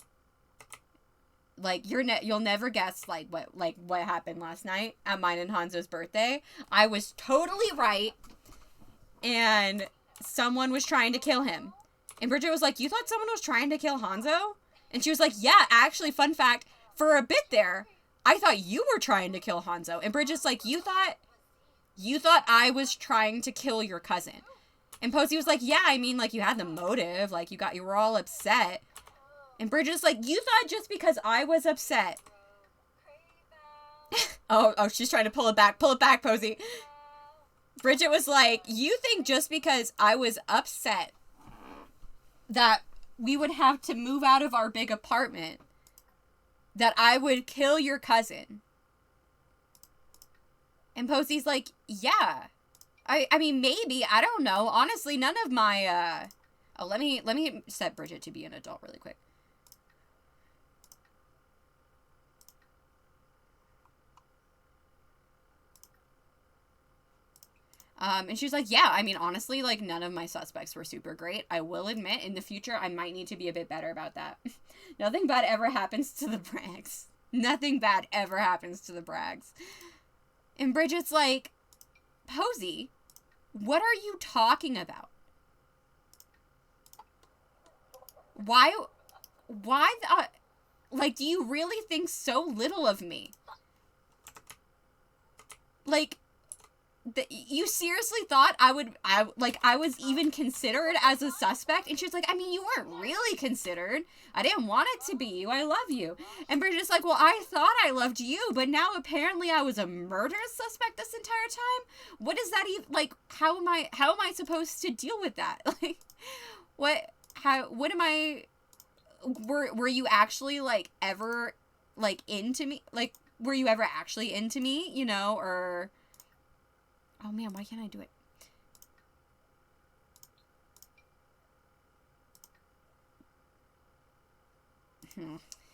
Like, you'll never guess, what happened last night at mine and Hanzo's birthday. I was totally right, and someone was trying to kill him. And Bridget was like, you thought someone was trying to kill Hanzo? And she was like, yeah, actually, fun fact, for a bit there, I thought you were trying to kill Hanzo. And Bridget's like, you thought I was trying to kill your cousin. And Posey was like, yeah, I mean, like, you had the motive. Like, you were all upset. And Bridget's like, you thought just because I was upset. oh, she's trying to pull it back. Pull it back, Posey. Bridget was like, you think just because I was upset that we would have to move out of our big apartment, that I would kill your cousin. And Posey's like, yeah. I mean, maybe. I don't know. Honestly, none of my, Oh, let me set Bridget to be an adult really quick. And she was like, yeah, I mean, honestly, like, none of my suspects were super great. I will admit, in the future, I might need to be a bit better about that. Nothing bad ever happens to the Braggs. Nothing bad ever happens to the Braggs. And Bridget's like, Posey, what are you talking about? Why, like, do you really think so little of me? Like, you seriously thought I was even considered as a suspect? And she was like, I mean, you weren't really considered. I didn't want it to be you. I love you. And Bridget's like, well, I thought I loved you, but now apparently I was a murder suspect this entire time? What is that even, like, how am I supposed to deal with that? Like, were you actually, like, ever, like, into me? Like, were you ever actually into me, you know, or... Oh man, why can't I do it?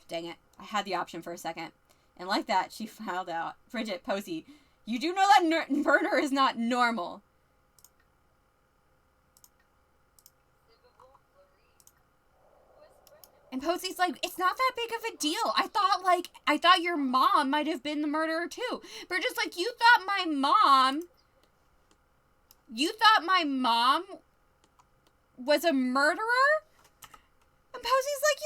Dang it. I had the option for a second. And like that, she filed out. Bridget, Posey, you do know that murder is not normal. And Posey's like, it's not that big of a deal. I thought your mom might have been the murderer too. Bridget's like, you thought my mom was a murderer? And Posey's like,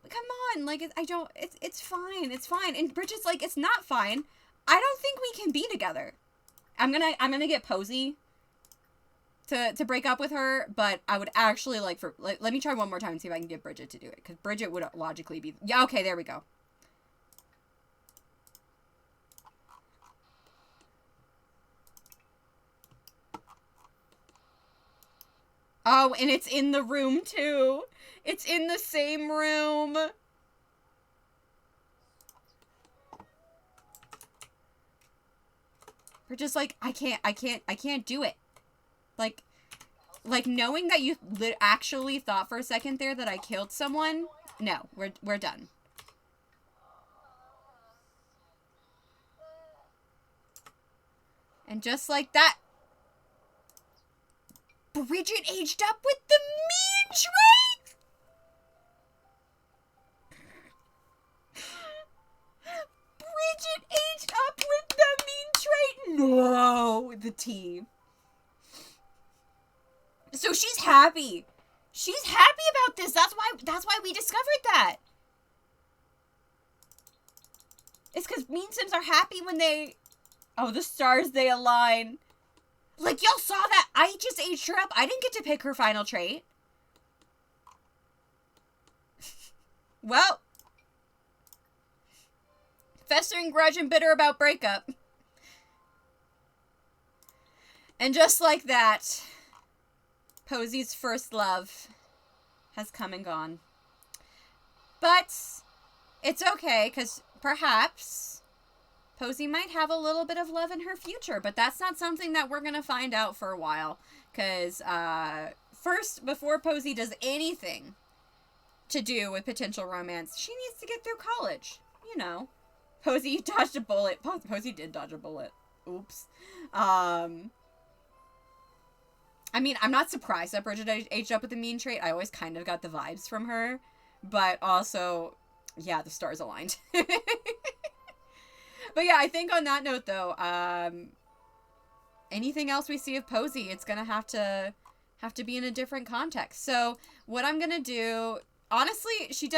come on, like, it's fine. And Bridget's like, it's not fine. I don't think we can be together. I'm gonna get Posey to break up with her, but I would actually like let me try one more time and see if I can get Bridget to do it, because Bridget would logically be, yeah, okay, there we go. Oh, and it's in the room, too. It's in the same room. We're just like, I can't do it. Like knowing that you actually thought for a second there that I killed someone. No, we're done. And just like that, Bridget aged up with the mean trait! the tea. So she's happy. She's happy about this. That's why we discovered that. It's because Mean Sims are happy when they... Oh, the stars, they align. Like, y'all saw that? I just aged her up. I didn't get to pick her final trait. Well. Festering grudge and bitter about breakup. And just like that, Posy's first love has come and gone. But it's okay, because perhaps Posy might have a little bit of love in her future, but that's not something that we're going to find out for a while. Because first, before Posy does anything to do with potential romance, she needs to get through college. You know. Posy dodged a bullet. Posy did dodge a bullet. Oops. I mean, I'm not surprised that Bridget aged up with the mean trait. I always kind of got the vibes from her. But also, yeah, the stars aligned. But yeah, I think on that note, though, anything else we see of Posy, it's gonna have to be in a different context. So what I'm gonna do, honestly, she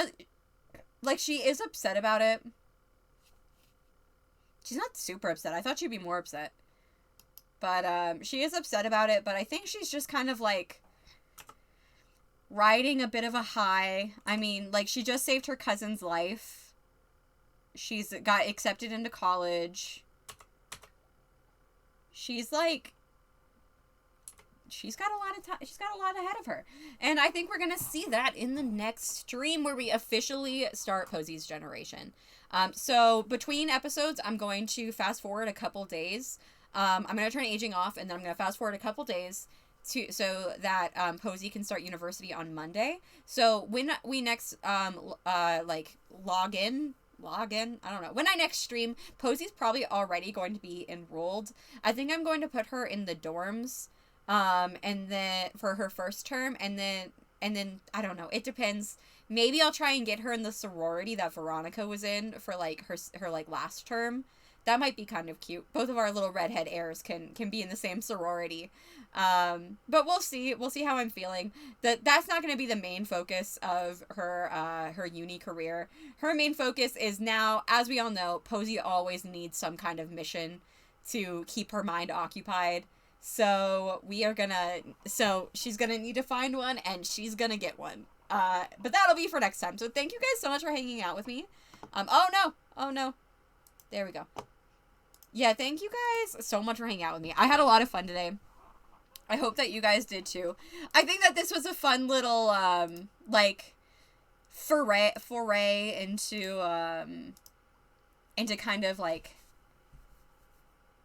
is upset about it. She's not super upset. I thought she'd be more upset. But she is upset about it, but I think she's just kind of like riding a bit of a high. I mean, like, she just saved her cousin's life. She's got accepted into college. She's like, she's got a lot of time. She's got a lot ahead of her. And I think we're going to see that in the next stream where we officially start Posy's generation. So between episodes, I'm going to fast forward a couple days. I'm going to turn aging off, and then I'm going to fast forward a couple days so that Posy can start university on Monday. So when we next log in, I don't know. When I next stream, Posy's probably already going to be enrolled. I think I'm going to put her in the dorms, and then for her first term, and then I don't know. It depends. Maybe I'll try and get her in the sorority that Veronica was in for like her like last term. That might be kind of cute. Both of our little redhead heirs can be in the same sorority. But we'll see. We'll see how I'm feeling. That's not going to be the main focus of her uni career. Her main focus is now, as we all know, Posy always needs some kind of mission to keep her mind occupied. So she's going to need to find one, and she's going to get one. But that'll be for next time. So thank you guys so much for hanging out with me. Oh no. There we go. Yeah, thank you guys so much for hanging out with me. I had a lot of fun today. I hope that you guys did too. I think that this was a fun little, foray into kind of like...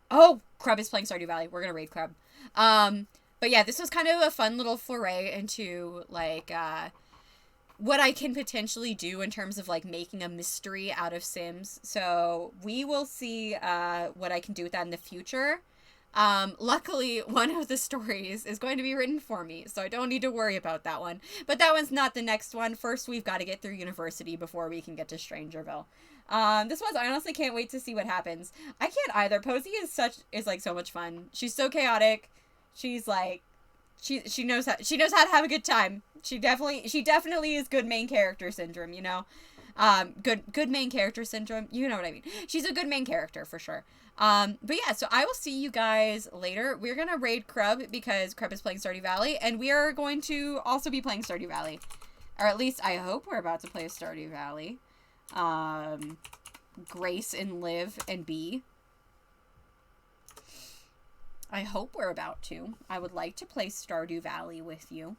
Oh, Crub is playing Stardew Valley. We're gonna raid Crub. But yeah, this was kind of a fun little foray into, like, what I can potentially do in terms of, like, making a mystery out of Sims. So we will see what I can do with that in the future. Luckily, one of the stories is going to be written for me, so I don't need to worry about that one. But that one's not the next one. First, we've got to get through university before we can get to Strangerville. This one, I honestly can't wait to see what happens. I can't either. Posy is like so much fun. She's so chaotic. She's like, she knows how to have a good time. She definitely is good main character syndrome, you know? Good main character syndrome. You know what I mean. She's a good main character for sure. But yeah, so I will see you guys later. We're gonna raid Crub because Crub is playing Stardew Valley, and we are going to also be playing Stardew Valley. Or at least I hope we're about to play Stardew Valley. Grace and Liv and B. I hope we're about to. I would like to play Stardew Valley with you.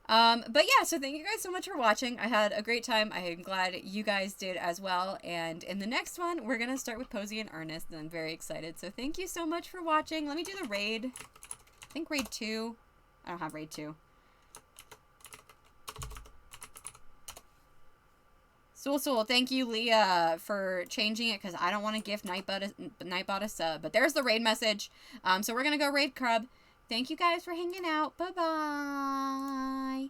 But yeah, so thank you guys so much for watching. I had a great time. I am glad you guys did as well. And in the next one, we're going to start with Posy and Ernest, and I'm very excited. So thank you so much for watching. Let me do the raid. I think raid 2. I don't have raid 2. Soul, thank you, Leah, for changing it, because I don't want to gift Nightbot a sub. But there's the raid message. So we're going to go raid Crub. Thank you guys for hanging out. Bye-bye.